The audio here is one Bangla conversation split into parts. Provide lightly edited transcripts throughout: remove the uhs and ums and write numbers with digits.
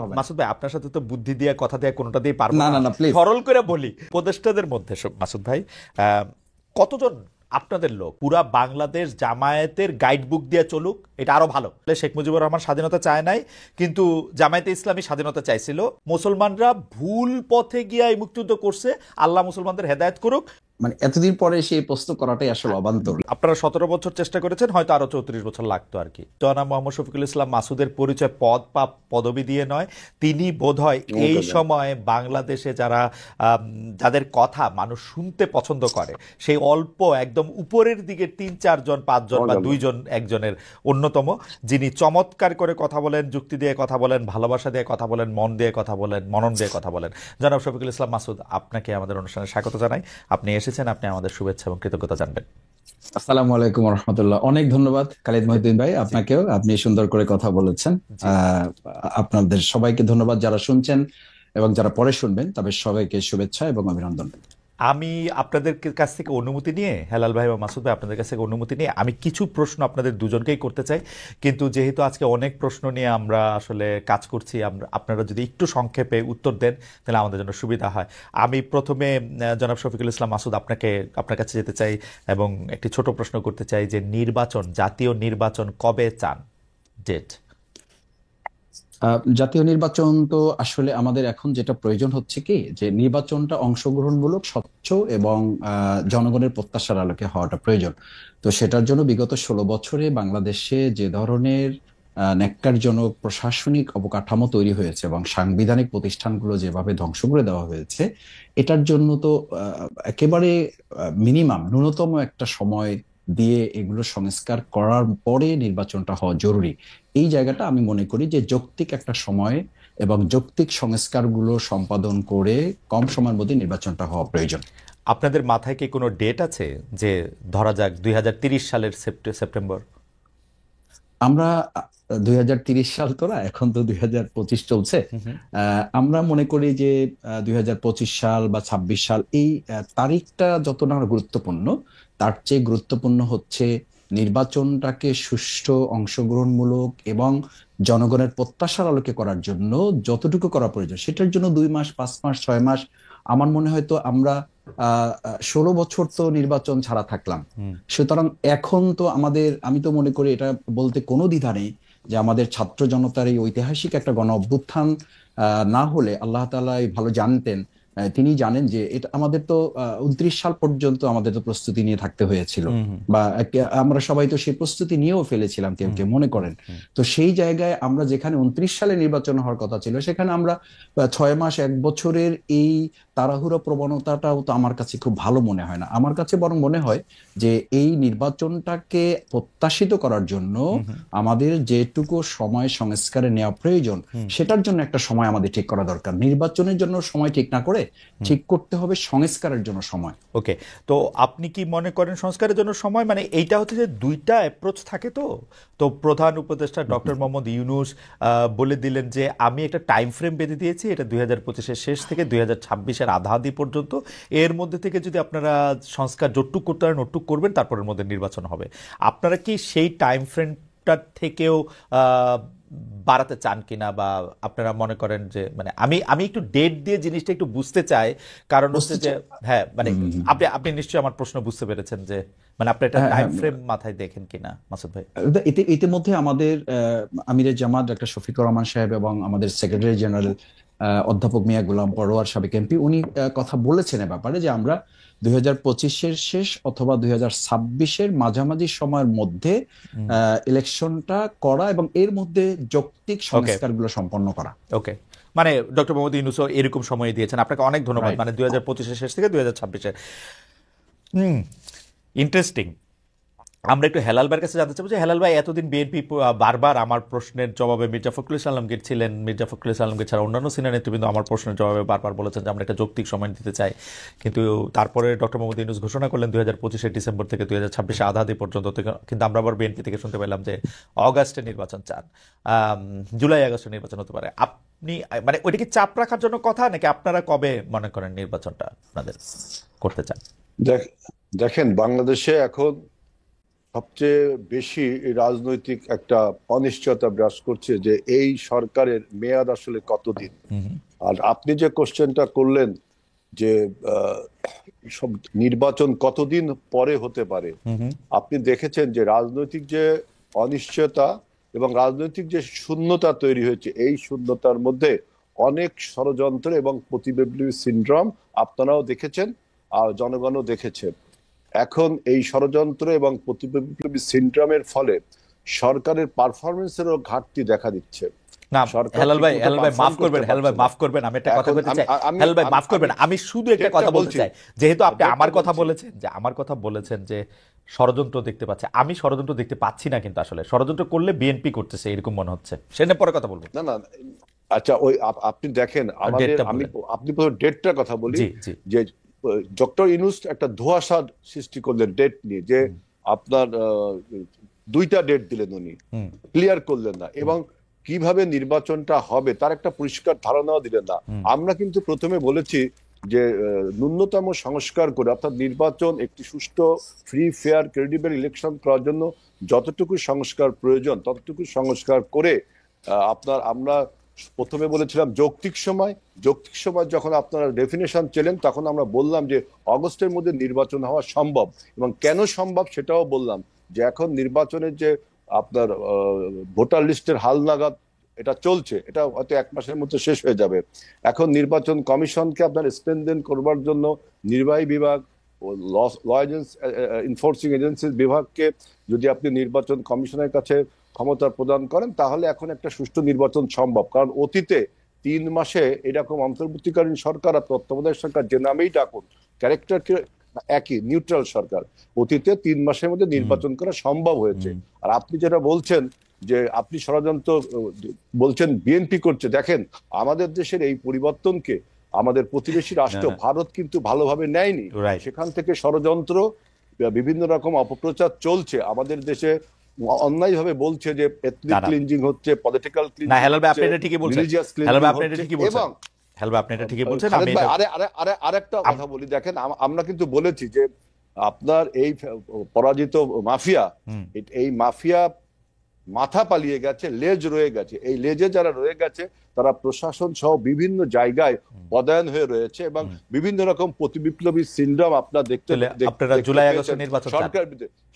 দিতে হবে মাসুদ ভাই, আপনার সাথে তো বুদ্ধি দিয়ে কথা দিয়ে কোনোটা দিয়ে পারবো না না, না না প্লিজ সরল করে বলি। উপদেষ্টাদের মধ্যে মাসুদ ভাই, কতজন আপনাদের লোক পুরা বাংলাদেশ জামায়াতের গাইড বুক দিয়ে চলুক, এটা আরো ভালো। শেখ মুজিবুর রহমান স্বাধীনতা চায় নাই, কিন্তু জামায়াতে ইসলামী স্বাধীনতা চাইছিল। মুসলমানরা ভুল পথে গিয়ে এই মুক্তিযুদ্ধ করছে, আল্লাহ মুসলমানদের হেদায়েত করুক। মানে এতদিন পরে সেই প্রশ্ন করাটাই আসলে অবান্তর। আপনারা 17 বছর চেষ্টা করেছেন, হয়তো আরো 34 বছর লাগতো আর কি। জনাব মোহাম্মদ শফিকুল ইসলাম মাসুদের পরিচয় পদ বা পদবি দিয়ে নয়, তিনি বোধহয় এই সময় বাংলাদেশে যাদের কথা মানুষ শুনতে পছন্দ করে, সেই অল্প একদম উপরের দিকে 3-4 জন 5 জন বা 2 জন একজনের অন্যতম, যিনি চমৎকার করে কথা বলেন, যুক্তি দিয়ে কথা বলেন, ভালোবাসা দিয়ে কথা বলেন, মন দিয়ে কথা বলেন, মনন দিয়ে কথা বলেন। জনাব শফিকুল ইসলাম মাসুদ, আপনাকে আমাদের অনুষ্ঠানে স্বাগত জানাই। আপনি এসেছেন, আপনি আমাদের শুভেচ্ছা এবং কৃতজ্ঞতা জানবেন। আসসালামু আলাইকুম রহমতুল্লাহ। অনেক ধন্যবাদ খালিদ মহিউদ্দিন ভাই, আপনাকেও। আপনি সুন্দর করে কথা বলেছেন। আপনাদের সবাইকে ধন্যবাদ, যারা শুনছেন এবং যারা পরে শুনবেন তাদের সবাইকে শুভেচ্ছা এবং অভিনন্দন। আমি আপনাদের কাছ থেকে অনুমতি নিয়ে, হেলাল ভাই বা মাসুদ ভাই, আপনাদের কাছ থেকে অনুমতি নিয়ে আমি কিছু প্রশ্ন আপনাদের দুজনকেই করতে চাই, কিন্তু যেহেতু আজকে অনেক প্রশ্ন নিয়ে আমরা আসলে কাজ করছি, আপনারা যদি একটু সংক্ষেপে উত্তর দেন তাহলে আমাদের জন্য সুবিধা হয়। আমি প্রথমে জনাব শফিকুল ইসলাম মাসুদ, আপনার কাছে যেতে চাই এবং একটি ছোট প্রশ্ন করতে চাই যে জাতীয় নির্বাচন কবে চান, ডেট? জাতীয় নির্বাচন তো আসলে আমাদের এখন যেটা প্রয়োজন হচ্ছে কি, যে নির্বাচনটা অংশগ্রহণমূলক, স্বচ্ছ এবং জনগণের প্রত্যাশার আলোকে হওয়াটা প্রয়োজন। তো সেটার জন্য বিগত 16 বছরে বাংলাদেশে যে ধরনের ন্যক্কারজনক প্রশাসনিক অবকাঠামো তৈরি হয়েছে এবং সাংবিধানিক প্রতিষ্ঠানগুলো যেভাবে ধ্বংস করে দেওয়া হয়েছে, এটার জন্য তো একেবারে মিনিমাম ন্যূনতম একটা সময় দিয়ে এগুলো সংস্কার করার পরে নির্বাচনটা হওয়া জরুরি। এই জায়গাটা আমি মনে করি যে যৌক্তিক একটা সময় এবং যৌক্তিক সংস্কারগুলো সম্পাদন করে কম সময়ের মধ্যে নির্বাচনটা হওয়া প্রয়োজন। আপনাদের মাথায় কি কোনো ডেট আছে, যে ধরা যাক 2030 সালের সেপ্টেম্বর? আমরা 2030 সাল তো না, এখন তো 2025 চলছে। আমরা মনে করি যে 2025 সাল বা 26 সাল, এই তারিখটা যত না গুরুত্বপূর্ণ, তার চেয়ে গুরুত্বপূর্ণ হচ্ছে নির্বাচনটাকে সুষ্ঠু, অংশগ্রহণমূলক এবং জনগণের প্রত্যাশার আলোকে করার জন্য যতটুকু করা প্রয়োজন, সেটার জন্য 2 মাস, 5 মাস, 6 মাস। আমার মনে হয় তো আমরা 16 বছর তো নির্বাচন ছাড়া থাকলাম। সুতরাং এখন তো আমাদের, আমি তো মনে করি এটা বলতে কোনো দ্বিধা নেই যে আমাদের ছাত্র জনতার এই ঐতিহাসিক একটা গণ অভ্যুত্থান না হলে, আল্লাহ তাআলা ভালো জানতেন, তিনি জানেন যে এটা আমাদের তো 29 সাল পর্যন্ত আমাদের তো প্রস্তুতি নিয়ে থাকতে হয়েছিল, বা আমরা সবাই তো সেই প্রস্তুতি নিয়েও ফেলেছিলাম, কেউ কেউ মনে করেন। তো সেই জায়গায় আমরা যেখানে 29 সালে নির্বাচন হওয়ার কথা ছিল, সেখানে আমরা 6 মাস, 1 বছরের এই তাড়াহুড়ো প্রবণতাটাও তো আমার কাছে খুব ভালো মনে হয় না। আমার কাছে বরং মনে হয় যে এই নির্বাচনটাকে প্রত্যাশিত করার জন্য আমাদের যেটুকু সময় সংস্কারে নেওয়া প্রয়োজন, সেটার জন্য একটা সময় আমাদের ঠিক করা দরকার। নির্বাচনের জন্য সময় ঠিক না করে ঠিক করতে হবে সংস্কারের জন্য সময়। ওকে, তো আপনি কি মনে করেন সংস্কারের জন্য সময়, মানে এইটা হচ্ছে যে দুইটা অ্যাপ্রোচ থাকে। তো প্রধান উপদেষ্টা ডক্টর মোহাম্মদ ইউনূস বলে দিলেন যে আমি একটা টাইম ফ্রেম বেঁধে দিয়েছি, এটা 2025-এর শেষ থেকে 2026-এর আধাআধি পর্যন্ত, এর মধ্যে থেকে যদি আপনারা সংস্কার যতটুক করতে পারেন ওটুক করবেন, তারপরের মধ্যে নির্বাচন হবে। আপনারা কি সেই টাইম ফ্রেমটার থেকেও বাড়াতে চান কিনা, বা আপনারা মনে করেন যে, মানে আমি একটু ডেট দিয়ে জিনিসটা একটু বুঝতে চাই, কারণ হচ্ছে যে, হ্যাঁ মানে আপনি নিশ্চয়ই আমার প্রশ্ন বুঝতে পেরেছেন, যে মানে আপনি একটা টাইম ফ্রেম মাথায় দেখেন কিনা মাসুদ ভাই। ইতিমধ্যে আমাদের আমিরে জামাত ডক্টর শফিকুর রহমান সাহেব এবং আমাদের সেক্রেটারি জেনারেল অধ্যাপক মিয়া গোলাম পরোয়ার, সাবেক এমপি, উনি কথা বলেছেন এ ব্যাপারে, যে আমরা 2025-এর শেষ অথবা 2026-এর মাঝামাঝি সময়ের মধ্যে ইলেকশনটা করা এবং এর মধ্যে যৌক্তিক সংস্কারগুলো সম্পন্ন করা। ওকে, মানে ডক্টর মোহাম্মদ ইউনূসও এরকম সময় দিয়েছেন। আপনাকে অনেক ধন্যবাদ। মানে 2025-এর শেষ থেকে 2026-এর। ইন্টারেস্টিং। আমরা একটু হেলাল ভাইয়ের কাছে জানতে চাবো যে, হেলাল ভাই, এতদিন বিএনপি বারবার আমার প্রশ্নের জবাবে, মির্জা ফখরুল ইসলাম আলমগীর ছিলেন, মির্জা ফখরুল ইসলাম আলমগীর ছাড়া অন্যান্য সিনিয়র নেতৃবৃন্দ আমার প্রশ্নের জবাবে বারবার বলেছেন যে আমরা একটা যৌক্তিক সময় দিতে চাই, কিন্তু তারপরে ডক্টর মোহাম্মদ ইউনূস ঘোষণা করলেন 2025-এর ডিসেম্বর থেকে 2026-এর আধাআধি পর্যন্ত। কিন্তু আমরা আবার বিএনপি থেকে শুনতে পেলাম যে অগাস্টে নির্বাচন চান, জুলাই আগস্টে নির্বাচন হতে পারে। আপনি মানে ওইটা কি চাপ রাখার জন্য কথা, নাকি আপনারা কবে মনে করেন নির্বাচনটা আপনাদের করতে চান? দেখেন, বাংলাদেশে এখন সবচেয়ে বেশি রাজনৈতিক একটা অনিশ্চয়তা বিরাজ করছে যে এই সরকারের মেয়াদ আসলে কতদিন। আর আপনি যে কোশ্চেনটা করলেন যে সব নির্বাচন কতদিন পরে হতে পারে, আপনি দেখেছেন যে রাজনৈতিক যে অনিশ্চয়তা এবং রাজনৈতিক যে শূন্যতা তৈরি হয়েছে, এই শূন্যতার মধ্যে অনেক ষড়যন্ত্র এবং প্রতিবিপ্লবী সিনড্রোম আপনারাও দেখেছেন আর জনগণও দেখেছে। এখন এই ষড়যন্ত্র এবং প্রতিবিপ্লবী সিনড্রোমের ফলে সরকারের পারফরমেন্সেরও ঘাটতি দেখা দিচ্ছে। না সরকার হেলাল ভাই মাফ করবেন, করতে হেলাল ভাই পারছে না। মাফ করবেন, আমি একটা কথা এখন বলতে চাই। আমি হেলাল ভাই আমি মাফ করবেন, আমি আমি শুধু একটা ডেটটা কথা বলতে বলছি, চাই। যেহেতু আপনি ডেটটা আমার কথা বলছি। বলেছেন, যে ষড়যন্ত্র দেখতে পাচ্ছে, আমি ষড়যন্ত্র দেখতে পাচ্ছি না, কিন্তু আসলে ষড়যন্ত্র করলে বিএনপি করতেছে এরকম মনে হচ্ছে। সে নিয়ে পরে কথা বলবো। না না, আচ্ছা ওই আপনি দেখেন আমাদের, ডেটটা আমি বলেন। আপনি পুরো ডেটটার কথা বলি জি জি। যে ডক্টর ইউনূস একটা ধোঁয়াশা সৃষ্টি করলেন ডেট নিয়ে, যে আপনার দুইটা ডেট দিলেন উনি, ক্লিয়ার করলেন না, এবং কিভাবে নির্বাচনটা হবে তার একটা পরিষ্কার ধারণাও দিলেন না। আমরা কিন্তু প্রথমে বলেছি যে ন্যূনতম সংস্কার করে, অর্থাৎ নির্বাচন একটি সুষ্ঠু, ফ্রি, ফেয়ার, ক্রেডিবল ইলেকশন করার জন্য যতটুকু সংস্কার প্রয়োজন ততটুকু সংস্কার করে আমরা প্রথমে বলেছিলাম যৌক্তিক সময় যখন আপনারা ডেফিনেশন চেলেন তখন আমরা বললাম যে অগস্টের মধ্যে নির্বাচন হওয়া সম্ভব, এবং কেন সম্ভব সেটাও বললাম, যে এখন নির্বাচনের যে আপনার ভোটার লিস্টের হালনাগাদ এটা চলছে, এটা হয়তো 1 মাসের মধ্যে শেষ হয়ে যাবে। এখন নির্বাচন কমিশনকে আপনার স্ট্রেনথেন করবার জন্য নির্বাহী বিভাগ ও ল এনফোর্সিং এজেন্সির বিভাগকে যদি আপনি নির্বাচন কমিশনের কাছে ক্ষমতা প্রদান করেন, তাহলে এখন একটা সুষ্ঠু নির্বাচন সম্ভব। কারণ অতীতে 3 মাসে এরকম অন্তর্বর্তীকালীন সরকার আর তত্ত্বাবধায়ক সরকার যে নামেই ডাকুন, ক্যারেক্টারকে একই, নিউট্রাল সরকার, অতীতে 3 মাসের মধ্যে নির্বাচন করা সম্ভব হয়েছে। আর আপনি যেটা বলছেন যে আপনি ষড়যন্ত্র বলছেন বিএনপি করছে, দেখেন আমাদের দেশের এই পরিবর্তনকে আমাদের প্রতিবেশী রাষ্ট্র ভারত কিন্তু ভালোভাবে নেয়নি। সেখান থেকে ষড়যন্ত্র, বিভিন্ন রকম অপপ্রচার চলছে আমাদের দেশে, অন্যায়ভাবে বলছে যে এথনিক ক্লিনজিং হচ্ছে, পলিটিক্যাল ক্লিনজিং, না হেলাল ভাই আপনি এটা ঠিকই বলছেন, হেলাল ভাই আপনি এটা ঠিকই বলছেন, এবং হেলাল ভাই আপনি এটা ঠিকই বলছেন। খালেদ আমি ভাই আরেকটা কথা বলি, দেখেন আমরা কিন্তু বলেছি যে আপনার এই পরাজিত মাফিয়া, এই মাফিয়া মাথা পালিয়ে গেছে, লেজ রয়ে গেছে। এই লেজে যারা রয়ে গেছে তারা প্রশাসন সহ বিভিন্ন জায়গায় পদায়ন হয়ে রয়েছে, এবং বিভিন্ন রকম প্রতিবিপ্লবী সিনড্রোম আপনার দেখতে জুলাই আগস্টে নির্বাচন সরকার।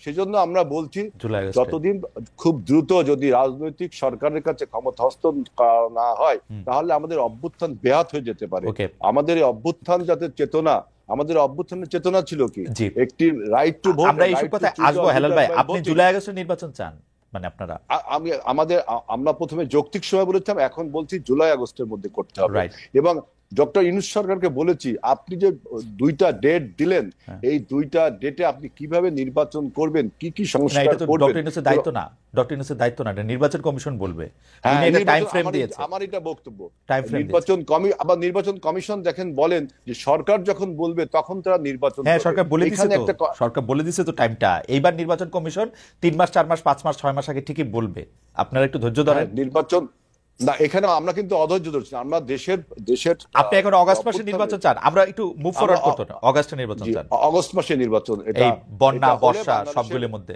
সেজন্য আমরা বলছি যতদিন খুব দ্রুত যদি রাজনৈতিক সরকারের কাছে ক্ষমতা হস্তান্তর না হয়, তাহলে আমাদের অভ্যুত্থান ব্যাহত হয়ে যেতে পারে। আমাদের এই অভ্যুত্থান যাতে চেতনা, আমাদের অভ্যুত্থানের চেতনা ছিল কি, একটি রাইট টু ভোট। আমরা এইসব কথা আসবো। হেলাল ভাই আপনি জুলাই আগস্টে নির্বাচন চান, মানে আপনারা? আমরা প্রথমে যৌক্তিক সময় বলেছিলাম, এখন বলছি জুলাই আগস্টের মধ্যে করতে হবে। এবং ডক্টর ইউনূস সরকারকে বলেছি, আপনি যে 2টা ডেট দিলেন, এই 2টা ডেটে আপনি কিভাবে নির্বাচন করবেন, কি কি সংস্কার করবেন, ডক্টর ইউনূসের দায়িত্ব না, ডক্টর ইউনূসের দায়িত্ব না, এটা নির্বাচন কমিশন বলবে। টাইম ফ্রেম দিয়েছে, আমার এটা বক্তব্য। নির্বাচন কমিশন দেখেন বলেন যে সরকার যখন বলবে তখন তারা নির্বাচন, হ্যাঁ সরকার বলে দিয়েছে তো, সরকার বলে দিয়েছে তো টাইমটা। এইবার নির্বাচন কমিশন 3 মাস 4 মাস 5 মাস 6 মাস আগে ঠিকই বলবে, আপনারা একটু ধৈর্য ধরেন। নির্বাচন না, এখানে আমরা কিন্তু অধৈর্য ধরছি, আমরা দেশের আপনি এখন অগাস্ট মাসে নির্বাচন চান, আমরা একটু মুভ ফরওয়ার্ড করতে না, অগাস্টে নির্বাচন চান, অগস্ট মাসে নির্বাচন। এই বন্যা বর্ষা সবগুলোর মধ্যে,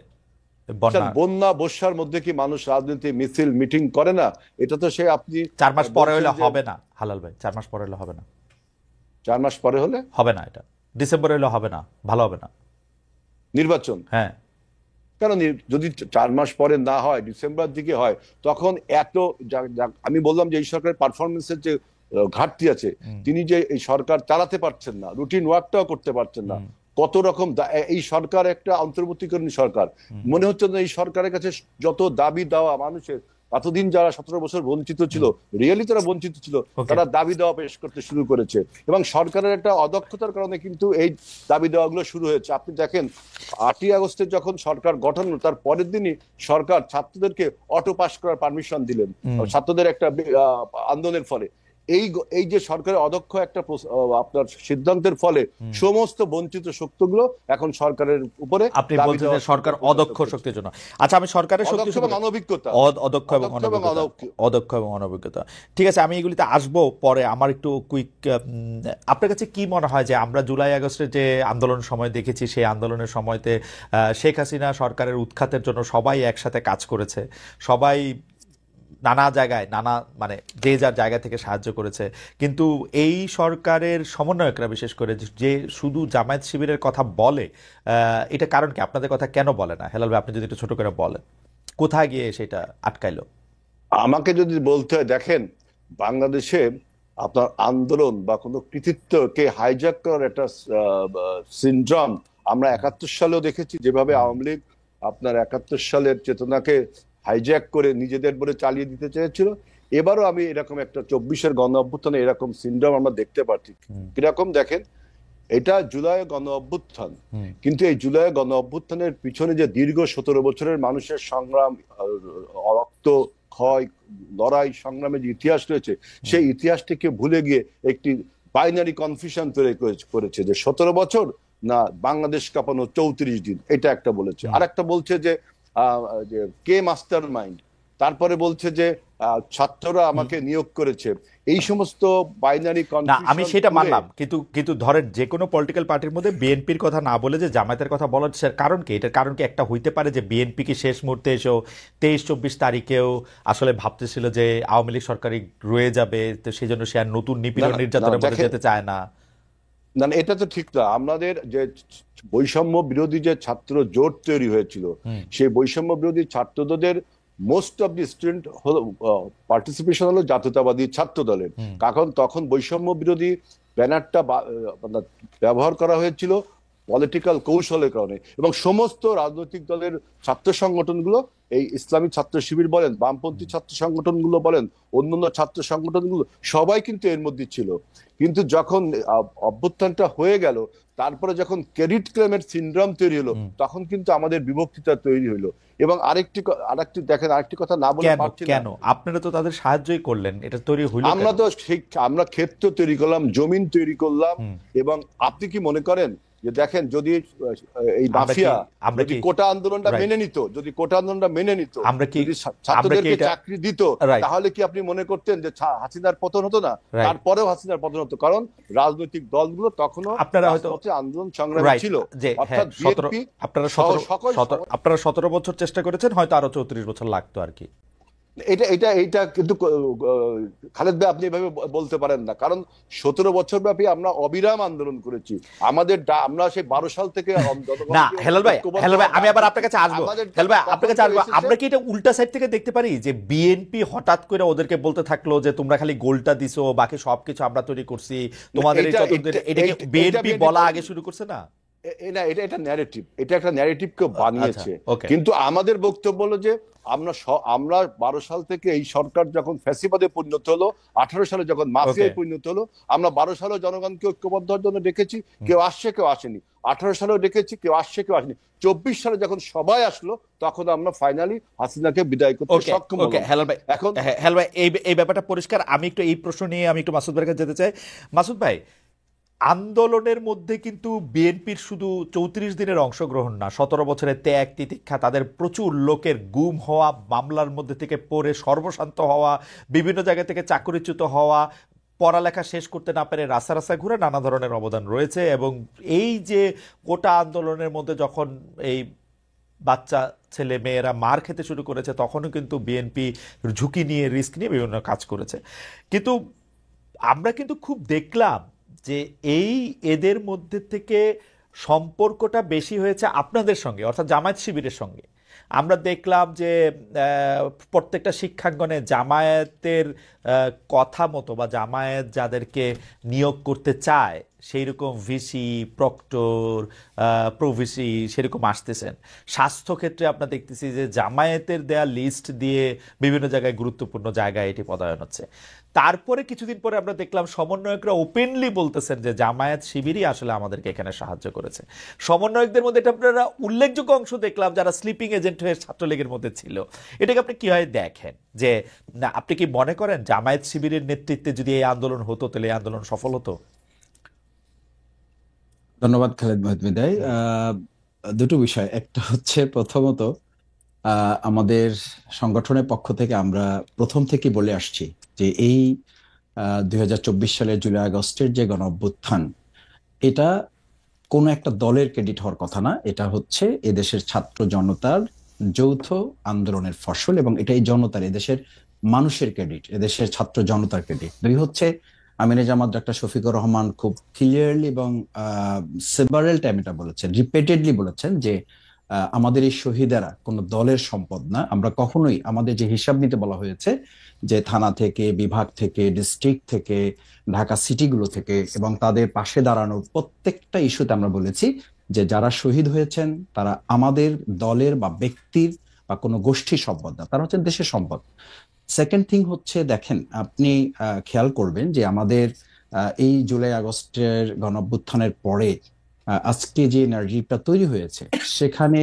বন্যা বর্ষার মধ্যে কি মানুষ রাজনীতি মিছিল মিটিং করে না? এটা তো সে আপনি 4 মাস পরে হলে হবে না হালাল ভাই, 4 মাস পরে হলে হবে না, 4 মাস পরে হলে হবে না, এটা ডিসেম্বরে হলে হবে না, ভালো হবে না নির্বাচন। হ্যাঁ কারণ যদি 4 মাস পরে না হয়, ডিসেম্বর দিকে হয়, তখন এত, আমি বললাম যে এই সরকারের পারফরমেন্সের যে ঘাটতি আছে, তিনি যে এই সরকার চালাতে পারছেন না, রুটিন ওয়ার্কটাও করতে পারছেন না, কত রকম এই সরকার একটা অন্তর্বর্তীকালীন সরকার, মনে হচ্ছে না এই সরকারের কাছে যত দাবি দেওয়া মানুষের, এতদিন যারা 17 বছর বঞ্চিত ছিল, রিয়েলি তারা বঞ্চিত ছিল, তারা দাবি দেওয়া পেশ করতে শুরু করেছে, এবং সরকারের একটা অদক্ষতার কারণে কিন্তু এই দাবি দেওয়াগুলো শুরু হয়েছে। আপনি দেখেন 8ই আগস্টে যখন সরকার গঠন, তার পরের দিনই সরকার ছাত্রদেরকে অটো পাস করার পারমিশন দিলেন, ছাত্রদের একটা আন্দোলনের ফলে। এই যে সরকারের অদক্ষ একটা আপনার সিদ্ধান্তের ফলে সমস্ত বঞ্চিত শক্তিগুলো এখন সরকারের উপরে আপনি বলছেন যে সরকার অদক্ষ শক্তির জন্য। আচ্ছা, আমি সরকারের শক্তি অনভিজ্ঞতা অদক্ষ এবং অনভিজ্ঞতা, অদক্ষ এবং অনভিজ্ঞতা, ঠিক আছে, আমি এগুলিতে আসবো পরে। আমার একটু কুইক, আপনার কাছে কি মনে হয় যে আমরা জুলাই আগস্টের যে আন্দোলন সময় দেখেছি, সেই আন্দোলনের সময়তে শেখ হাসিনা সরকারের উৎখাতের জন্য সবাই একসাথে কাজ করেছে, সবাই নানা জায়গায় মানে যে যার জায়গা থেকে সাহায্য করেছে, কিন্তু এই সরকারের সমন্বয়করা বিশেষ করে যে শুধু জামায়াত শিবিরের কথা বলে, এটা কারণ কি? আপনাদের কথা কেন বলে না? হেলাল ভাই, আপনি যদি একটু ছোট করে বলেন কোথায় গিয়ে সেটা আটকাইলো? আমাকে যদি বলতে হয়, দেখেন বাংলাদেশে আপনার আন্দোলন বা কোনো কৃতিত্বকে হাইজ্যাক করার একটা সিনড্রোম আমরা 71 সালেও দেখেছি, যেভাবে আওয়ামী লীগ আপনার 71 সালের চেতনাকে হাইজ্যাক করে নিজেদের বলে চালিয়ে দিতে চেয়েছিল। এবারও আমি এরকম একটা 24-এর গণ অভ্যুত্থানে এরকম সিনড্রোম আমরা দেখতে পাচ্ছি। কিরকম দেখেন, এটা জুলাই গণ অভ্যুত্থান, কিন্তু এই জুলাই গণ অভ্যুত্থানের পিছনে যে দীর্ঘ 17 বছরের মানুষের সংগ্রাম, রক্ত ক্ষয়, লড়াই সংগ্রামের যে ইতিহাস রয়েছে, সেই ইতিহাসটিকে ভুলে গিয়ে একটি বাইনারি কনফিউশন তৈরি করেছে যে 17 বছর না বাংলাদেশ কাঁপানো 34 দিন, এটা একটা বলেছে। আর একটা বলছে যে কে মাস্টার মাইন্ড, তারপরে বলছে যে ছাত্ররা আমাকে নিয়োগ করেছে। এই সমস্ত বাইনারি না, কনফিউশন আমি সেটা মানলাম, কিন্তু ধরেন যে কোনো পলিটিক্যাল পার্টির মধ্যে বিএনপির কথা না বলে যে জামায়াতের কথা বলার কারণ কি? এটার কারণ কি একটা হইতে পারে যে বিএনপি কি শেষ মুহূর্তে এসেও 23-24 তারিখেও আসলে ভাবতেছিল যে আওয়ামী লীগ সরকারই রয়ে যাবে, তো সেই জন্য সে আর নতুন নিপীড়ন নির্যাতনের মধ্যে যেতে চায় না? না, এটা তো ঠিক না। আমাদের যে বৈষম্য বিরোধী যে ছাত্র জোট তৈরি হয়েছিল, সেই বৈষম্য বিরোধী ছাত্রদের মোস্ট অফ দি স্টুডেন্ট হলো পার্টিসিপেশন হলো জাতীয়তাবাদী ছাত্র দলের। কারণ তখন বৈষম্য বিরোধী ব্যানারটা ব্যবহার করা হয়েছিল পলিটিক্যাল কৌশলের কারণে, এবং সমস্ত রাজনৈতিক দলের ছাত্র সংগঠনগুলো, এই ইসলামী ছাত্র শিবির বলেন, বামপন্থী ছাত্র সংগঠনগুলো বলেন, অন্যান্য ছাত্র সংগঠনগুলো, সবাই কিন্তু এর মধ্যে ছিল। কিন্তু যখন অভ্যুত্থানটা হয়ে গেল, তারপরে যখন ক্রেডিট ক্লেমের সিনড্রোম তৈরি হলো, তখন কিন্তু আমাদের বিভক্তিটা তৈরি হলো। এবং আরেকটি দেখেন, আরেকটি কথা না বলে পারছি না, কেন আপনারা তো তাদের সাহায্যই করলেন, এটা তৈরি হইল। আমরা ক্ষেত্র তৈরি করলাম, জমিন তৈরি করলাম। এবং আপনি কি মনে করেন যে দেখেন, যদি এই মাফিয়া যদি কোটা আন্দোলনটা মেনে নিত, যদি ছাত্রদেরকে চাকরি দিত, তাহলে কি আপনি মনে করতেন যে হাসিনার পতন হতো না? তারপরেও হাসিনার পতন হতো, কারণ রাজনৈতিক দলগুলো তখনও আপনারা হয়তো আন্দোলন সংগ্রামী ছিল। অর্থাৎ আপনারা 17 বছর চেষ্টা করেছেন, হয়তো আরো 34 বছর লাগতো আর কি। এটা কিন্তু খালেদ ভাই আপনি এভাবে বলতে পারেন না, কারণ 17 বছর ব্যাপী আমরা অবিরাম আন্দোলন করেছি। আমরা সেই 12 সাল থেকে না, হেলাল ভাই আমি আবার আপনার কাছে আসবো। হেলাল ভাই আপনার কাছে আসবো। আমরা কি এটা উল্টা সাইড থেকে দেখতে পারি যে বিএনপি হঠাৎ করে ওদেরকে বলতে থাকলো যে তোমরা খালি গোলটা দিছো, বাকি সবকিছু আমরা তৈরি করছি, তোমাদের এই এটা কি বিএনপি বলা আগে শুরু করছে না? এটা ন্যারেটিভ, এটা একটা ন্যারেটিভ কেউ বানিয়েছে। কিন্তু আমাদের বক্তব্য হলো যে আমরা 12 সাল থেকে এই সরকার যখন ফ্যাসিবাদে পরিণত হলো, 18 সালে যখন মাফিয়ায় পরিণত হলো, আমরা 12 সালেও জনগণকে ঐক্যবদ্ধ হওয়ার জন্য ডেকেছি, কেউ আসছে কেউ আসেনি। 18 সালেও ডেকেছি, কেউ আসছে কেউ আসেনি। 24 সালে যখন সবাই আসলো, তখন আমরা ফাইনালি হাসিনাকে বিদায় করতে সক্ষম হলাম। এখন হেলাল ভাই এই ব্যাপারটা পরিষ্কার। আমি একটু এই প্রশ্ন নিয়ে আমি একটু মাসুদ ভাইয়ের কাছে যেতে চাই। মাসুদ ভাই, আন্দোলনের মধ্যে কিন্তু বিএনপির শুধু 34 দিনের অংশগ্রহণ না, 17 বছরের ত্যাগ তিতিক্ষা, তাদের প্রচুর লোকের গুম হওয়া, মামলার মধ্যে থেকে পড়ে সর্বশান্ত হওয়া, বিভিন্ন জায়গা থেকে চাকরিচ্যুত হওয়া, পড়ালেখা শেষ করতে না পেরে রাস্তা রাস্তায় ঘুরে নানা ধরনের অবদান রয়েছে। এবং এই যে কোটা আন্দোলনের মধ্যে যখন এই বাচ্চা ছেলে মেয়েরা মার খেতে শুরু করেছে, তখনও কিন্তু বিএনপি ঝুঁকি নিয়ে, রিস্ক নিয়ে বিভিন্ন কাজ করেছে। কিন্তু আমরা কিন্তু খুব দেখলাম যে এদের মধ্যে থেকে সম্পর্কটা বেশি হয়েছে আপনাদের সঙ্গে, অর্থাৎ জামায়াত শিবিরের সঙ্গে। আমরা দেখলাম যে প্রত্যেকটা শিক্ষাঙ্গনে জামায়াতের কথা মতো বা জামায়াত যাদেরকে নিয়োগ করতে চায় সেই রকম ভিসি, প্রক্টর, প্রভিসি সেরকম আসতেছেন। স্বাস্থ্যক্ষেত্রে আমরা দেখতেছি যে জামায়াতের দেয়া লিস্ট দিয়ে বিভিন্ন জায়গায় গুরুত্বপূর্ণ জায়গায় এটি পদায়ন হচ্ছে। তারপরে কিছুদিন পরে আমরা দেখলাম সমন্বয়করা ওপেনলি বলতেছেন যে জামায়াত শিবিরই আসলে আমাদেরকে এখানে সাহায্য করেছে। সমন্বয়কদের মধ্যে এটা আপনারা উল্লেখযোগ্য অংশ দেখলাম যারা স্লিপিং এজেন্ট হয়ে ছাত্রলীগের মধ্যে ছিল। এটাকে আপনি কিভাবে দেখেন, যে না আপনি কি মনে করেন জামায়াত শিবিরের নেতৃত্বে যদি এই আন্দোলন হতো তাহলে এই আন্দোলন সফল হতো? ধন্যবাদ খালেদ মহিউদ্দিন। দুটো বিষয়, একটা হচ্ছে প্রথমত আমাদের সংগঠনের পক্ষ থেকে আমরা প্রথম থেকে বলে আসছি যে এই 2024 সালের জুলাই আগস্টের যে গণ অভ্যুত্থান, এটা কোনো একটা দলের ক্রেডিট হওয়ার কথা না, এটা হচ্ছে এদেশের ছাত্র জনতার যৌথ আন্দোলনের ফসল, এবং এটা এই জনতার, এদেশের মানুষের ক্রেডিট, এদেশের ছাত্র জনতার ক্রেডিট। দুই হচ্ছে আমিরে জামাত ডাক্তার শফিকুর রহমান খুব ক্লিয়ারলি এবং সেভারেল টাইম এটা বলেছেন, রিপিটেডলি বলেছেন যে আমাদের এই শহীদেরা কোনো দলের সম্পদ না। আমরা কখনোই আমাদের যে হিসাব নিতে বলা হয়েছে যে থানা থেকে, বিভাগ থেকে, ডিস্ট্রিক্ট থেকে, ঢাকা সিটিগুলো থেকে, এবং তাদের পাশে দাঁড়ানোর প্রত্যেকটা ইস্যুতে আমরা বলেছি যে যারা শহীদ হয়েছেন তারা আমাদের দলের বা ব্যক্তির বা কোনো গোষ্ঠীর সম্পদ না, তারা হচ্ছেন দেশের সম্পদ। সেকেন্ড থিং হচ্ছে, দেখেন আপনি খেয়াল করবেন যে আমাদের এই জুলাই আগস্টের গণঅভ্যুত্থানের পরে আজকে যে নারেটিভটা তৈরি হয়েছে, সেখানে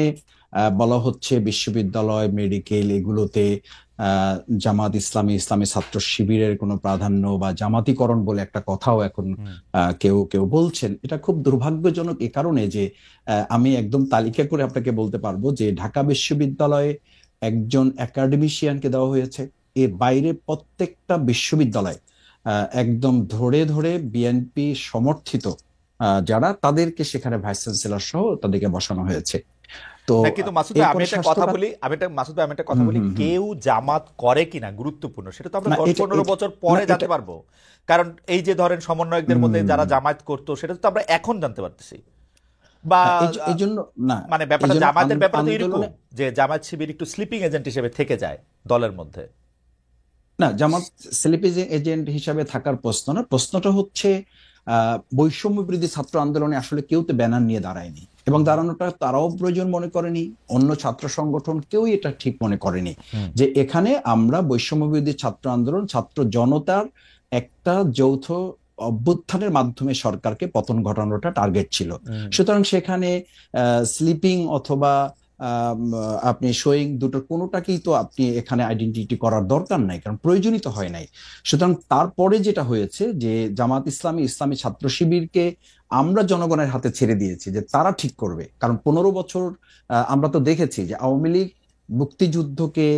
বলা হচ্ছে বিশ্ববিদ্যালয়, মেডিকেল, এগুলোতে জামাত ইসলামী, ইসলামী ছাত্র শিবিরের কোনো প্রাধান্য বা জামাতিকরণ বলে একটা কথাও এখন কেউ কেউ বলছেন। এটা খুব দুর্ভাগ্যজনক এ কারণে যে আমি একদম তালিকা করে আপনাকে বলতে পারবো যে ঢাকা বিশ্ববিদ্যালয়ে একজন একাডেমিশিয়ানকে দেওয়া হয়েছে, এর বাইরে প্রত্যেকটা বিশ্ববিদ্যালয় একদম ধরে ধরে বিএনপি সমর্থিত যারা, তাদেরকে সেখানে ভাইস চ্যান্সেলর সহ তাদেরকে বসানো হয়েছে। তো না, কিন্তু মাসুদ ভাই আমি একটা কথা বলি, কেউ জামাত করে কিনা গুরুত্বপূর্ণ, সেটা তো আমরা 10-15 বছর পরে জানতে পারবো। কারণ এই যে ধরেন সমন্বয়কদের মধ্যে যারা জামায়াত করতো সেটা তো আমরা এখন জানতে পারতেছি। বা এই জন্য না, মানে ব্যাপারটা জামায়াতের ব্যাপারে তো এরকম যে জামায়াত শিবির একটু স্লিপিং এজেন্ট হিসেবে থেকে যায় দলের মধ্যে। না, জামাত স্লিপিং এজেন্ট হিসাবে থাকার প্রশ্ন না, প্রশ্নটা হচ্ছে বৈষম্য বিরোধী ছাত্র আন্দোলনে আসলে কেউ তো ব্যানার নিয়ে দাঁড়ায়নি, এবং দাঁড়ানোটা তারাও প্রয়োজন মনে করেনি, অন্য ছাত্র সংগঠন কেউই এটা ঠিক মনে করেনি যে এখানে আমরা বৈষম্য বিরোধী ছাত্র আন্দোলন, ছাত্র জনতার একটা যৌথ অভ্যুত্থানের মাধ্যমে সরকারকে পতন ঘটানোটা টার্গেট ছিল। সুতরাং সেখানে স্লিপিং অথবা আপনি শোয়িং, দুটোর কোনোটাকেই তো আপনি এখানে আইডেন্টিটি করার দরকার নাই, কারণ প্রয়োজনীয় হয় নাই। সুতরাং তারপরে যেটা হয়েছে যে জামাত ইসলামী, ইসলামী ছাত্র শিবিরকে আমরা জনগণের হাতে ছেড়ে দিয়েছি যে তারা ঠিক করবে। কারণ 15 বছর আমরা তো দেখেছি যে আওয়ামী লীগ মুক্তিযুদ্ধকে,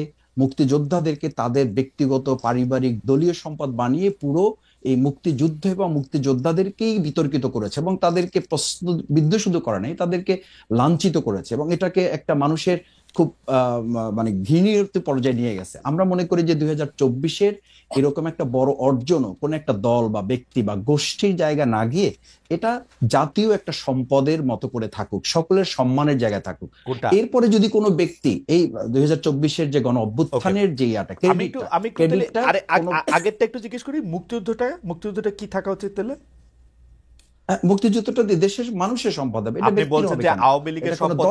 মুক্তিযোদ্ধাদেরকে তাদের ব্যক্তিগত, পারিবারিক, দলীয় সম্পদ বানিয়ে পুরো এই মুক্তিযুদ্ধ এবং মুক্তিযোদ্ধাদেরকেই বিতর্কিত করেছে, এবং তাদেরকে প্রশ্নবিদ্ধ শুধু করে নাই, তাদেরকে লাঞ্ছিত করেছে, এবং এটাকে একটা মানুষের খুব মানে ঘৃণিত পর্যায়ে নিয়ে গেছে। আমরা মনে করি যে 2024-এর এরকম একটা বড় অর্জনও কোন একটা দল বা ব্যক্তি বা গোষ্ঠীর জায়গা না গিয়ে এটা জাতীয় একটা সম্পদের মতো করে থাকুক, সকলের সম্মানের জায়গায় থাকুক। এরপরে যদি কোনো ব্যক্তি এই 2024-এর যে গণ অভ্যুত্থানের যে আগেরটা একটু জিজ্ঞেস করি, মুক্তিযুদ্ধটা কি থাকা উচিত তাহলে? মুক্তিযুদ্ধটা দেশের মানুষের সম্পদ হবে। আপনি বলছেন যে আওয়ামী লীগের সম্পদ,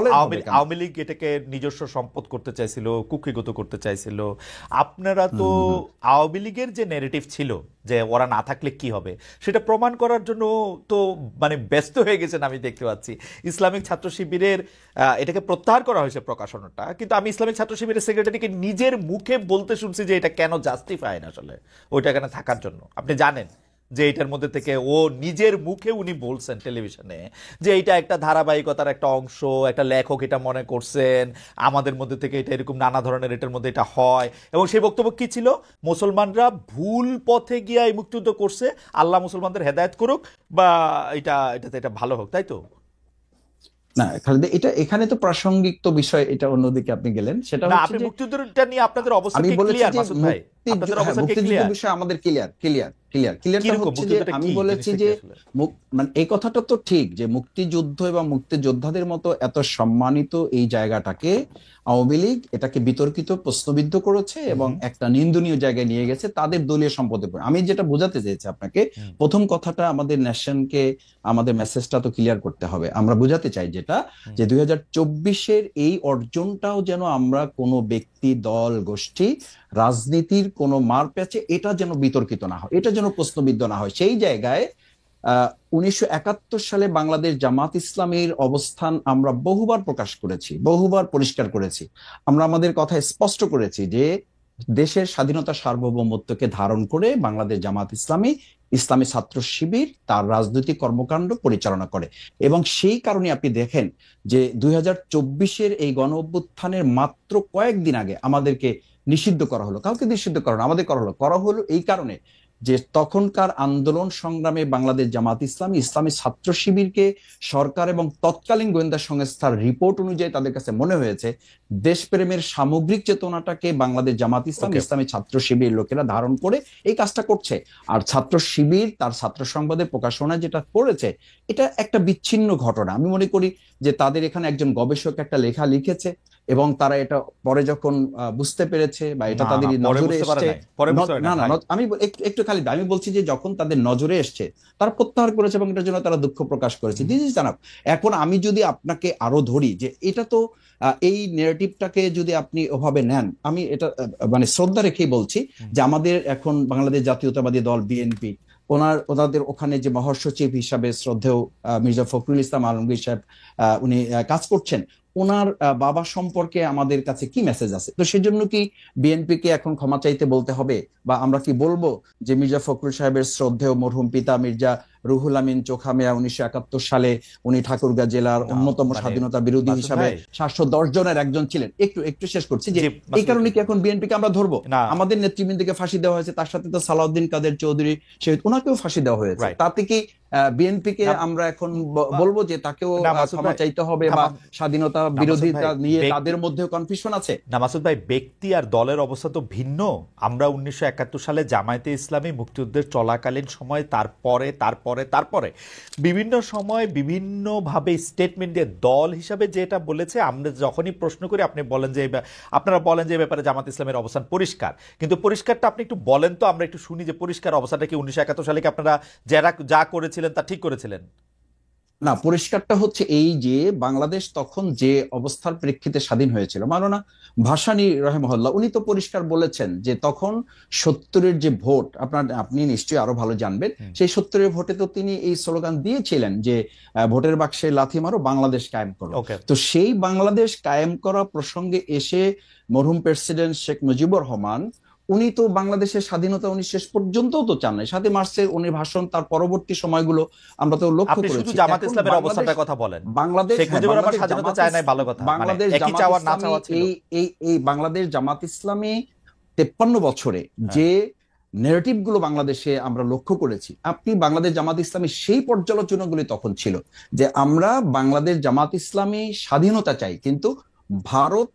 আওয়ামী লীগ এটাকে নিজস্ব সম্পদ করতে চাইছিল, কুক্ষিগত করতে চাইছিল। আপনারা তো আওয়ামী লীগের যে ন্যারেটিভ ছিল যে ওরা না থাকলে কি হবে, সেটা প্রমাণ করার জন্য তো মানে ব্যস্ত হয়ে গেছেন আমি দেখতে পাচ্ছি। ইসলামিক ছাত্র শিবিরের এটাকে প্রত্যাহার করা হয়েছে প্রকাশনাটা, কিন্তু আমি ইসলামিক ছাত্র শিবিরের সেক্রেটারিকে নিজের মুখে বলতে শুনছি যে এটা কেন জাস্টিফাই না আসলে ওইটা এখানে থাকার জন্য। আপনি জানেন যে এটার মধ্যে থেকে ও নিজের মুখে উনি বলছেন টেলিভিশনে যে এটা একটা ধারাবাহিকতার একটা অংশ, একটা লেখক এটা মনে করছেন, আমাদের মধ্যে থেকে এটা এরকম নানা ধরনের এটার মধ্যে এটা হয়। এবং সেই বক্তব্য কি ছিল? মুসলমানরা ভুল পথে গিয়ে এই মুক্তিযুদ্ধ করছে, আল্লাহ মুসলমানদের হেদায়েত করুক, বা এটা ভালো হোক, তাই তো? না খালেদা, এটা এখানে তো প্রাসঙ্গিক তো বিষয়, এটা অন্যদিকে আপনি গেলেন। সেটা হচ্ছে যে মুক্তিযুদ্ধটা নিয়ে আপনাদের অবস্থা কি ক্লিয়ার মাসুদ ভাই? আপনাদের অবস্থা কি ক্লিয়ার? বিষয় আমাদের ক্লিয়ারটা হচ্ছে যে আমি বলেছি যে মানে এই কথাটা তো ঠিক যে মুক্তিযুদ্ধ এবং মুক্তিযোদ্ধাদের মতো এত সম্মানিত এই জায়গাটাকে আওয়ামী লীগ এটাকে বিতর্কিত, প্রশ্নবিদ্ধ করেছে এবং একটা নিন্দনীয় জায়গায় নিয়ে গেছে তাদের দলীয় সম্পদের উপর। আমি যেটা বোঝাতে চেয়েছি আপনাকে, প্রথম কথাটা আমাদের ন্যাশনকে, আমাদের মেসেজটা তো ক্লিয়ার করতে হবে। আমরা বোঝাতে চাই যেটা যে 2024-এর এই অর্জনটাও যেন আমরা কোনো ব্যক্তি, দল, গোষ্ঠী, রাজনীতির কোনো মার প্যাচে এটা যেন বিতর্কিত না হয়, এটা যেন প্রশ্নবিদ্ধ না হয়। সেই জায়গায় 1971 সালে বাংলাদেশ জামাত ইসলামীর অবস্থান আমরা বহুবার প্রকাশ করেছি, বহুবার পরিষ্কার করেছি। আমরা আমাদের কথা স্পষ্ট করেছি যে দেশের স্বাধীনতা সার্বভৌমত্বকে ধারণ করে বাংলাদেশ জামাত ইসলামী, ইসলামী ছাত্র শিবির তার রাজনৈতিক কর্মকাণ্ড পরিচালনা করে। এবং সেই কারণে আপনি দেখেন যে 2024-এর এই গণ অভ্যুত্থানের মাত্র কয়েকদিন আগে আমাদেরকে নিষিদ্ধ করা হলো। কাউকে নিষিদ্ধ করা হলো, আমাদের করা হলো এই কারণে যে তখনকার আন্দোলন সংগ্রামে বাংলাদেশ জামাত ইসলামী, ইসলামী ছাত্র শিবিরকে সরকার এবং তৎকালীন গোয়েন্দা সংস্থার রিপোর্ট অনুযায়ী তাদের কাছে মনে হয়েছে দেশপ্রেমের সামগ্রিক চেতনাটাকে বাংলাদেশ জামাত ইসলাম, ইসলামী ছাত্র শিবির লোকেরা ধারণ করে এই কাজটা করছে। আর ছাত্র শিবির তার ছাত্র সংবাদের প্রকাশনা যেটা করেছে, এটা একটা বিচ্ছিন্ন ঘটনা। আমি মনে করি যে তাদের এখানে একজন গবেষক একটা লেখা লিখেছে এবং তারা এটা পরে যখন বুঝতে পেরেছে বা এটা তাদের নজরে এসছে, না না আমি একটু খালি আমি বলছি যে যখন তাদের নজরে এসছে তারা প্রত্যাহার করেছে এবং এটার জন্য তারা দুঃখ প্রকাশ করেছে। দিস ইজ জানাব। এখন আমি যদি আপনাকে আরো ধরি যে এটা তো এই নেগেটিভটাকে যদি আপনি ওভাবে নেন, আমি এটা মানে শ্রদ্ধা রেখেই বলছি যে আমাদের এখন বাংলাদেশ জাতীয়তাবাদী দল বিএনপি, ওনাদের ওখানে যে মহাসচিব হিসাবে শ্রদ্ধেয় মির্জা ফখরুল ইসলাম আলমগীর সাহেব উনি কাজ করছেন, ওনার বাবা সম্পর্কে আমাদের কাছে কি মেসেজ আছে? তো সেজন্য কি বিএনপি কে এখন ক্ষমা চাইতে বলতে হবে, বা আমরা কি বলবো যে মির্জা ফখরুল সাহেবের শ্রদ্ধেয় মরহুম পিতা মির্জা রুহুল আমিন চোখা মিয়া 1971 সালে উনি ঠাকুরগাঁ জেলার অন্যতম স্বাধীনতা বিরোধী হিসাবে 710 জনের একজন ছিলেন। একটু শেষ করছি যে এই কারণে কি এখন বিএনপি কে আমরা ধরবো? আমাদের নেতৃবৃন্দকে ফাঁসি দেওয়া হয়েছে, তার সাথে তো সালাউদ্দিন কাদের চৌধুরী শহীদ, ওনাকেও ফাঁসি দেওয়া হয়েছে। তাতে কি বিএনপি কে আমরা এখন বলবো যে তাকেও ক্ষমা চাইতে হবে, বা স্বাধীনতা বিরোধিতা নিয়ে তাদের মধ্যেও কনফিউশন আছে? না মাসুদ ভাই, ব্যক্তি আর দলের অবস্থা তো ভিন্ন। আমরা 1971 সালে জামায়াতে ইসলামী মুক্তিযুদ্ধের চলাকালীন সময়, তারপরে বিভিন্ন সময় বিভিন্নভাবে স্টেটমেন্ট দিয়ে দল হিসাবে যেটা বলেছে, আমরা যখনই প্রশ্ন করি আপনারা বলেন যে ব্যাপারে জামাত ইসলামের অবস্থান পরিষ্কার। কিন্তু পরিষ্কারটা আপনি একটু বলেন তো, আমরা একটু শুনি যে পরিষ্কার অবস্থানটা কি 1971 সালে কি আপনারা যা করেছিলেন তা ঠিক করেছিলেন? না, পরিষ্কারটা হচ্ছে এই যে বাংলাদেশ তখন যে অবস্থার প্রেক্ষিতে স্বাধীন হয়েছিল, মাওলানা ভাসানী রাহিমাহুল্লাহ উনি তো পরিষ্কার বলেছেন যে তখন 70-এর যে ভোট, আপনি নিশ্চয়ই আরো ভালো জানবেন, সেই 70-এর ভোটে তো তিনি এই স্লোগান দিয়েছিলেন যে ভোটের বাক্সে লাথি মারো, বাংলাদেশ কায়েম করো। তো সেই বাংলাদেশ কায়েম করা প্রসঙ্গে এসে মরহুম প্রেসিডেন্ট শেখ মুজিবুর রহমান উনি তো বাংলাদেশের স্বাধীনতা উনি শেষ পর্যন্ত তো চান নাই। 7 মার্চের উনি ভাষণ, তার পরবর্তী সময়গুলো আমরা তো লক্ষ্য করেছি। শুধু জামাত ইসলামের অবস্থাটার কথা বলেন, বাংলাদেশ শেখ মুজিবুর রহমান স্বাধীনতা চায় নাই, ভালো কথা, বাংলাদেশ একই চাওয়া না চাওয়া ছিল। এই বাংলাদেশ জামাত ইসলামী 53 বছরে যে নেগেটিভ গুলো বাংলাদেশে আমরা লক্ষ্য করেছি, আপনি বাংলাদেশ জামাত ইসলামী সেই পর্যালোচনাগুলি তখন ছিল যে আমরা বাংলাদেশ জামাত ইসলামী স্বাধীনতা চাই, কিন্তু ভারত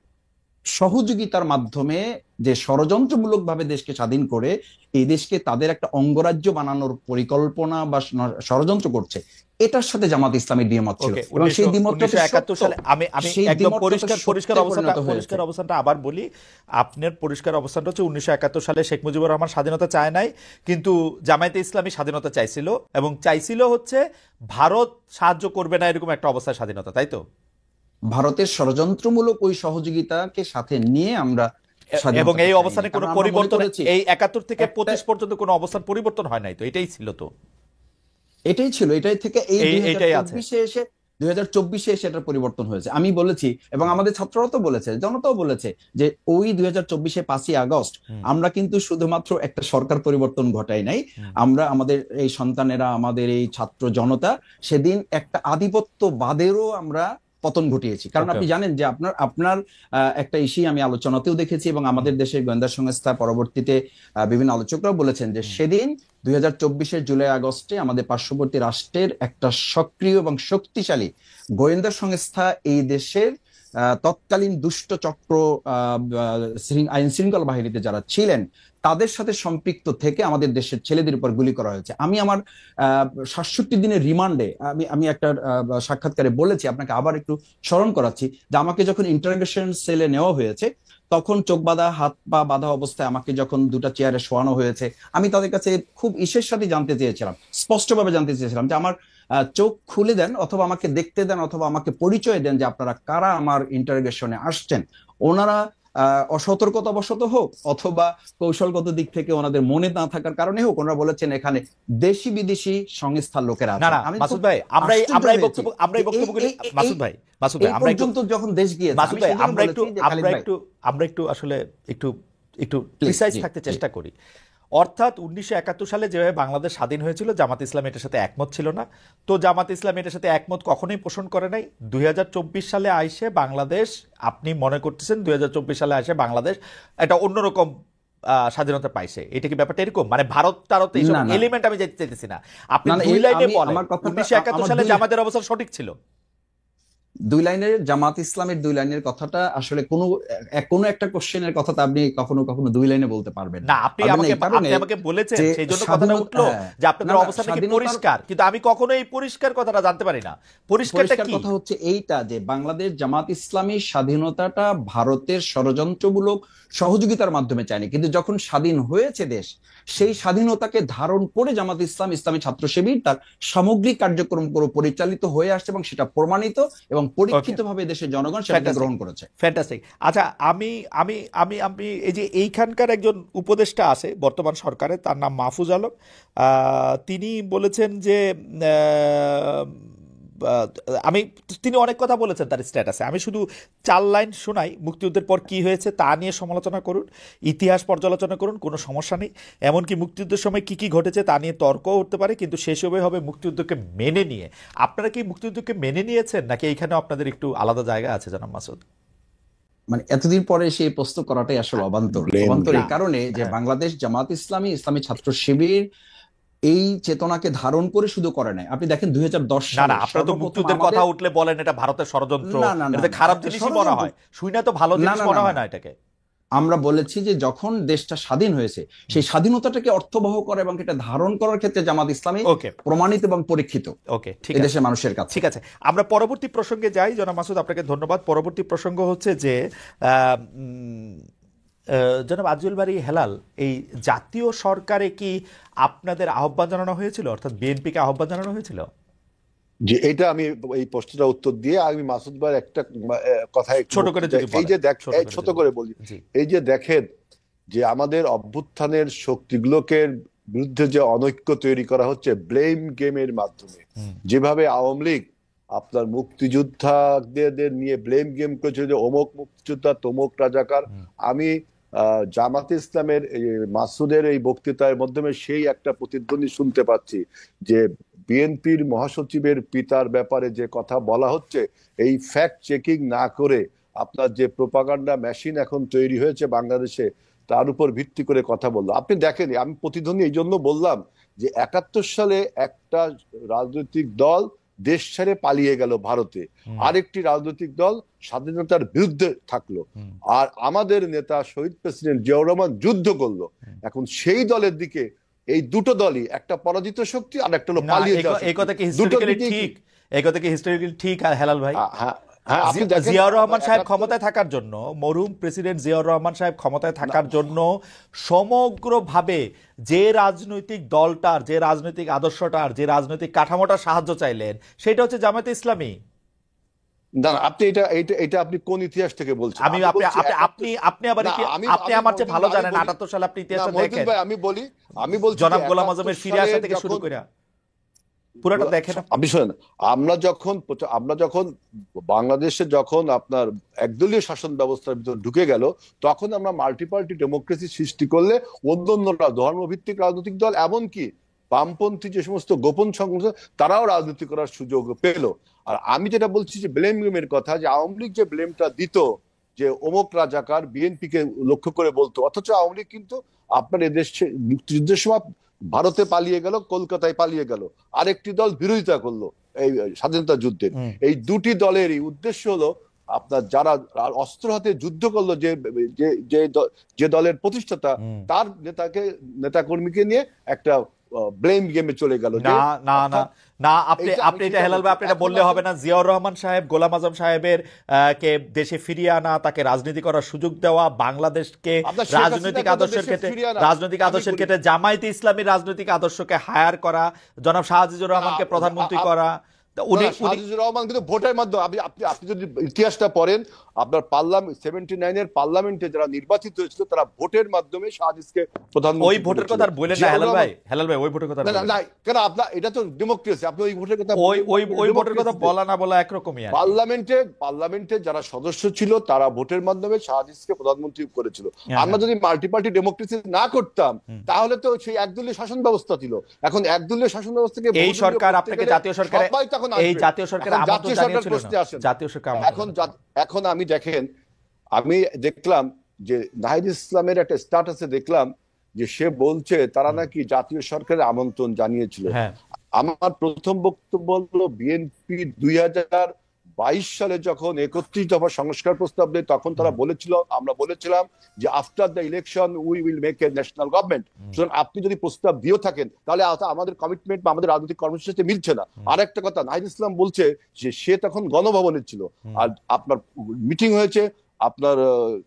সহযোগিতার মাধ্যমে যে ষড়যন্ত্রমূলক ভাবে দেশকে স্বাধীন করে এই দেশকে তাদের একটা অঙ্গরাজ্য বানানোর পরিকল্পনা বা ষড়যন্ত্র করছে, এটার সাথে জামাত ইসলামের দ্বিমত ছিল। এবং সেই দ্বিমতটা 1971 সালে আমি একদম পরিষ্কার অবস্থানটা আবার বলি। আপনার পরিষ্কার অবস্থানটা হচ্ছে 1971 সালে শেখ মুজিবুর রহমান স্বাধীনতা চায় নাই, কিন্তু জামায়াতে ইসলামী স্বাধীনতা চাইছিল, এবং চাইছিল হচ্ছে ভারত সাহায্য করবে না এরকম একটা অবস্থায় স্বাধীনতা, তাই তো? ভারতের ষড়যন্ত্রমূলক ওই সহযোগিতাকে সাথে নিয়ে আমরা, এবং এই অবস্থানে কোনো পরিবর্তন, এই 71 থেকে 25 পর্যন্ত কোনো অবস্থান পরিবর্তন হয় নাই, তো এটাই ছিল, তো এটাই ছিল, এটাই থেকে এই 2024-এ এসে এটার পরিবর্তন হয়েছে। আমি বলেছি এবং আমাদের ছাত্ররা তো বলেছে, জনতাও বলেছে যে ওই 2024-এ 5ই আগস্ট আমরা কিন্তু শুধুমাত্র একটা সরকার পরিবর্তন ঘটাই নাই, আমরা আমাদের এই সন্তানেরা, আমাদের এই ছাত্র জনতা সেদিন একটা আধিপত্যবাদেরও আমরা পতন ঘটিয়েছি। কারণ আপনি জানেন যে আপনার একটা ইস্যু আমি আলোচনাতেও দেখেছি, এবং আমাদের দেশের গোয়েন্দা সংস্থা পরবর্তীতে বিভিন্ন আলোচকরাও বলেছেন যে সেদিন 2024-এর জুলাই আগস্টে আমাদের পার্শ্ববর্তী রাষ্ট্রের একটা সক্রিয় এবং শক্তিশালী গোয়েন্দা সংস্থা এই দেশের তৎকালীন দুষ্ট চক্র আইন শৃঙ্খলা বাহিনীতে যারা ছিলেন তাদের সাথে সম্পৃক্ত থেকে আমাদের দেশের ছেলেদের উপর গুলি করা হয়েছে। আমি আমার 67 দিনের রিমান্ডে আমি একটা সাক্ষাৎকারে বলেছি, আপনাকে আবার একটু স্মরণ করাচ্ছি, যে আমাকে যখন ইন্টারোগেশন সেলে নেওয়া হয়েছে তখন চোখ বাঁধা, হাত পা বাঁধা অবস্থায় আমাকে যখন দুটা চেয়ারে শোয়ানো হয়েছে, আমি তাদের কাছে খুব ইসের সাথে জানতে চেয়েছিলাম, স্পষ্টভাবে জানতে চেয়েছিলাম যে আমার চোখ খুলে দেন, অথবা আমাকে দেখতে দেন, অথবা আমাকে পরিচয় দেন যে আপনারা কারা আমার ইন্টারোগেশনে আসছেন। ওনারা অসতর্কতাবশত হোক অথবা কৌশলগত দিক থেকে ওনাদের মনে না থাকার কারণে হোক, ওনারা বলেছেন এখানে দেশি বিদেশি সংস্থার লোকেরা না আছেন। না আমি মাসুদ খুব ভাই, আমরা এই আশ্চর্য হয়েছি বক্তব্যগুলি মাসুদ ভাই এই পর্যন্ত যখন দেশ গিয়েছে। মাসুদ ভাই, আমরা খালিদ একটু আসলে একটু একটু Please, প্রিসাইজ জি, থাকতে জি। চেষ্টা করি। অর্থাৎ 1971 সালে যেভাবে বাংলাদেশ স্বাধীন হয়েছিল, জামাত ইসলাম এটার সাথে একমত ছিল না। তো জামাত ইসলাম এটার সাথে একমত কখনোই পোষণ করে নাই। 2024 সালে আইসে বাংলাদেশ, আপনি মনে করতেছেন 2024 সালে আইসে বাংলাদেশ একটা অন্যরকম স্বাধীনতা পাইছে। এটা কি ব্যাপারটা এরকম? মানে ভারত টারত এইসব না, না। এলিমেন্ট আমি যেতে চাইতেছি না। আপনি না, না, দুই লাইনে আমি বলেন আমার কথাটা 1971 সালে জামাতের অবস্থান সঠিক ছিল। দুই লাইনের জামাত ইসলামের দুই লাইনের কথাটা আসলে কোনো একটা কোশ্চেনের কথা আপনি কখনো কখনো দুই লাইনে বলতে পারবেন না, আপনি পারবেন না এই কারণে আমাকে বলেছেন, যে সেই জন্য কথাটা উঠলো যে আপনাদের না, না, অবস্থান নাকি স্বাধীনতার পরিষ্কার, কিন্তু আমি কখনো এই পরিষ্কার কথাটা জানতে পারি না। পরিষ্কারটা পরিষ্কার কি? কথা হচ্ছে এইটা যে বাংলাদেশ জামাত ইসলামী স্বাধীনতাটা ভারতের ষড়যন্ত্রমূলক সহযোগিতার মাধ্যমে চায়নি, কিন্তু যখন স্বাধীন হয়েছে দেশ, সেই স্বাধীনতাকে ধারণ করে জামাত ইসলাম ইসলামী ছাত্র শিবির তার সামগ্রিক কার্যক্রম পরিচালিত হয়ে আসছে এবং সেটা প্রমাণিত এবং পরীক্ষিতভাবে দেশের জনগণ সেটাকে গ্রহণ করেছে। ফ্যান্টাস্টিক। আচ্ছা, আমি আমি আমি আমি এই যে এইখানকার একজন উপদেষ্টা আছে বর্তমান সরকারে, তার নাম মাহফুজ আলম। তিনি বলেছেন যে আহ, আমি তিনি অনেক কথা বলেছেন তার স্ট্যাটাসে। আমি শুধু 4 লাইন শোনাই। মুক্তিযুদ্ধের পর কি হয়েছে তা নিয়ে সমালোচনা করুন, ইতিহাস পর্যালোচনা করুন, কোনো সমস্যা নেই। এমনকি মুক্তিযুদ্ধের সময় কি কি ঘটেছে তা নিয়ে তর্কও উঠতে পারে, কিন্তু শেষ হবে মুক্তিযুদ্ধকে মেনে নিয়ে। আপনারা কি মুক্তিযুদ্ধকে মেনে নিয়েছেন, নাকি এইখানেও আপনাদের একটু আলাদা জায়গা আছে জনাব মাসুদ? মানে এতদিন পরে সেই প্রশ্ন করাটাই আসলে অবান্তর। অবান্তর এই কারণে যে বাংলাদেশ জামাত ইসলামী ইসলামী ছাত্র শিবির এই চেতনাকে ধারণ করে শুধু করে নাই। আপনি দেখেন 2010 না সালে না, আপনারা তো মুক্তিযুদ্ধের কথা উঠলে বলেন এটা ভারতের ষড়যন্ত্র, না, না, না, এটা খারাপ না, জিনিসই মনে হয়, শুই না তো ভালো না, জিনিস না, মনে না, হয় না। না এটাকে। আমরা বলেছি যে যখন দেশটা স্বাধীন হয়েছে সেই স্বাধীনতাটাকে অর্থবহ করে এবং এটা ধারণ করার ক্ষেত্রে জামাত ইসলামী ওকে প্রমাণিত এবং পরীক্ষিত ওকে, ঠিক এই আছে, দেশের মানুষের কাছে। ঠিক আছে। আমরা পরবর্তী প্রসঙ্গে যাই। জনাব মাসুদ, আপনাকে ধন্যবাদ। পরবর্তী প্রসঙ্গ হচ্ছে যে আহ, উম, জনাব আজউল বারী হেলাল, এই জাতীয় সরকারে কি আপনাদের আহ্বান জানানো হয়েছিল, অর্থাৎ বিএনপিকে আহ্বান জানানো হয়েছিল? যে এটা আমি এই প্রশ্নটা উত্তর দিয়ে আমি মাসুদ ভাইয়ের একটা কথা ছোট করে যদি এই যে ছোট করে বলি, জি। এই যে দেখেন যে আমাদের অভ্যুত্থানের শক্তিগুলোকে বিরুদ্ধে যে অনৈক্য তৈরি করা হচ্ছে ব্লেম গেমের মাধ্যমে, যেভাবে আওয়ামী লীগ আপনার মুক্তিযোদ্ধাদের নিয়ে ব্লেম গেম করেছে যে অমুক মুক্তিযোদ্ধা তমুক রাজাকার। আমি জামাতে ইসলামের মাসুদের এই বক্তৃতার মাধ্যমে সেই একটা প্রতিধ্বনি শুনতে পাচ্ছি যে বিএনপির মহাসচিবের পিতার ব্যাপারে যে কথা বলা হচ্ছে, এই ফ্যাক্ট চেকিং না করে আপনার যে প্রোপাগান্ডা মেশিন এখন তৈরি হয়েছে বাংলাদেশে, তার উপর ভিত্তি করে কথা বললো। আপনি দেখেন, আমি প্রতিধ্বনি এই জন্য বললাম যে 71 সালে একটা রাজনৈতিক দল দেশ ছেড়ে পালিয়ে গেল ভারতে, আরেকটি রাজনৈতিক দল স্বাধীনতার বিরুদ্ধে থাকলো, আর আমাদের নেতা শহীদ প্রেসিডেন্ট জিয়াউর রহমান যুদ্ধ করলো। এখন সেই দলের দিকে এই দুটো দলই, একটা পরাজিত শক্তি আর একটা হলো পালিয়ে যাওয়া শক্তি। এই কথা কি হিস্টোরিক্যালি ঠিক? এই কথা কি হিস্টোরিক্যালি ঠিক হেলাল ভাই? জিয়াউর রহমান সাহেব ক্ষমতায় থাকার জন্য, মরহুম প্রেসিডেন্ট জিয়াউর রহমান সাহেব ক্ষমতায় থাকার জন্য সমগ্রভাবে যে রাজনৈতিক দলটার, যে রাজনৈতিক আদর্শটার, যে রাজনৈতিক কাঠামোটার সাহায্য চাইলেন সেটা হচ্ছে জামায়াতে ইসলামী। না, আপনি এটা আপনি কোন ইতিহাস থেকে বলছেন? আপনি আমার চেয়ে ভালো জানেন। 78 সালে আপনি ইতিহাসটা দেখেন। আমি বলছি জনাব গোলাম আজমের ফিরে আসা থেকে শুরু করে পুরোটা দেখেন। আপনি শোনেন, আমরা যখন বাংলাদেশে যখন আপনার একদলীয় শাসন ব্যবস্থার ভিতর ঢুকে গেল, তখন আমরা মাল্টিপার্টি ডেমোক্রেসি সৃষ্টি করলে অন্যান্যরা ধর্মভিত্তিক রাজনৈতিক দল, এমনকি বামপন্থী যে সমস্ত গোপন সংগঠন, তারাও রাজনীতি করার সুযোগ পেল। আর আমি যেটা বলছি যে ব্লেম গেমের কথা, যে আওয়ামী লীগ যে ব্লেমটা দিত যে অমুক রাজাকার, বিএনপি কে লক্ষ্য করে বলতো, অথচ আওয়ামী লীগ কিন্তু আপনার এদেশ মুক্তিযুদ্ধের সময় ভারতে পালিয়ে গেল, কলকাতায় পালিয়ে গেল, আরেকটি দল বিরোধিতা করলো এই স্বাধীনতা যুদ্ধের। এই দুটি দলেরই উদ্দেশ্য হলো আপনার যারা অস্ত্র হাতে যুদ্ধ করলো, যে দলের প্রতিষ্ঠাতা, তার নেতাকর্মীকে নিয়ে একটা ব্লেম গেমে চলে গেল। না, আপনি এটা হেলাল ভাই, আপনি এটা বললে হবে না। জিয়াউর রহমান সাহেব, গোলাম আজম সাহেবের কে দেশে ফিরিয়ে আনা, তাকে রাজনীতি করার সুযোগ দেওয়া, বাংলাদেশকে রাজনৈতিক আদর্শের ক্ষেত্রে জামায়াতে ইসলামীর রাজনৈতিক আদর্শকে হায়ার করা, জনাব শাহজিজুর রহমানকে প্রধানমন্ত্রী করা, উনি শাহজিজুর রহমান কিন্তু ভোটের মাধ্যমে, আপনি যদি ইতিহাসটা পড়েন, আপনার পার্লামেন্ট 79-এর পার্লামেন্টে যারা নির্বাচিত হয়েছিল তারা ভোটের মাধ্যমে শাহজিজকে ওই প্রধানমন্ত্রী ভোটের করেছিল। কথা আর বলেন না জিয়াউর হেলাল ভাই, রহমান, হেলাল ভাই ওই ভোটের কথা আর না না বলেন না। না, কেন আপনার এটা তো ডেমোক্রেসি, আপনি ওই ভোটের কথা ওই ওই ওই ভোটের কথা ডেমোক্রেসিতে বলা না বলা একরকমই আর কি। পার্লামেন্টে যারা সদস্য ছিল তারা ভোটের মাধ্যমে শাহজিজকে প্রধানমন্ত্রী করেছিল। হ্যাঁ, আমরা হ্যাঁ। যদি মাল্টি পার্টি ডেমোক্রেসি না করতাম তাহলে তো সেই একদলীয় শাসন ব্যবস্থা ছিল। এখন একদলীয় শাসন ব্যবস্থাকে এই বহুদলীয় সরকার করতে আপনাকে গেলে জাতীয় সরকারে, সবাই তখন এই আসবে। জাতীয় সরকারে এখন আমন্ত্রণ জাতীয় সরকার জানিয়েছিল প্রশ্নে না, আসেন। জাতীয় সরকার এখন আমি দেখেন, আমি দেখলাম যে নাহিদ ইসলামের একটা স্ট্যাটাসে দেখলাম যে সে বলছে তারা নাকি জাতীয় সরকারের আমন্ত্রণ জানিয়েছিল। হ্যাঁ। আমার প্রথম বক্তব্য হলো বিএনপি 2022 সালে যখন 31 দফা সংস্কার প্রস্তাব দেয় তখন তারা বলেছিল, আমরা বলেছিলাম যে after the election we will make a national government. সুতরাং আপনি যদি প্রস্তাব দিয়েও থাকেন তাহলে আমাদের কমিটমেন্ট বা আমাদের রাজনৈতিক কর্মসূচির সাথে মিলছে না। আর একটা কথা, নাহিদ ইসলাম বলছে যে সে তখন গণভবনে ছিল আর আপনার মিটিং হয়েছে আপনার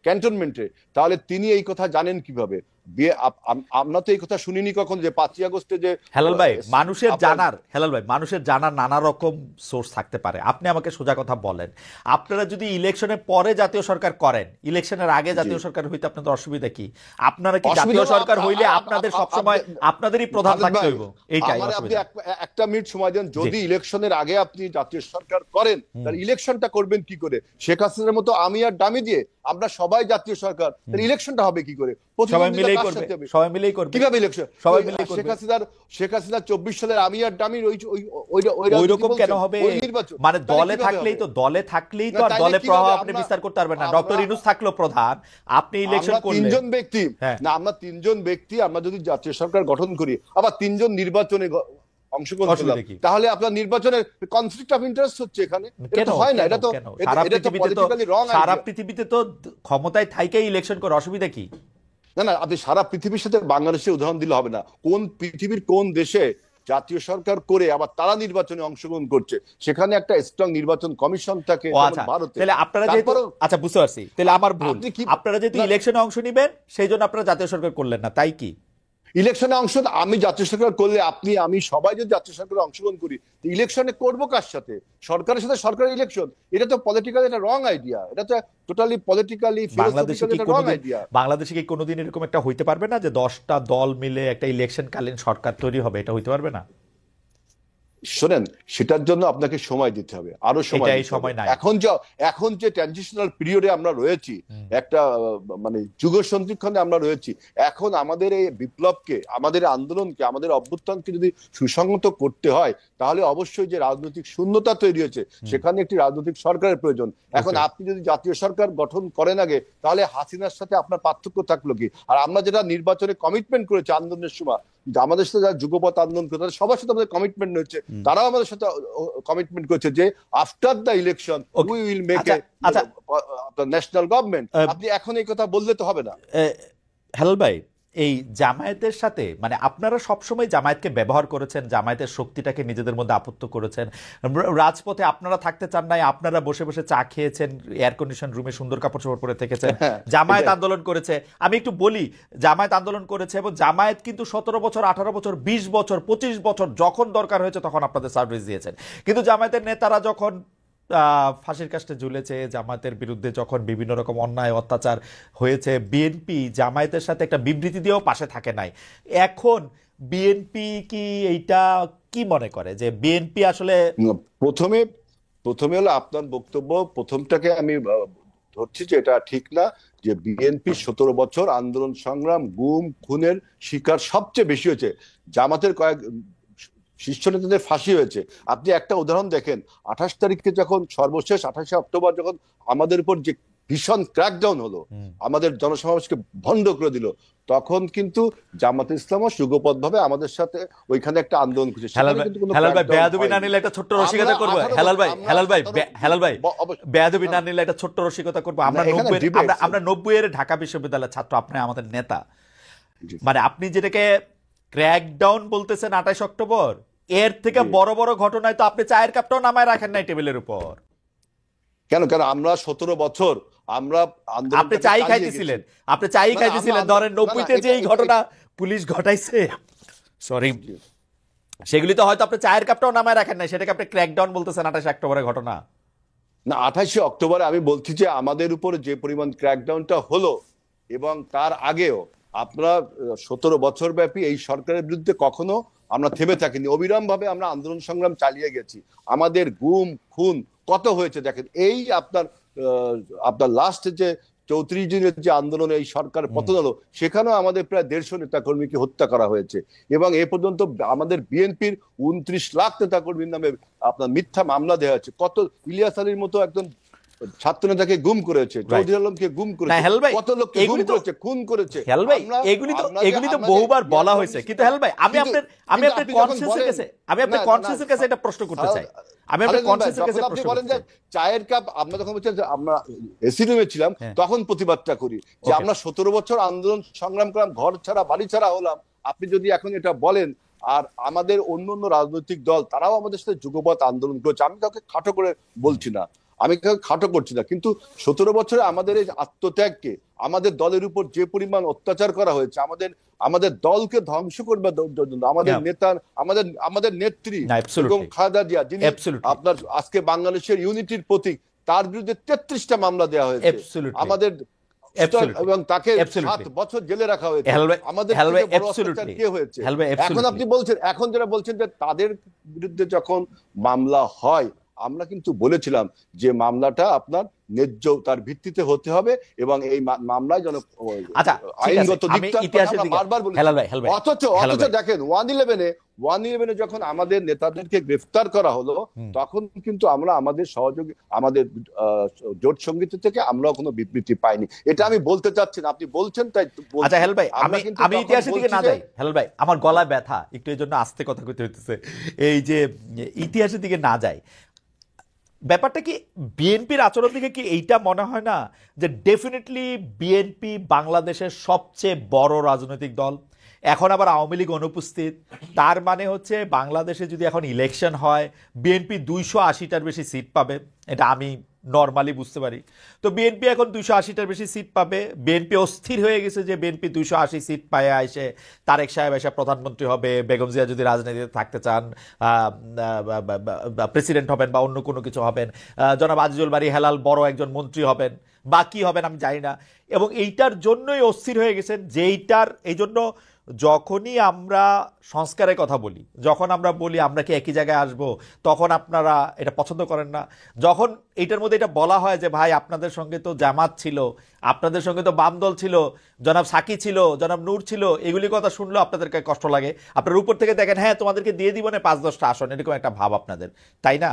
ক্যান্টনমেন্টে, তাহলে তিনি এই কথা জানেন কিভাবে? আমরা তো এই কথা শুনিনি কখন যে 5ই আগস্টে যে হেলাল ভাই মানুষের জানার নানা রকম সোর্স থাকতে পারে। আপনি আমাকে সোজা কথা বলেন, আপনারা যদি ইলেকশনের পরে জাতীয় সরকার করেন, ইলেকশনের আগে জাতীয় সরকার হইতে আপনাদের অসুবিধা কি? আপনারা কি জাতীয় সরকার হইলে আপনাদের সবসময় আপনাদেরই প্রধান থাকতে হইব? এইটাই আপনি একটা মিনিট সময় দেন। যদি ইলেকশনের আগে আপনি জাতীয় সরকার করেন তাহলে ইলেকশনটা করবেন কি করে? শেখ হাসিনার মতো আমি আর ডামি দিয়ে আমরা সবাই জাতীয় সরকার, তাহলে ইলেকশনটা হবে কি করে? সবাই মিলেই করবে, সবাই মিলেই করবে। কিভাবে ইলেকশন? সবাই মিলেই করবে। শেখ হাসিনা 24 সালের আমি আর ডামির ওই রকম কেন হবে? মানে দলে থাকলেই তো আর দলে প্রভাব আপনি বিস্তার করতে পারবেন না। ডক্টর ইউনূস থাকলো প্রধান, আপনি ইলেকশন করলেন। আমরা তিনজন ব্যক্তি আমরা যদি জাতীয় সরকার গঠন করি, আবার তিনজন নির্বাচনে অংশগ্রহণ করলাম, তাহলে আপনার নির্বাচনের কনফ্লিক্ট অফ ইন্টারেস্ট হচ্ছে এখানে। এটা হয় না, এটা তো পলিটিক্যালি রং। সারা পৃথিবীতে তো ক্ষমতায় থাইকেই ইলেকশন করে, অসুবিধা কি? না, আপনি সারা পৃথিবীর সাথে বাংলাদেশের উদাহরণ দিলে হবে না। কোন পৃথিবীর কোন দেশে জাতীয় সরকার করে আবার তারা নির্বাচনে অংশগ্রহণ করছে, সেখানে একটা স্ট্রং নির্বাচন কমিশন থাকে ভারতে। তাহলে আপনারা যেহেতু, আচ্ছা বুঝতে পারছি, তাহলে আমার ভুল, আপনারা যেহেতু ইলেকশনে অংশ নিবেন সেই জন্য আপনারা জাতীয় সরকার করলেন না, তাই কি? ইলেকশনে অংশ আমি জাতীয় সরকার করলে আপনি আমি সবাই যদি জাতীয় সরকারে অংশগ্রহণ করি, ইলেকশনে করবো কার সাথে? সরকারের সাথে সরকারের ইলেকশন, এটা তো পলিটিক্যালি একটা রং আইডিয়া। এটা তো টোটালি পলিটিক্যালি রং আইডিয়া। বাংলাদেশে কি কোনোদিন এরকম একটা হইতে পারবে না যে 10টা দল মিলে একটা ইলেকশন কালীন সরকার তৈরি হবে? এটা হইতে পারবে না? শোনেন, সেটার জন্য আপনাকে সময় দিতে হবে, আরো সময় নাই। এখন যে ট্রানজিশনাল পিরিয়ডে আমরা রয়েছি, একটা মানে যুগ সন্ধিক্ষণে আমরা রয়েছি, এখন আমাদের এই বিপ্লবকে, আমাদের আন্দোলনকে, আমাদের অভ্যুত্থানকে যদি সুসংহত করতে হয় তাহলে অবশ্যই যে রাজনৈতিক শূন্যতা তৈরি হয়েছে সেখানে একটি রাজনৈতিক সরকারের প্রয়োজন। এখন আপনি যদি জাতীয় সরকার গঠন করেন আগে, তাহলে হাসিনার সাথে আপনার পার্থক্য থাকলো কি? আর আমরা যেটা নির্বাচনে কমিটমেন্ট করেছি আন্দোলনের সময়, আমাদের সাথে যারা যুগপৎ আন্দোলন করে তাদের সবার সাথে আমাদের কমিটমেন্ট হয়েছে, তারাও আমাদের সাথে কমিটমেন্ট করেছে যে after the election we will make a national government. আপনি এখন এই কথা বললে তো হবে না। হেলাল ভাই, এই জামায়াতের সাথে মানে আপনারা সবসময় জামায়াতকে ব্যবহার করেছেন, জামায়াতের শক্তিটাকে নিজেদের মধ্যে আপত্ত করেছেন, রাজপথে আপনারা থাকতে চান নাই, আপনারা বসে বসে চা খেয়েছেন, এয়ার কন্ডিশন রুমে সুন্দর কাপড় চোপড় পরে থেকেছেন। জামায়াত আন্দোলন করেছে, আমি একটু বলি, জামায়াত আন্দোলন করেছে এবং জামায়াত কিন্তু 17 বছর 18 বছর 20 বছর 25 বছর যখন দরকার হয়েছে তখন আপনাদের সার্ভিস দিয়েছেন। কিন্তু জামায়াতের নেতারা যখন ফাঁসির কাস্টে ঝুলেছে, জামায়াতের বিরুদ্ধে যখন বিভিন্ন রকম অন্যায় অত্যাচার হয়েছে, বিএনপি জামায়াতের সাথে একটা বিবৃতি দিয়েও পাশে থাকে নাই। এখন বিএনপি কি এইটা কি মনে করে যে বিএনপি আসলে প্রথমে হলো আপনার বক্তব্য, প্রথমটাকে আমি ধরছি যে এটা ঠিক না যে বিএনপি 17 বছর আন্দোলন সংগ্রাম, গুম খুনের শিকার সবচেয়ে বেশি হয়েছে, জামাতের কয়েক শীর্ষ নেতাদের ফাঁসি হয়েছে। আপনি একটা উদাহরণ দেখেন, 28 তারিখে যখন সর্বশেষ 28 অক্টোবর যখন আমাদের উপর যে ভীষণ ক্র্যাকডাউন হলো, আমাদের জনসমাবেশকে ভণ্ড করে দিল, তখন কিন্তু জামাতে ইসলামও যুগপৎ ভাবে আমাদের সাথে ওইখানে একটা আন্দোলন করেছে। হেলাল ভাই বেয়াদবি না নিলে একটা ছোট্ট রসিকতা করবো। হেলাল ভাই বেয়াদবি না নিলে একটা ছোট্ট রসিকতা করবো। আমরা 90-এর ঢাকা বিশ্ববিদ্যালয়ের ছাত্র, আপনি আমাদের নেতা, মানে আপনি যেটাকে ক্র্যাকডাউন বলতেছেন 28 অক্টোবর, এর থেকে বড় বড় ঘটনায় তো আপনি চায়ের কাপটাও নামায় রাখেন নাই টেবিলের উপর। কেন আমরা 17 বছর আমরা আপনি চাই খাইতেছিলেন ধরেন 90-তে যে এই ঘটনা পুলিশ ঘটাইছে, সরি সেগুলি তো হয়তো আপনি চায়ের কাপটাও নামায় রাখেন নাই, সেটাকে আপনি ক্র্যাকডাউন বলতেছেন 28 অক্টোবরের ঘটনা। না, 28 অক্টোবরে আমি বলছি যে আমাদের উপরে যে পরিমাণ ক্র্যাকডাউনটা হলো এবং তার আগেও আপনারা 17 বছর ব্যাপী এই সরকারের বিরুদ্ধে কখনো আমরা থেমে থাকিনি, অবিরাম ভাবে আমরা আন্দোলন সংগ্রাম চালিয়ে গেছি। আমাদের গুম খুন কত হয়েছে দেখেন। এই আপনার লাস্ট যে 34 দিনের যে আন্দোলনে এই সরকার পতন হলো, সেখানেও আমাদের প্রায় 150 নেতাকর্মীকে হত্যা করা হয়েছে এবং এ পর্যন্ত আমাদের বিএনপির 29 লাখ নেতাকর্মীর নামে আপনার মিথ্যা মামলা দেওয়া হয়েছে। কত ইলিয়াস আলীর মতো একজন ছাত্র নেতাকে গুম করেছে, চৌধুরী আলমকে গুম করেছে, কত লোককে গুম করেছে, খুন করেছে। এগুলি তো বহুবার বলা হয়েছে, কিন্তু হেলাল ভাই আমি আপনার কনসেন্সাসের কাছে এটা প্রশ্ন করতে চাই। আমি আপনার কনসেন্সাসের কাছে আপনি প্রশ্ন বলেন করতে যে চাই। চায়ের কাপ, আমরা যখন বলছেন যে আমরা এসি রুমে ছিলাম তখন প্রতিবাদটা করি যে আমরা 17 বছর আন্দোলন সংগ্রাম করলাম, ঘর ছাড়া বাড়ি ছাড়া হলাম। আপনি যদি এখন এটা বলেন, আর আমাদের অন্য অন্য রাজনৈতিক দল তারাও আমাদের সাথে যুগপৎ আন্দোলন করেছে, আমি কাউকে খাটো করে বলছি না, আমি কাউকে খাটো করছি না, কিন্তু 17 বছরে আমাদের এই আত্মত্যাগকে, আমাদের দলের উপর যে পরিমাণ অত্যাচার করা হয়েছে, আমাদের দলকে ধ্বংস করবার জন্য আমাদের নেতা, আমাদের নেত্রী এবং খালেদা জিয়া, যিনি আপনার আজকে বাংলাদেশের ইউনিটির প্রতীক, তার বিরুদ্ধে 33টা মামলা দেওয়া হয়েছে আমাদের, এবং তাকে 7 বছর জেলে রাখা হয়েছে। আমাদের কে হয়েছে? এখন আপনি বলছেন, এখন যারা বলছেন যে তাদের বিরুদ্ধে যখন মামলা হয়, আমরা কিন্তু বলেছিলাম যে মামলাটা আপনার ন্যায্যতার ভিত্তিতে হতে হবে এবং এই মামলায় যেন আইনগত দিকটা বারবার বলি। অথচ দেখেন 111 যখন আমাদের নেতাদেরকে গ্রেফতার করা হলো, তখন কিন্তু আমরা আমাদের সহযোগী, আমাদের জোট সঙ্গীত থেকে আমরাও কোনো বিবৃতি পাইনি। এটা আমি বলতে চাচ্ছি না, আপনি বলছেন তাই। আচ্ছা হেলাল ভাই, আমি ইতিহাসের দিকে না যাই। হেলাল ভাই, আমার গলায় ব্যথা, একটু এই জন্য আস্তে কথা কইতে হইতেছে। এই যে ইতিহাসের দিকে না যাই, ব্যাপারটা কি বিএনপির আচরণ থেকে কি এইটা মনে হয় না যে ডেফিনেটলি বিএনপি বাংলাদেশের সবচেয়ে বড় রাজনৈতিক দল, এখন আবার আওয়ামী লীগ অনুপস্থিত, তার মানে হচ্ছে বাংলাদেশে যদি এখন ইলেকশন হয় বিএনপি 280টার বেশি সিট পাবে, এটা আমি নর্মালি বুঝতে পারি। তো বিএনপি এখন 280টার বেশি সিট পাবে, বিএনপি অস্থির হয়ে গেছে যে বিএনপি 280 সিট পায় এসে তারেক সাহেব এসে প্রধানমন্ত্রী হবে, বেগম জিয়া যদি রাজনীতিতে থাকতে চান প্রেসিডেন্ট হবেন বা অন্য কোনো কিছু হবেন, জনাব আজিজুল বারী হেলাল বড় একজন মন্ত্রী হবেন, বা কি হবেন আমি জানি না। এবং এইটার জন্যই অস্থির হয়ে গেছেন, যেইটার এই জন্য যখনই আমরা সংস্কারের কথা বলি, যখন আমরা বলি আমরা কি একই জায়গায় আসব, তখন আপনারা এটা পছন্দ করেন না। যখন এইটার মধ্যে এটা বলা হয় যে ভাই আপনাদের সঙ্গে তো জামাত ছিল, আপনাদের সঙ্গে তো বাম দল ছিল, জনাব সাকি ছিল, জনাব নূর ছিল, এগুলি কথা শুনলেও আপনাদেরকে কষ্ট লাগে। আপনার উপর থেকে দেখেন হ্যাঁ তোমাদেরকে দিয়ে দিব না 5-10টা আসন, এরকম একটা ভাব আপনাদের, তাই না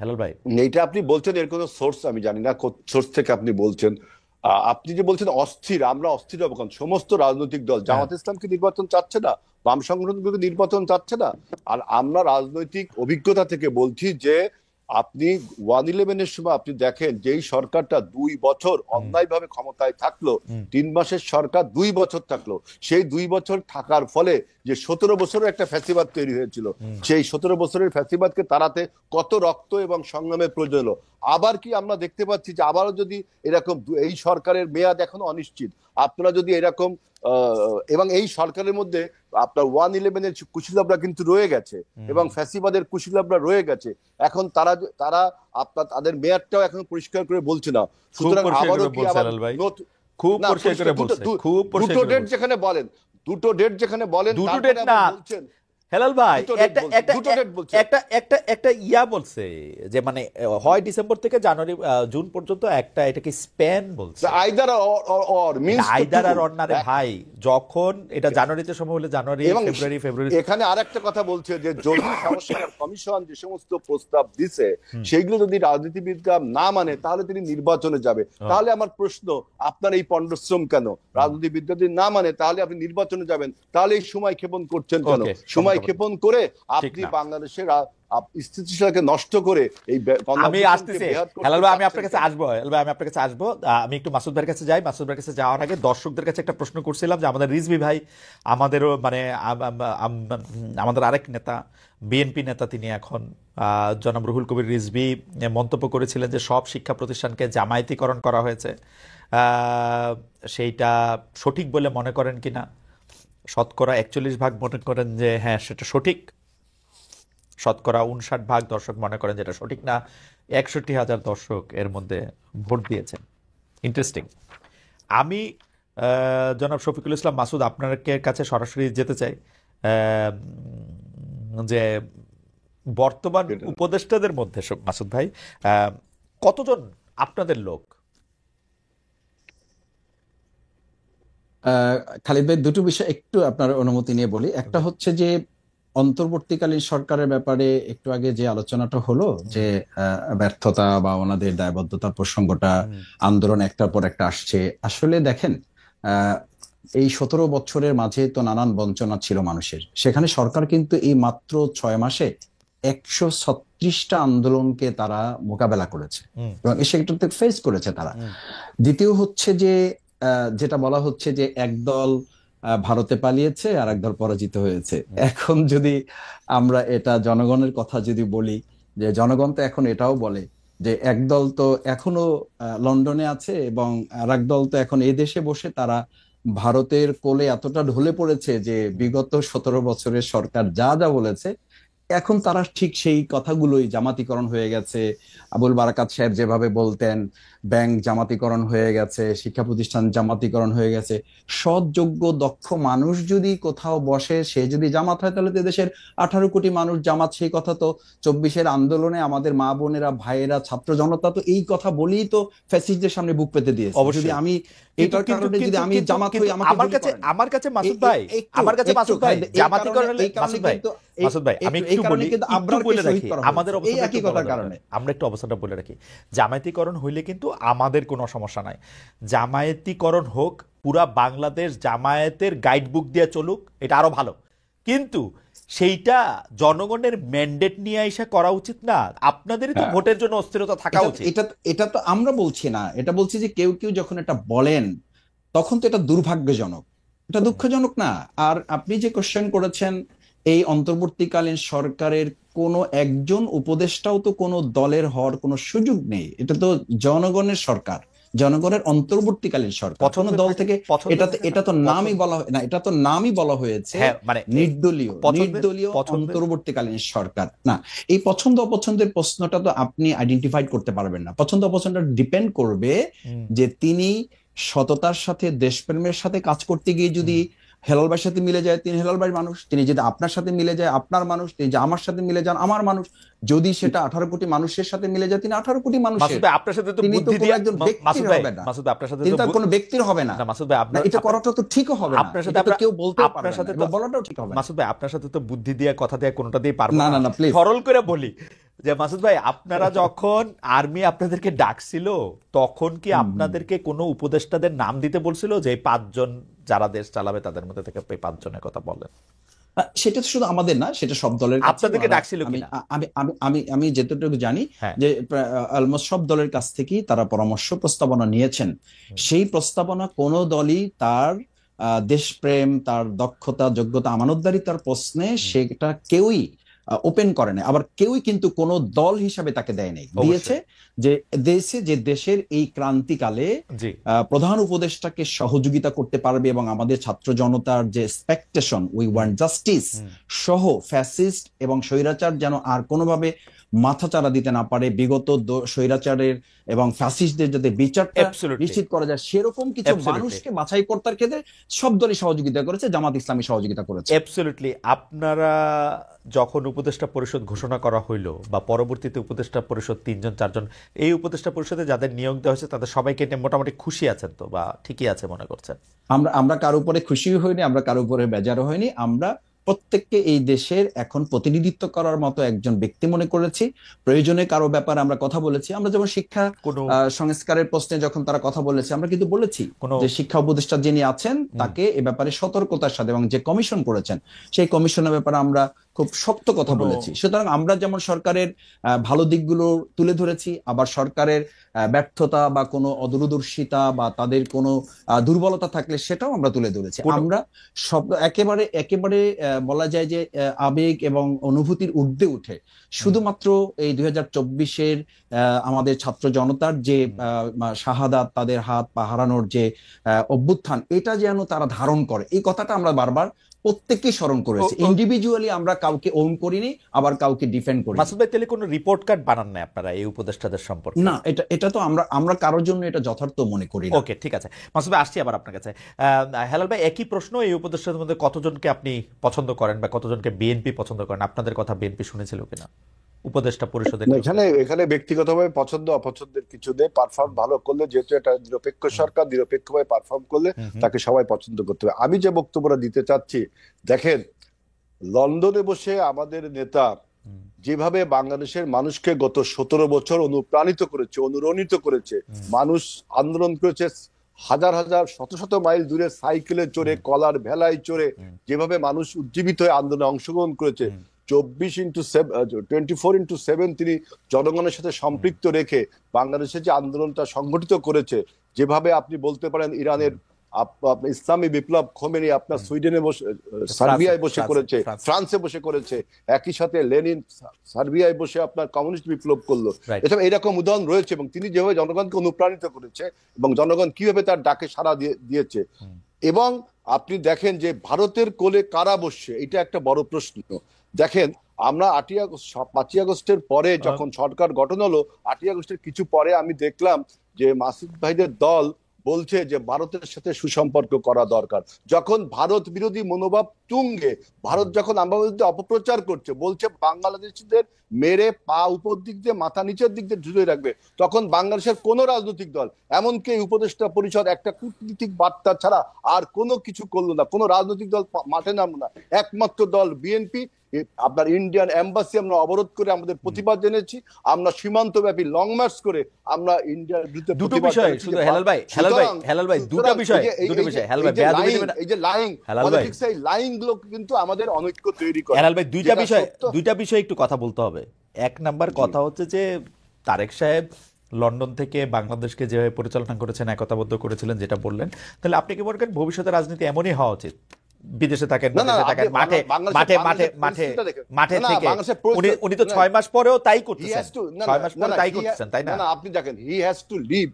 হেলাল ভাই? এইটা আপনি বলছেন, এর কোনো সোর্স আমি জানি না, সোর্স থেকে আপনি বলছেন। আপনি যে বলছেন অস্থির, আমরা অস্থির হবো কারণ সমস্ত রাজনৈতিক দল, জামাত ইসলামকে নির্বাচন চাচ্ছে না, বাম সংগঠনগুলোকে নির্বাচন চাচ্ছে না। আর আমরা রাজনৈতিক অভিজ্ঞতা থেকে বলছি যে আপনি 111-এর সময় আপনি দেখেন যেই সরকারটা 2 বছর অন্যায়ভাবে ক্ষমতায় থাকলো, 3 মাসের সরকার 2 বছর থাকলো, সেই 2 বছর থাকার ফলে যে 17 বছরের একটা ফ্যাসিবাদ তৈরি হয়েছিল, সেই 17 বছরের ফ্যাসিবাদকে তাড়াতে কত রক্ত এবং সংগ্রামের প্রয়োজন হলো। আবার কি আমরা দেখতে পাচ্ছি যে আবারও যদি এরকম, এই সরকারের মেয়াদ এখনো অনিশ্চিত, আপনারা যদি এরকম এবং এই সরকারের মধ্যে আপনার 111-এর কুশীলবরা কিন্তু রয়ে গেছে এবং ফ্যাসিবাদের কুশীলবরা রয়ে গেছে, এখন তারা আপনার তাদের মেয়াদটাও এখন পরিষ্কার করে বলছে না। সুতরাং আবারও কি দুটো ডেট যেখানে বলেন, দুটো ডেট না হেলাল ভাই, একটা ইয়া বলছে যে মানে হয় ডিসেম্বর থেকে জানুয়ারি জুন পর্যন্ত, একটা এটাকে স্প্যান বলছে, আইদার আর অর না রে ভাই। যখন এটা জানুয়ারিতে সময় হলে জানুয়ারি, ফেব্রুয়ারি। এখানে আরেকটা কথা বলছে যে জরুরি সংস্কার কমিশন যে সমস্ত প্রস্তাব দিছে সেইগুলো যদি রাজনীতিবিদরা না মানে তাহলে তিনি নির্বাচনে যাবে। তাহলে আমার প্রশ্ন, আপনার এই পণ্ডশ্রম কেন? রাজনীতিবিদরা যদি না মানে তাহলে আপনি নির্বাচনে যাবেন, তাহলে এই সময় ক্ষেপণ করছেন কেন? সময় ক্ষেপণ করে আপনি বাংলাদেশের স্থিতিশীলতাকে নষ্ট করে এই আমি আসতেছি হেলাল ভাই, আমি আপনার কাছে আসবো। আমি একটু মাসুদ ভাইয়ের কাছে যাই। মাসুদ ভাইয়ের কাছে যাওয়ার আগে দর্শকদের কাছে একটা প্রশ্ন করছিলাম যে আমাদের রিজভী ভাই, আমাদেরও মানে আমাদের আরেক নেতা, বিএনপি নেতা, তিনি এখন জনাব রুহুল কবির রিজভী মন্তব্য করেছিলেন যে সব শিক্ষা প্রতিষ্ঠানকে জামায়াতিকরণ করা হয়েছে, সেইটা সঠিক বলে মনে করেন কিনা? 41% মনে করেন যে হ্যাঁ সেটা সঠিক, শতকরা 59% দর্শক মনে করেন যেটা সঠিক না, 61,000 দর্শক এর মধ্যে ভোট দিয়েছেন। ইন্টারেস্টিং। আমি জনাব শফিকুল ইসলাম মাসুদ আপনার কাছে সরাসরি যেতে চাই যে বর্তমান উপদেষ্টাদের মধ্যে মাসুদ ভাই কতজন আপনাদের লোক? খালিদ ভাই, দুটো বিষয় একটু আপনার অনুমতি নিয়ে বলি। একটা হচ্ছে যে অন্তর্বর্তীকালীন সরকারের ব্যাপারে একটু আগে যে আলোচনাটা হলো, যে ব্যর্থতা বা ওনাদের দায়বদ্ধতার প্রসঙ্গটা, আন্দোলন একটার পর একটা আসছে। আসলে দেখেন, এই 17 বছরের মাঝে তো নানান বঞ্চনা ছিল মানুষের। সেখানে সরকার কিন্তু এই মাত্র 6 মাসে 136টা আন্দোলনকে তারা মোকাবেলা করেছে এবং সেটাতে ফেস করেছে তারা। দ্বিতীয় হচ্ছে যে যেটা বলা হচ্ছে যে একদল ভারতে পালিয়েছে আর একদল পরাজিত হয়েছে। এখন যদি আমরা এটা জনগণের কথা যদি বলি, যে জনগণ তো এখন এটাও বলে যে একদল তো এখনো লন্ডনে আছে এবং আর একদল তো এখন এই দেশে বসে তারা ভারতের কোলে এতটা ঢলে পড়েছে যে বিগত 17 বছরের সরকার যা যা বলেছে এখন তারা ঠিক সেই কথাগুলোই, জামাতিকরণ হয়ে গেছে, আবুল বারাকাত সাহেব যেভাবে বলতেন, ব্যাংক জামাতিকরণ হয়ে গেছে, শিক্ষা প্রতিষ্ঠান জামাতিকরণ হয়ে গেছে। সৎ, যোগ্য, দক্ষ মানুষ যদি কোথাও বসে, সে যদি জামাত হয়, তাহলে তো দেশের 18 কোটি মানুষ জামাত। সেই কথা তো 24-এর আন্দোলনে আমাদের মা বোনেরা, ভাইয়েরা, ছাত্র জনতা তো এই কথা বলেই তো ফ্যাসিস্টদের সামনে বুক পেতে দিয়েছে। যদি আমি এটার কারণে যদি আমি জামাত হই, আমার কাছে মাসুদ ভাই, মাসুদ ভাই আমি একটু বলে রাখি, আমাদের আমরা একটু অবস্থাটা বলে রাখি। জামায়াতিকরণ হইলে কিন্তু আমাদের কোনো সমস্যা নাই। জামায়াতিকরণ হোক, পুরা বাংলাদেশ জামায়াতের গাইডবুক দিয়ে চলুক, এটা আরো ভালো। কিন্তু সেইটা জনগণের ম্যান্ডেট নিয়ে এসে করা উচিত না। আপনাদেরই তো ভোটের জন্য অস্থিরতা থাকা উচিত। এটা তো আমরা বলছি না, এটা বলছি যে কেউ কেউ যখন এটা বলেন তখন তো এটা দুর্ভাগ্যজনক, এটা দুঃখজনক না। আর আপনি যে কোশ্চেন করেছেন, এই অন্তর্বর্তীকালীন সরকারের কোনো একজন উপদেষ্টাও তো কোনো দলের হওয়ার কোনো সুযোগ নেই। এটা তো জনগণের সরকার, জনগণের অন্তর্বর্তীকালীন সরকার। কোনো দল থেকে এটা তো নামই বলা হয় না, এটা তো নামই বলা হয়েছে নির্দলীয় অন্তর্বর্তীকালীন সরকার। না, এই পছন্দ অপছন্দের প্রশ্নটা তো আপনি আইডেন্টিফাইড করতে পারবেন না। পছন্দ অপছন্দ ডিপেন্ড করবে যে তিনি সততার সাথে, দেশপ্রেমের সাথে কাজ করতে গিয়ে যদি হেলাল ভাইয়ের সাথে মিলে যায়, তিনি হেলাল ভাইয়ের মানুষ। তিনি যদি আপনার সাথে মিলে যায়, আপনার মানুষ। তিনি যে আমার সাথে মিলে যান, আমার মানুষ। যদি সেটা 18 কোটি মানুষের সাথে মিলে যায়, তিনি 18 কোটি মানুষের। আপনার সাথে তো তিনি তো কোনো একজন ব্যক্তির হবে না, তিনি তো কোনো ব্যক্তির হবে না। মাসুদ ভাই, আপনার এটা করাটা তো ঠিকও হবে না, আপনার সাথে কেউ বলতে পারবে না, বলাটাও ঠিক হবে না। মাসুদ ভাই, আপনার সাথে তো বুদ্ধি দিয়ে, কথা দিয়ে, কোনোটা দিয়ে পারবো না। না, প্লিজ সরল করে বলি যে মাসুদ ভাই, আপনারা যখন আর্মি আপনাদেরকে ডাকছিল, তখন কি আপনাদেরকে কোনো উপদেষ্টাদের নাম দিতে বলছিল যে 5 জন যারা দেশ চালাবে তাদের মধ্যে থেকে 5 জনের কথা বলেন? সেটা তো শুধু আমাদের না, সেটা সব দলের। আপনাদেরকে ডাকছিল কিনা? আমি যেটুকু জানি যে অলমোস্ট সব দলের কাছ থেকেই তারা পরামর্শ প্রস্তাবনা নিয়েছেন। সেই প্রস্তাবনা কোন দলই তার দেশপ্রেম, তার দক্ষতা, যোগ্যতা, আমানতদারিতার প্রশ্নে সেটা কেউই ওপেন করে না। আবার কেউই কিন্তু কোন দল হিসাবে তাকে দেয় নাই, দিয়েছে যে দেশের এই ক্রান্তিকালে প্রধান উপদেষ্টাকে সহযোগিতা করতে পারবে এবং আমাদের ছাত্র জনতার যে এক্সপেকটেশন, উই ওয়ান্ট জাস্টিস সহ ফ্যাসিস্ট এবং স্বৈরাচার যেন আর কোনোভাবে মাথাচাড়া দিতে না পারে, বিগত স্বৈরাচারের এবং ফ্যাসিস্টদের যাতে বিচারটা নিশ্চিত করা যায়, সেরকম কিছু মানুষকে বাছাই করার ক্ষেত্রে সব দলই সহযোগিতা করেছে, জামাত ইসলামী সহযোগিতা করেছে। অ্যাবসলিউটলি। আপনারা যখন উপদেষ্টা পরিষদ ঘোষণা করা হইলো বা পরবর্তীতে উপদেষ্টা পরিষদ 3 জন 4 জন, এই উপদেষ্টা পরিষদে যাদের নিয়োগ দেওয়া হয়েছে তাদের সবাইকে নিয়ে মোটামুটি খুশি আছেন তো, বা ঠিকই আছে মনে করছেন? আমরা কারো উপরে খুশি হইনি, আমরা কারো উপরে বেজারও হইনি। আমরা প্রত্যেককে এই দেশের এখন প্রতিনিধিত্ব করার মতো একজন ব্যক্তি মনে করেছি। প্রয়োজনে কারো ব্যাপারে আমরা কথা বলেছি। আমরা যেমন শিক্ষা সংস্কারের প্রশ্নে যখন তারা কথা বলেছে, আমরা কিন্তু বলেছি যে শিক্ষা উপদেষ্টা যিনি আছেন তাকে এ ব্যাপারে সতর্কতার সাথে, এবং যে কমিশন করেছেন সেই কমিশনের ব্যাপারে আমরা খুব শক্ত কথা বলেছি। সুতরাং আমরা যেমন সরকারের ভালো দিকগুলো তুলে ধরেছি, আবার সরকারের ব্যর্থতা বা কোনো অদূরদর্শিতা বা তাদের কোনো দুর্বলতা থাকলে সেটাও আমরা তুলে ধরেছি। আমরা সব একেবারে বলা যায় যে আবেগ এবং অনুভূতির ঊর্ধ্বে উঠে শুধুমাত্র এই 2024-এর আমাদের ছাত্র জনতার যে শাহাদাত, তাদের হাত পা হারানোর যে অভ্যুত্থান, এটা যেন তারা ধারণ করে, এই কথাটা আমরা বারবার প্রত্যেককেই স্মরণ করেছে। ইন্ডিভিজুয়ালি আমরা কাউকে ওন করিনি, আবার কাউকে ডিফেন্ড করি মাসুদ ভাই, তাহলে কোনো রিপোর্ট কার্ড বানান নাই আপনারা এই উপদেষ্টাদের সম্পর্কে? না, এটা তো আমরা কারোর জন্য এটা যথার্থ মনে করি না। ওকে, ঠিক আছে মাসুদ ভাই, আসছি আবার আপনার কাছে। হেলাল ভাই, একই প্রশ্ন, এই উপদেষ্টাদের মধ্যে কতজনকে আপনি পছন্দ করেন বা কতজনকে বিএনপি পছন্দ করেন? আপনাদের কথা বিএনপি শুনেছিল কিনা উপদেষ্টা পরিষদের? এখানে ব্যক্তিগতভাবে পছন্দ অপছন্দের কিছু নেই। পারফর্ম ভালো করলে, যেহেতু এটা নিরপেক্ষ সরকার, নিরপেক্ষভাবে পারফর্ম করলে তাকে সবাই পছন্দ করতে হবে। আমি যে বক্তব্যটা দিতে চাচ্ছি, দেখেন, লন্ডনে বসে আমাদের নেতা যেভাবে বাংলাদেশের মানুষকে গত 17 বছর অনুপ্রাণিত করেছে, অনুরণিত করেছে, মানুষ আন্দোলন করেছে, হাজার হাজার শত শত মাইল দূরে সাইকেলে চড়ে, কলার ভেলায় চড়ে, যেভাবে মানুষ উজ্জীবিত হয়ে আন্দোলনে অংশগ্রহণ করেছে, 24/7 তিনি জনগণের সাথে সম্পৃক্ত রেখে বাংলাদেশে যে আন্দোলনটা সংগঠিত করেছে, যেভাবে আপনি বলতে পারেন ইরানের ইসলামী বিপ্লব খোমেনি আপনার সুইডেনে বসে, সার্বিয়ায় বসে করেছে, ফ্রান্সে বসে করেছে, একই সাথে লেনিন সার্বিয়ায় বসে আপনার কমিউনিস্ট বিপ্লব করলো। এটা এরকম উদাহরণ রয়েছে, এবং তিনি যেভাবে জনগণকে অনুপ্রাণিত করেছে এবং জনগণ কিভাবে তার ডাকে সাড়া দিয়েছে। এবং আপনি দেখেন যে ভারতের কোলে কারা বসছে, এটা একটা বড় প্রশ্ন। দেখেন, আমরা 5ই আগস্টের পরে যখন সরকার গঠন হলো, 8ই আগস্টের কিছু পরে আমি দেখলাম যে মাসুদ ভাইদের দল বলছে যে ভারতের সাথে সুসম্পর্ক করা দরকার। যখন ভারত বিরোধী মনোভাব তুঙ্গে, ভারত যখন আমাদের বিরুদ্ধে অপপ্রচার করছে, বলছে বাংলাদেশিদের মেরে পা উপর দিক দিয়ে মাথা নিচের দিক দিয়ে ঝুলিয়ে রাখবে, তখন বাংলাদেশের কোন রাজনৈতিক দল, এমনকি এই উপদেষ্টা পরিষদ, একটা কূটনীতিক বার্তা ছাড়া আর কোনো কিছু করলো না। কোনো রাজনৈতিক দল মাঠে নামলো না। একমাত্র দল বিএনপি। আপনার ইন্ডিয়ান এম্বাসি আমরা অবরোধ করে আমাদের প্রতিবাদ জেনেছি, আমরা সীমান্তব্যাপী লং মার্চ করে আমরা ইন্ডিয়ার বিরুদ্ধে দুটো বিষয় শুধু হেলাল ভাই দুটো বিষয় হেলাল ভাই, এই যে লাইং পলিটিক্স, এই লাইং গুলো কিন্তু আমাদের অনৈক্য তৈরি করে। হেলাল ভাই, দুইটা বিষয় একটু কথা বলতে হবে। এক নাম্বার কথা হচ্ছে যে তারেক সাহেব লন্ডন থেকে বাংলাদেশকে যেভাবে পরিচালনা করেছেন, একতাবদ্ধ করেছিলেন, যেটা বললেন, তাহলে আপনি কি মনে করেন ভবিষ্যতে রাজনীতি এমনই হওয়া উচিত? বিদেশে থাকেন, মাঠে থেকে উনি তো 6 মাস পরেও তাই করতেছেন, 6 মাস পরে তাই করতেছেন, তাই না? আপনি দেখেন, হি হ্যাজ টু লিভ,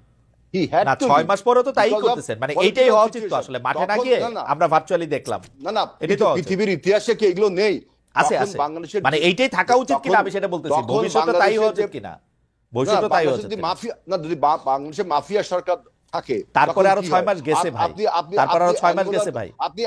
না 6 মাস পরেও তো তাই করতেছেন, মানে এইটাই হওয়া উচিত তো আসলে, মাঠে না গিয়ে আমরা ভার্চুয়ালি দেখলাম। না, এটাই তো পৃথিবীর ইতিহাসে কি এগুলো নেই? আছে, মানে এইটাই থাকা উচিত কিনা আমি সেটা বলতেছি, ভবিষ্যতে তাই হওয়া উচিত কিনা, ভবিষ্যতে তাই হওয়া উচিত কিনা। মাফিয়া না, যদি বাংলাদেশে মাফিয়া সরকার থাকে, তারপরে আরো 6 মাস গেছে ভাই, তারপর আরো 6 মাস গেছে ভাই, আপনি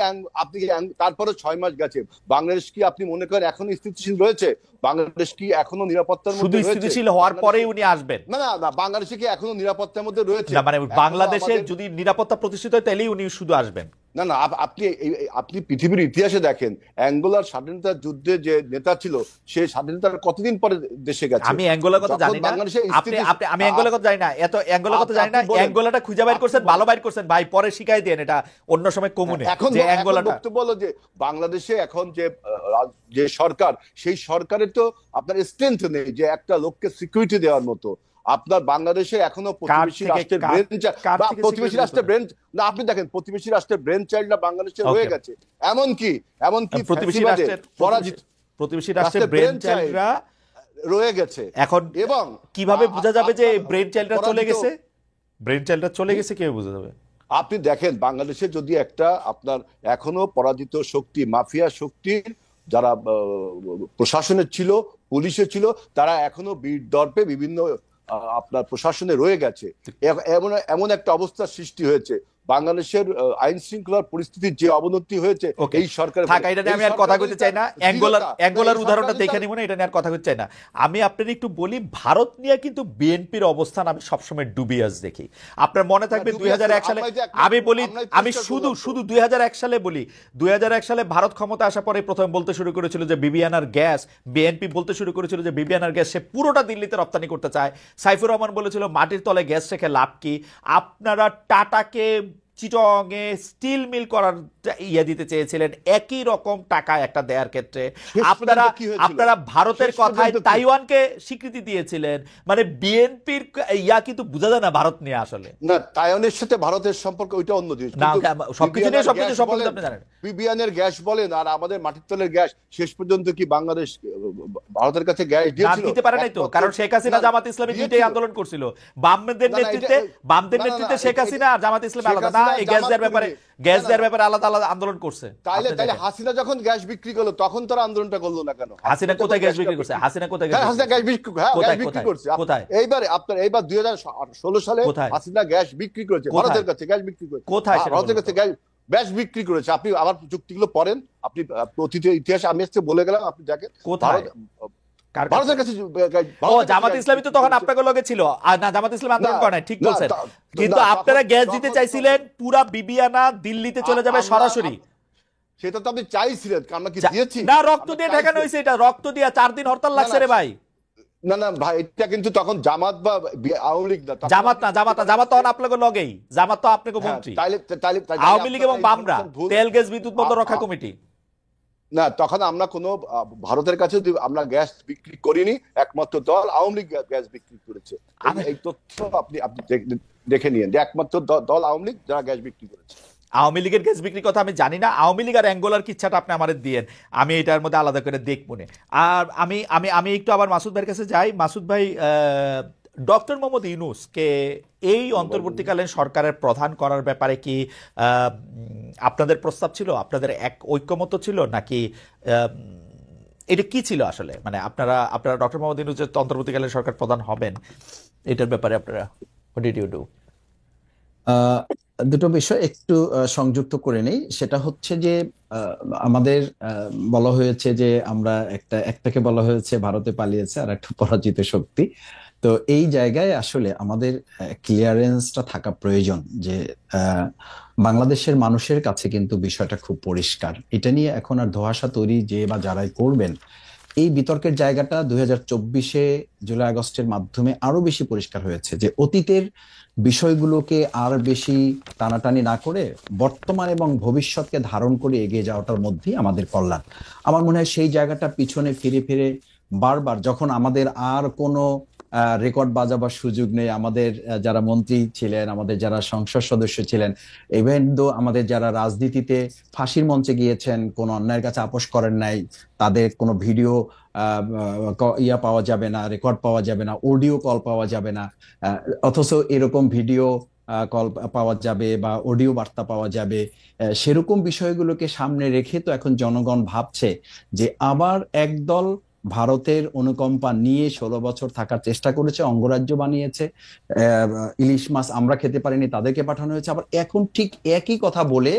তারপরে 6 মাস গেছে। বাংলাদেশ কি আপনি মনে করেন এখনো স্থিতিশীল রয়েছে? বাংলাদেশ কি এখনো নিরাপত্তার মধ্যে রয়েছে? শুধু স্থিতিশীল হওয়ার পরেই উনি আসবেন? না, বাংলাদেশ কি এখনো নিরাপত্তার মধ্যে রয়েছে? না, মানে বাংলাদেশে যদি নিরাপত্তা প্রতিষ্ঠিত হয় তাহলেই উনি শুধু আসবেন? না, আপনি পৃথিবীর ইতিহাসে দেখেন, অ্যাঙ্গোলার স্বাধীনতা যুদ্ধে যে নেতা ছিল, সে স্বাধীনতার কতদিন পরে দেশে গেছে? আমি অ্যাঙ্গোলার কথা জানি না, আমি অ্যাঙ্গোলার কথা জানি না, অ্যাঙ্গোলার কথা জানি না। অ্যাঙ্গোলাটা খুঁজে বাইর করছেন, ভালো বাইর করছেন ভাই, পরে শিখাই দেন এটা অন্য সময় কমুনে। এখন বক্তব্য হলো যে বাংলাদেশে এখন যে সরকার, সেই সরকারের তো আপনার স্ট্রেংথ নেই যে একটা লোককে সিকিউরিটি দেওয়ার মতো। আপনার বাংলাদেশে এখনো প্রতিবেশী রাষ্ট্রের ব্রেন, না আপনি দেখেন প্রতিবেশী রাষ্ট্রের ব্রেন চাইল্ডরা বাংলাদেশে রয়ে গেছে, এমনকি প্রতিবেশী রাষ্ট্রের ব্রেন চাইল্ডরা রয়ে গেছে এখন। এবং কিভাবে বোঝা যাবে যে ব্রেন চাইল্ডরা চলে গেছে? ব্রেন চাইল্ডরা চলে গেছে কিভাবে বোঝা যাবে? আপনি দেখেন, বাংলাদেশে যদি একটা আপনার এখনো পরাজিত শক্তি, মাফিয়া শক্তির যারা প্রশাসনে ছিল, পুলিশে ছিল, তারা এখনো বীর দর্পে বিভিন্ন আপনার প্রশাসনে রয়ে গেছে। এমন একটা অবস্থার সৃষ্টি হয়েছে বাংলাদেশের আইন শৃঙ্খলার পরিস্থিতির যে অবনতি হয়েছে এই সরকার। আমি আর কথা বলতে চাই না, অ্যাঙ্গোলার উদাহরণটা দেখে নিব না, এটা নিয়ে আর কথা বলতে চাই না। আমি আপনার একটু বলি, ভারত নিয়ে কিন্তু বিএনপির অবস্থান আমি সবসময় ডুবিয়াস দেখি। আপনার মনে থাকবে 2001 সালে, আমি শুধু 2001 সালে বলি, 2001 সালে ভারত ক্ষমতা আসার পরে প্রথম বলতে শুরু করেছিল যে বিবিআনার গ্যাস, বিএনপি বলতে শুরু করেছিল যে বিবিআনার গ্যাস সে পুরোটা দিল্লিতে রপ্তানি করতে চায়। সাইফুর রহমান বলেছিল মাটির তলে গ্যাস রেখে লাভ কি? আপনারা টাটাকে চিটংয়ে স্টিল মিল করার দিতে চেয়েছিলেন, একই রকম টাকা একটা দেওয়ার ক্ষেত্রে আপনারা ভারতের কথায় তাইওয়ানকে স্বীকৃতি দিয়েছিলেন। মানে বিএনপির কিন্তু বোঝা যায় না ভারত নিয়ে আসলে। না, তাইওয়ানের সাথে ভারতের সম্পর্ক ওইটা অন্য জিনিস, সবকিছু নিয়ে সবকিছু সম্পর্কে আপনি জানেন। বিবিআনের গ্যাস বলেন আর আমাদের মাটির তলের গ্যাস, শেষ পর্যন্ত কি বাংলাদেশ ভারতের কাছে গ্যাস দিতে পারে নাই তো? কারণ শেখ হাসিনা জামাত ইসলামী দুইটাই আন্দোলন করছিল, বামদের নেতৃত্বে শেখ হাসিনা আর জামাত ইসলামী আলাদা না, এই গ্যাস দেওয়ার ব্যাপারে গ্যাস দেওয়ার ব্যাপারে আলাদা আলাদা আন্দোলন করছে? তাইলে হাসিনা যখন গ্যাস বিক্রি করলো তখন তারা আন্দোলনটা করলো না কেন? হাসিনা কোথায় গ্যাস বিক্রি করছে? হাসিনা কোথায় গ্যাস হাসিনা গ্যাস বিক্রি গ্যাস বিক্রি করছে কোথায়? এইবার 2016 সালে হাসিনা গ্যাস বিক্রি করেছে ভারতের কাছে, গ্যাস বিক্রি করেছে কোথায়? ভারতের কাছে গ্যাস বিক্রি করেছে। আপনি আবার যুক্তিগুলো পড়েন, আপনি অতীতের ইতিহাস আমি আজকে বলে গেলাম, আপনি দেখেন কোথায় ভারতের কাছে। ও জামাত ইসলামী তো তখন আপনাদের লগে ছিল আর না, জামাত ইসলাম আন্দোলন করে নাই, ঠিক বলছেন। কিন্তু আপনারা গ্যাস দিতে চাইছিলেন, পুরা বিবিয়ানা দিল্লিতে চলে যাবে সরাসরি। সেটা তো আপনি চাইছিলেন, আমরা কি দিয়েছি? না, রক্ত দিয়ে ঠেকানো হয়েছে, এটা রক্ত দিয়ে 4 দিন হরতাল লাগছে রে ভাই। না ভাই, এটা কিন্তু তখন জামাত বা আওয়ামী লীগ না, জামাত তখন আপনাকে লগেই, জামাত তো আপনাকে মন্ত্রী। আওয়ামী লীগ এবং বামরা তেল গ্যাস বিদ্যুৎ বন্ধ রক্ষা কমিটি না, তখন আমরা কোন ভারতের কাছে আমরা গ্যাস বিক্রি করিনি, একমাত্র দল আওয়ামী লীগ গ্যাস বিক্রি করেছে। এই তথ্য আপনি দেখে নিন যে একমাত্র দল আওয়ামী লীগ যারা গ্যাস বিক্রি করেছে। আওয়ামী লীগের গ্যাস বিক্রির কথা আমি জানি না, আওয়ামী লীগ আর অ্যাঙ্গোলার কিচ্ছাটা আপনি আমাদের দিয়েন, আমি এটার মধ্যে আলাদা করে দেখব না। আর আমি একটু আবার মাসুদ ভাইয়ের কাছে যাই। মাসুদ ভাই, ডক্টর মোহাম্মদ ইউনূসকে এই অন্তর্বর্তীকালীন সরকারের প্রধান করার ব্যাপারে কি আপনাদের প্রস্তাব ছিল, আপনাদের এক ঐক্যমত ছিল, নাকি এটা কি ছিল আসলে? মানে আপনারা ডক্টর মোহাম্মদ ইউনূস যে অন্তর্বর্তীকালীন সরকার প্রধান হবেন, এটার ব্যাপারে আপনারা হোয়াট ডিড ইউ ডু? দুটো বিষয় একটু সংযুক্ত করে নেই। সেটা হচ্ছে যে আমাদের বলা হয়েছে যে আমরা একটাকে বলা হয়েছে ভারতে পালিয়েছে আর একটা পরাজিত শক্তি। তো এই জায়গায় আসলে আমাদের ক্লিয়ারেন্সটা থাকা প্রয়োজন যে বাংলাদেশের মানুষের কাছে কিন্তু বিষয়টা খুব পরিষ্কার। এটা নিয়ে এখন আর ধোঁয়াশা তৈরি যে বা যারাই করবেন, এই বিতর্কের জায়গাটা 2024-এ জুলাই আগস্টের মাধ্যমে আরো বেশি পরিষ্কার হয়েছে যে অতীতের বিষয়গুলোকে আর বেশি টানাটানি না করে বর্তমান এবং ভবিষ্যৎকে ধারণ করে এগিয়ে যাওয়াটার মধ্যেই আমাদের কল্যাণ। আমার মনে হয় সেই জায়গাটা পিছনে ফিরে ফিরে বারবার যখন আমাদের আর কোনো রেকর্ড বাজাবার সুযোগ নেই, আমাদের যারা মন্ত্রী ছিলেন, আমাদের যারা সংসদ সদস্য ছিলেন, ইভেন দো আমাদের যারা রাজনীতিতে ফাঁসির মঞ্চে গিয়েছেন, কোনো অন্যায়ের কাছে আপোষ করেন নাই, তাদের কোনো ভিডিও পাওয়া যাবে না, রেকর্ড পাওয়া যাবে না, অডিও কল পাওয়া যাবে না, অথচ এরকম ভিডিও কল পাওয়া যাবে বা অডিও বার্তা পাওয়া যাবে। সেরকম বিষয়গুলোকে সামনে রেখে তো এখন জনগণ ভাবছে যে আবার একদল ভারতের অনুকম্পা নিয়ে 16 বছর থাকার চেষ্টা করেছে, অঙ্গরাজ্য বানিয়েছে, ইলিশ মাছ আমরা খেতে পারিনি তাদেরকে পাঠানো হয়েছে। আবার এখন ঠিক একই কথা বলে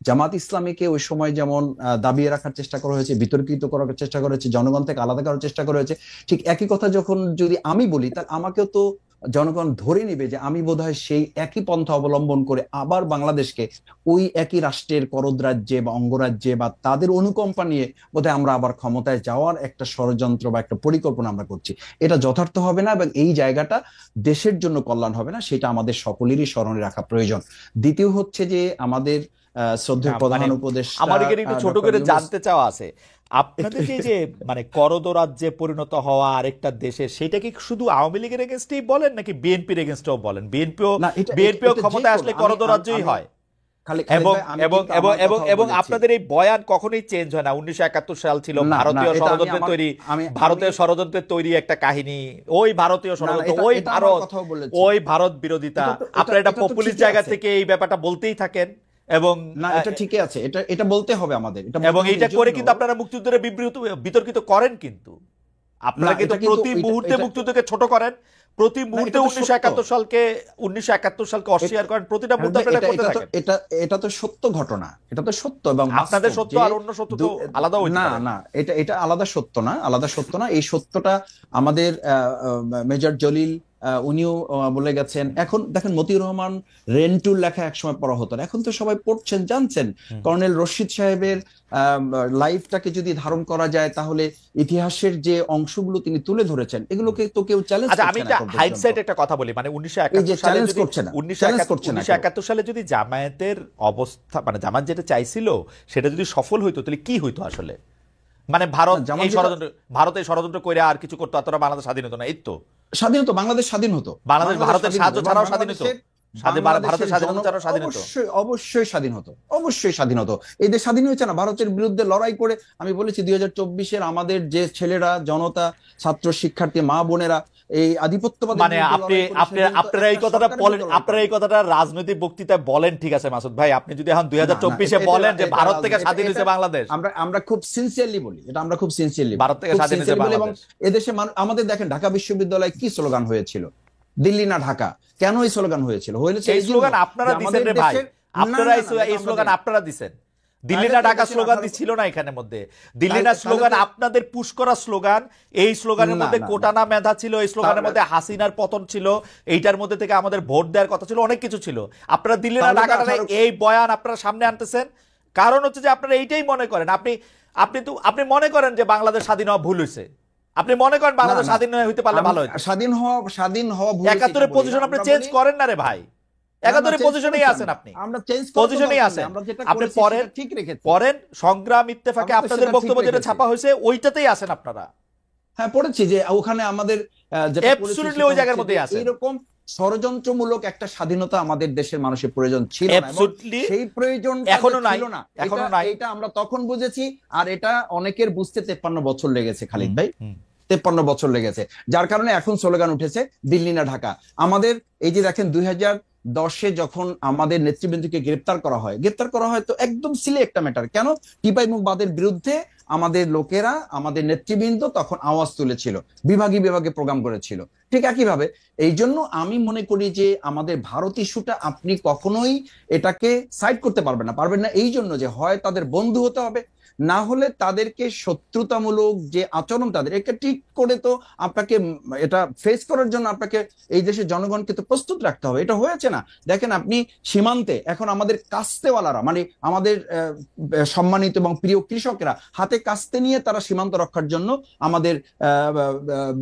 জামাত ইসলামীকে ওই সময় যেমন দাবিয়ে রাখার চেষ্টা করা হয়েছে, বিতর্কিত করার চেষ্টা করা হয়েছে, জনগণ থেকে আলাদা করার চেষ্টা করা হয়েছে। ঠিক একই কথা যখন যদি আমি বলি, তাহলে আমাকেও তো জনগণ ধরে নিবে যে আমি বোধহয় সেই একই পন্থা অবলম্বন করে আবার বাংলাদেশকে ওই একই রাষ্ট্রের করদরাজ্যে বা অঙ্গরাজ্যে বা তাদের অনুকম্পা নিয়ে বোধহয় আমরা আবার ক্ষমতায় যাওয়ার একটা ষড়যন্ত্র বা একটা পরিকল্পনা আমরা করছি। এটা যথার্থ হবে না এবং এই জায়গাটা দেশের জন্য কল্যাণ হবে না, সেটা আমাদের সকলেরই স্মরণে রাখা প্রয়োজন। দ্বিতীয় হচ্ছে যে আমাদের শ্রদ্ধেয় প্রধান উপদেষ্টা, আমার এখানে একটু ছোট করে জানতে চাওয়া আছে, আপনাদের যে মানে করদরাজ্যে পরিণত হওয়া আরেকটা দেশে, সেটা কি শুধু আওয়ামী লীগের এগেনস্টেই বলেন নাকি বিএনপির এগেনস্টেও বলেন? বিএনপিও ক্ষমতায় আসলে করদরাজ্যই হয়। এবং আপনাদের এই বয়ান কখনোই চেঞ্জ হয় না। 1971 সাল ছিল ভারতীয় ষড়যন্ত্রের তৈরি একটা কাহিনী, ওই ভারতীয় ষড়যন্ত্র, ওই ভারত বিরোধিতা, আপনারা এটা পপুলিস্ট জায়গা থেকে এই ব্যাপারটা বলতেই থাকেন। এবং না, এটা ঠিকই আছে, এটা বলতে হবে আমাদের, এবং এটা করে কিন্তু আপনারা মুক্তিযুদ্ধের বিতর্কিত করেন, কিন্তু আপনারা কিন্তু প্রতি মুহূর্তে মুক্তিযুদ্ধকে ছোট করেন, প্রতি মুহূর্তে 1971 সালকে অস্বীকার করেন, প্রতিটা মুহূর্তে আপনারা করতে থাকেন। এটা তো সত্য ঘটনা, এটা তো সত্য এবং আপনাদের সত্য আর অন্য সত্য তো আলাদা হইতে পারে। না, এটা আলাদা সত্য না, এই সত্যটা আমাদের মেজর জলিল উনিও বলে গেছেন। এখন দেখেন, মতিউর রহমান রেন্টুর লেখা একসময় পড়া হতো না, এখন তো সবাই পড়ছেন, জানছেন। কর্নেল রশিদ সাহেবের লাইফটাকে যদি ধারণ করা যায়, তাহলে ইতিহাসের যে অংশগুলো তিনি তুলে ধরেছেন, এগুলোকে তো কেউ চ্যালেঞ্জ করছে না। আমি হাইডসাইড একটা কথা বলি, মানে 1971 সালে যদি জামায়াতের অবস্থা, মানে জামাত যেটা চাইছিল সেটা যদি সফল হইতো, তাহলে কি হইতো আসলে? মানে ভারত এই ষড়যন্ত্র করে আর কিছু করতো, এতটা বাংলাদেশ স্বাধীন হতো না। এই তো স্বাধীন হতো, বাংলাদেশ স্বাধীন হতো, বাংলাদেশ ভারতের সাহায্য ছাড়াও স্বাধীন হতো, অবশ্যই স্বাধীন হতো। এই দেশ স্বাধীন হয়েছে না ভারতের বিরুদ্ধে লড়াই করে। আমি বলেছি 2024-এর আমাদের যে ছেলেরা, জনতা, ছাত্র, শিক্ষার্থী, মা বোনেরা এই আধিপত্যবাদের মানে বিরুদ্ধে আপনি লড়াই করে আপনি সেদিন তো আপনারা এই একটা কথাটা সরকারের বলেন, বিরুদ্ধে লড়াই আপনারা করেন। এই কথাটা রাজনৈতিক বক্তৃতায় বলেন, ঠিক আছে মাসুদ ভাই, আপনি যদি এখন না না 2024-এ এটা বলেন যে এটা ভারত থেকে এটা স্বাধীন এটা হয়েছে বাংলাদেশ, আমরা আমরা খুব সিনসিয়ারলি বলি, এটা আমরা খুব সিনসিয়ারলি বলি, ভারত থেকে খুব স্বাধীন হয়েছে সিনসিয়ারলি বলি। এবং বাংলাদেশ, এদেশে আমাদের দেখেন ঢাকা বিশ্ববিদ্যালয়ে কি স্লোগান হয়েছিল, দিল্লি না ঢাকা। কেন এই স্লোগান হয়েছিল? হয়েছে এই এই জন্য স্লোগান যে আপনারা দিছেন আমাদের রে ভাই, দেশের, না আপনারা না না, এটা এই আমরা স্লোগান দেই। আপনারা দিছেন। দিল্লি তাহলে না তো ঢাকা এদেশের স্লোগান 18 ছিল না এখানের মধ্যে, দিল্লি না তাহলে স্লোগান তো আপনাদের পুশ করা স্লোগান। এই স্লোগানের না মধ্যে না না কোটানা মেধা ছিল, এই স্লোগানের তাহলে মধ্যে হাসিনার পতন ছিল, এইটার মধ্যে থেকে আমাদের ভোট দেওয়ার কথা ছিল, অনেক কিছু ছিল। আপনারা দিল্লি না তাহলে তো ঢাকাটা 18 এই বয়ান আপনারা সামনে আনতেছেন, কারণ হচ্ছে যে আপনারা এইটাই মনে করেন, আপনি মনে করেন যে বাংলাদেশ স্বাধীন হওয়া ভুল হয়েছে, আপনি মনে করেন না বাংলাদেশ না স্বাধীন হইতে পারলে আমি ভালো হতো। স্বাধীন হওয়া ভুল হয়েছে এটা 71-এর বলি না, পজিশন আপনি আমরা চেঞ্জ বলি করেন না রে ভাই, না না 71-এর চেঞ্জ পজিশনেই করেছি আছেন আমরা, আপনি, আমরা চেঞ্জ করার তো পজিশনেই দরকার নেই, আছেন। আমরা যেটা আপনি করেছি পড়েন, সেটা ঠিক রেখেছি, পড়েন সংগ্রাম ইত্তেফাকে আমরা তো আপনাদের সেটা ঠিক বক্তব্য যেটা রেখেছি। ছাপা হয়েছে ওইটাতেই আছেন আপনারা, হ্যাঁ পড়েছি যে ওখানে আমাদের যেটা করেছি অ্যাবসলিউটলি সেটা ওই জায়গার হচ্ছে যে মধ্যেই আছেন, এইরকম ষড়যন্ত্রমূলক একটা স্বাধীনতা আমাদের দেশের মানুষের প্রয়োজন ছিল না, এবং অ্যাবসলিউটলি সেই প্রয়োজনটা এখনো যে নাই, ছিল না এখনো এটা নাই। এটা আমরা তখন বুঝেছি। আর এটা অনেকের বুঝতে 53 বছর লেগেছে খালিদ হুম, ভাই, হুম। 53 বছর লেগেছে। যার কারণে এখন স্লোগান উঠেছে দিল্লি না ঢাকা। আমাদের এই যে দেখেন 2010-এ যখন আমাদের নেতৃবৃন্দকে গ্রেপ্তার করা হয় তো একদম সিলে একটা ম্যাটার, কেন টিপাই মুখবাদের বিরুদ্ধে আমাদের লোকেরা, আমাদের নেতৃবৃন্দ তখন আওয়াজ তুলেছিল, বিভাগে বিভাগে প্রোগ্রাম করেছিল। ঠিক একইভাবে এই জন্য আমি মনে করি যে আমাদের ভারত ইস্যুটা আপনি কখনোই এটাকে সাইড করতে পারবেন না এই জন্য যে হয় তাদের বন্ধু হতে হবে, না হলে তাদেরকে শত্রুতামূলক যে আচরণ তাদের, এটা ঠিক করে তো আপনাকে এটা ফেস করার জন্য আপনাকে এই দেশের জনগণকে তো প্রস্তুত রাখতে হবে। এটা হয়েছে না, দেখেন আপনি সীমান্তে এখন আমাদের কাস্তেওয়ালারা, মানে আমাদের সম্মানিত এবং প্রিয় কৃষকেরা হাতে কাস্তে নিয়ে তারা সীমান্ত রক্ষার জন্য আমাদের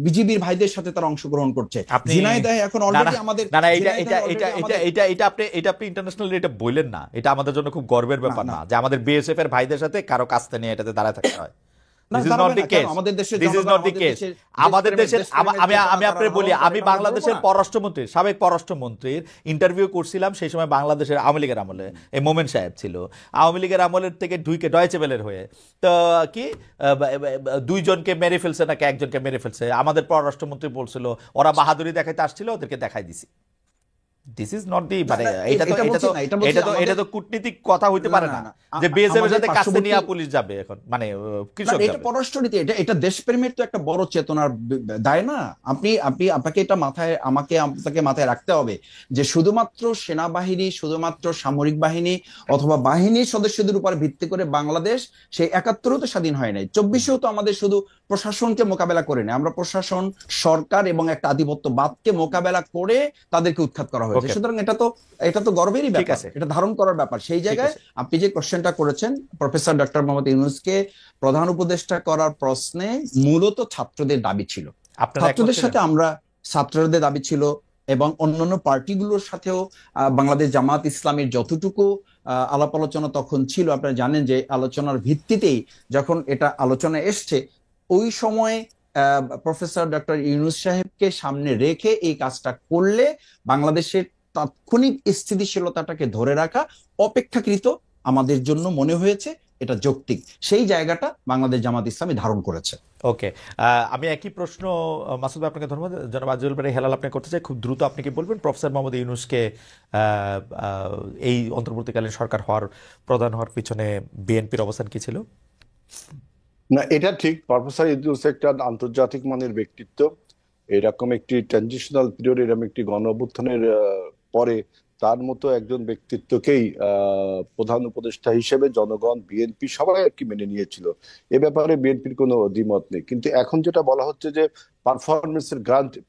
বিজিবির ভাইদের সাথে তারা অংশগ্রহণ করছে। আপনি ঝিনাইদহে এখন অলরেডি আমাদের না না এটা এটা ঝিনাইদহে এটা already এটা আমাদের এটা এটা আপনি ইন্টারন্যাশনালি এটা বললেন না, এটা আমাদের জন্য খুব গর্বের ব্যাপার না না যে আমাদের বিএসএফ এর ভাইদের সাথে কারো কাস্তে নিয়ে এটাতে দাঁড়ায় থাকতে হয়। না দিস ইজ দাঁড়াবে নট দি না কেন? কেস, আমাদের দেশের দিস ইজ জনগণ নট দি কেস। আমাদের দেশের আমি আপনাকে বলি, আমি বাংলাদেশের পররাষ্ট্রমন্ত্রী, সাবেক পররাষ্ট্রমন্ত্রীর ইন্টারভিউ করছিলাম সেই সময়, বাংলাদেশের আওয়ামী লীগের আমলে এই মোমেন সাহেব ছিল, আওয়ামী লীগের আমলের থেকে ঢুকে ডয়েচে ওয়েলের হয়ে তো কি দুইজনকে মেরে ফেলছে নাকি একজনকে মেরে ফেলছে, আমাদের পররাষ্ট্রমন্ত্রী বলছিল ওরা বাহাদুরি দেখাইতে আসছিল, ওদেরকে দেখাই দিছি। দিস ইজ নট দি, মানে এটা তো কূটনীতিক কথা হইতে পারে না যে বিএসএফ এর সাথে কাছে নিয়ে পুলিশ যাবে এখন, মানে কৃষক এটা যাবে। পররাষ্ট্রনীতি, এটা দেশপ্রেমের তো একটা বড় চেতনার দায় না? আপনাকে এটা আপনাকে মাথায় রাখতে হবে যে শুধুমাত্র সেনাবাহিনী, শুধুমাত্র সামরিক বাহিনী অথবা বাহিনীর সদস্যদের উপর ভিত্তি করে বাংলাদেশ সেই 71-ও তো স্বাধীন হয় নাই, 24-এও তো আমাদের শুধু প্রশাসনকে মোকাবেলা করে না, আমরা প্রশাসন, সরকার এবং একটা আধিপত্যবাদকে মোকাবেলা করে তাদেরকে উৎখাত করা হয়েছে। সুতরাং এটা তো গর্বেরই ব্যাপার, এটা ধারণ করার ব্যাপার। সেই জায়গায় আপনি যে কোশ্চেনটা করেছেন প্রফেসর ডক্টর মোহাম্মদ ইউনূসকে প্রধান উপদেষ্টা করার প্রশ্নে মূলত ছাত্রদের দাবি ছিল, ছাত্রদের দাবি ছিল এবং অন্যান্য পার্টিগুলোর সাথেও বাংলাদেশ জামাত ইসলামের যতটুকু আলাপ আলোচনা তখন ছিল, আপনারা জানেন যে আলোচনার ভিত্তিতেই যখন এটা আলোচনা এসছে ওই সময় প্রফেসর ডক্টর ইউনূস সাহেবকে সামনে রেখে এই কাজটা করলে বাংলাদেশের তাৎক্ষণিক স্থিতিশীলতাটাকে ধরে রাখা অপেক্ষাকৃত আমাদের জন্য মনে হয়েছে এটা যৌক্তিক, সেই জায়গাটা বাংলাদেশ জামাত ইসলামী ধারণ করেছে। ওকে, আমি একই প্রশ্ন মাসুদ ভাই আপনাকে ধন্যবাদ, জনাব আজিজুল বারী হেলাল আপনি করতে চাই, খুব দ্রুত আপনি কি বলবেন প্রফেসর মোহাম্মদ ইউনূসকে এই অন্তর্বর্তীকালীন সরকার প্রধান হওয়ার পিছনে বিএনপির অবস্থান কি ছিল? না, এটা ঠিক, প্রফেসর ইউনূস একটা আন্তর্জাতিক মানের ব্যক্তিত্ব। এরকম একটি ট্রানজিশনাল পিরিয়ড, এরকম একটি গণ অভ্যুত্থানের পরে তার মতো একজন ব্যক্তিত্বকেই প্রধান উপদেষ্টা হিসেবে জনগণ, বিএনপি সবাই আর কি মেনে নিয়েছিল। এ ব্যাপারে বিএনপির কোনো দ্বিমত নেই। কিন্তু এখন যেটা বলা হচ্ছে যে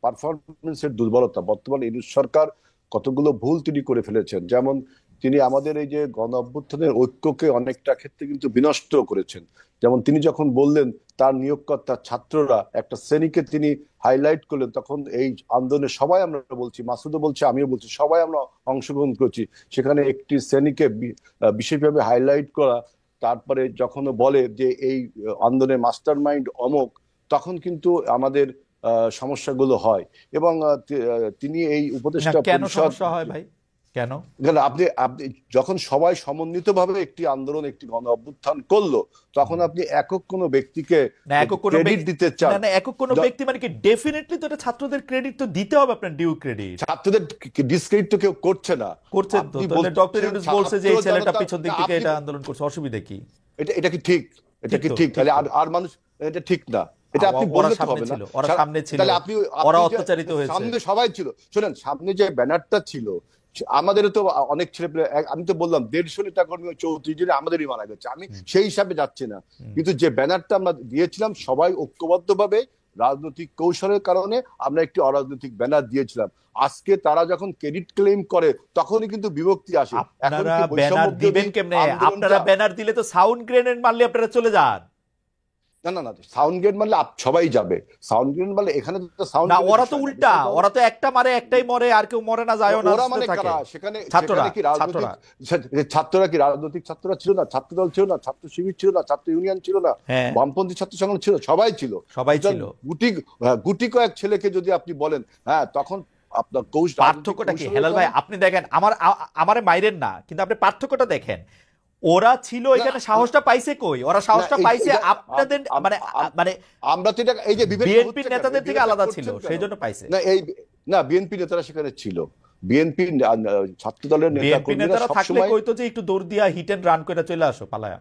পারফরমেন্সের দুর্বলতা, বর্তমান ইউনূস সরকার কতগুলো ভুল তিনি করে ফেলেছেন। যেমন তিনি আমাদের এই যে গণ অভ্যুত্থানের ঐক্যকে অনেকটা ক্ষেত্রে কিন্তু বিনষ্ট করেছেন। যেমন তিনি যখন বললেন তার নিয়োগকর্তা ছাত্ররা একটা শ্রেণীকে তিনি হাইলাইট করলেন, তখন এই আন্দোলনে সবাই, আমরা বলছি, মাসুদও বলছে, আমিও বলছি, সবাই আমরা অংশগ্রহণ করেছি। সেখানে একটি শ্রেণীকে বিশেষভাবে হাইলাইট করা, তারপরে যখন বলে যে এই আন্দোলনের মাস্টার মাইন্ড অমুক, তখন কিন্তু আমাদের সমস্যাগুলো হয়। এবং তিনি এই উপদেষ্টা কেন পরিষদ, সমস্যা হয় ভাই? কেন? আপনি আপনি যখন সবাই সমন্বিতভাবে একটি আন্দোলন, একটি গণ অভ্যুত্থান করলো, তখন আপনি একক কোনো ব্যক্তিকে না একক কোনো ক্রেডিট দিতে চান? না একক কোনো ব্যক্তি মানে কি? ডেফিনেটলি তো এটা ছাত্রদের ক্রেডিট তো দিতে হবে, আপনার ডিউ ক্রেডিট। ছাত্রদের ডিসক্রেডিট তো কেউ করছে না। করছেন তো, আপনি তাহলে ডক্টর ইউনূস বলছে যে এই ছাত্র ছেলেটা জনতা, পিছন দিক থেকে এটা আন্দোলন করছে, অসুবিধা কি? এটা কি ঠিক? এটা ঠিক কি তো, ঠিক? ঠিক তাহলে তো। আর মানুষ, এটা ঠিক না, এটা আপনি ওরা বললে তো সামনে হবে না। ছিল, ওরা সামনে ছিল, তাহলে আপনি ওরা আপনি যে অত্যাচারিত হয়েছে। সামনে সবাই ছিল, শোনেন, সামনে যে ব্যানারটা ছিল, আমাদের তো অনেক ছেলে পেলে, আমি তো বললাম 150 নেতা কর্মী 34 জনে আমাদেরই মারা গেছে, আমি সেই হিসাবে যাচ্ছি না, কিন্তু যে ব্যানারটা আমরা দিয়েছিলাম সবাই ঐক্যবদ্ধভাবে রাজনৈতিক কৌশলের কারণে আমরা একটি অরাজনৈতিক ব্যানার দিয়েছিলাম। আজকে তারা যখন ক্রেডিট ক্লেম করে তখনই কিন্তু বিভক্তি আসে। এখন আপনারা কি ব্যানার বৈষম্য দিবেন বিরোধী কেমনে? আন্দোলনটা, আপনারা ব্যানার দিলে তো সাউন্ড গ্রেনেড মারলে আপনারা চলে যান। না না না, সাউন্ড গ্রেড মারলে সবাই যাবে, সাউন্ড গ্রেড মারলে এখানে তো সাউন্ড না, ওরা তো উল্টা, ওরা তো একটা মারে একটাই মরে, আর কেউ মরে না, যায় না, ওরা মানে থাকে। কারা সেখানে? ছাত্ররা, সেখানে কি রাজনৈতিক ছাত্ররা কি রাজনৈতিক ছাত্ররা ছিল না? ছাত্র দল ছিল না? ছাত্র শিবির ছিল না? ছাত্র ইউনিয়ন ছিল না? হ্যাঁ, বামপন্থী ছাত্র সংগঠন ছিল, সবাই ছিল, সবাই ছিল। গুটি কয়েক ছেলেকে যদি আপনি বলেন, হ্যাঁ, তখন আপনার পার্থক্যটা কি হেলাল ভাই? আপনি দেখেন, আমারে মাইরেন না, কিন্তু আপনি পার্থক্যটা দেখেন। ওরা ছিল এখানে, সাহসটা পাইছে কই? ওরা সাহসটা পাইছে আপনাদের মানে মানে আমরা তো এটা, এই যে বিএনপির নেতাদের থেকে আলাদা ছিল, সেই জন্য পাইছে না। না, বিএনপি নেতারা সেখানে ছিল, বিএনপি ছাত্র দলের নেতা বিএনপি কর্মীরা নেতারা থাকলে সবসময়, কইতো যে একটু দৌড় দিয়া হিট এন্ড রান করে চলে আসো পালায়া।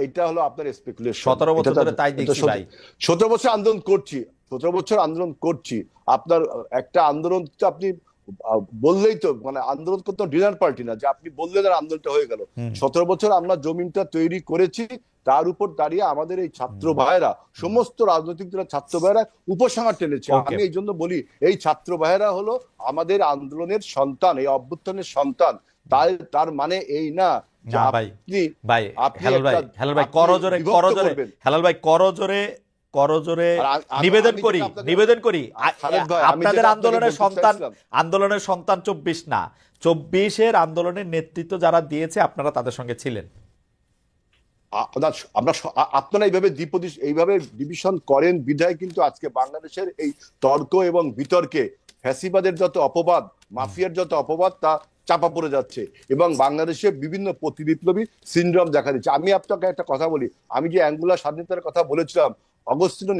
এটা হলো আপনার স্পেকুলেশন। 17 বছর ধরে তাই দেখছি ভাই। 17 বছর আন্দোলন করছি, 17 বছর আন্দোলন করছি। আপনার একটা আন্দোলন তো আপনি বললেই তো, মানে আন্দোলন করতে ডিনার পার্টি না যে আপনি বললেন আর আন্দোলনটা হয়ে গেল। 17 বছর আমরা জমিনটা তৈরি করেছি, তার উপর দাঁড়িয়ে আমাদের এই ছাত্র ভাইয়েরা, সমস্ত রাজনৈতিক দলের ছাত্র ভাইয়েরা উপসংহার টেনেছে। আমি এই জন্য বলি, এই ছাত্র ভাইয়েরা হলো আমাদের আন্দোলনের সন্তান, এই অভ্যুত্থানের সন্তান। তার মানে এই না যে করজোরে নিবেদন করি আপনাদের আন্দোলনের সন্তান 24 না, 24-এর আন্দোলনের নেতৃত্ব যারা দিয়েছে আপনারা তাদের সঙ্গে ছিলেন। আপনারা এইভাবে ডিভিশন করেন বিধায় কিন্তু আজকে বাংলাদেশের এই তর্ক এবং বিতর্কে ফ্যাসিবাদের যত অপবাদ, মাফিয়ার যত অপবাদ, তা চাপা পড়ে যাচ্ছে এবং বাংলাদেশে বিভিন্ন প্রতিবিপ্লবী সিনড্রোম দেখা দিচ্ছে। আমি আপনাকে একটা কথা বলি, আমি যে অ্যাঙ্গোলা স্বাধীনতার কথা বলেছিলাম, অগস্তিনো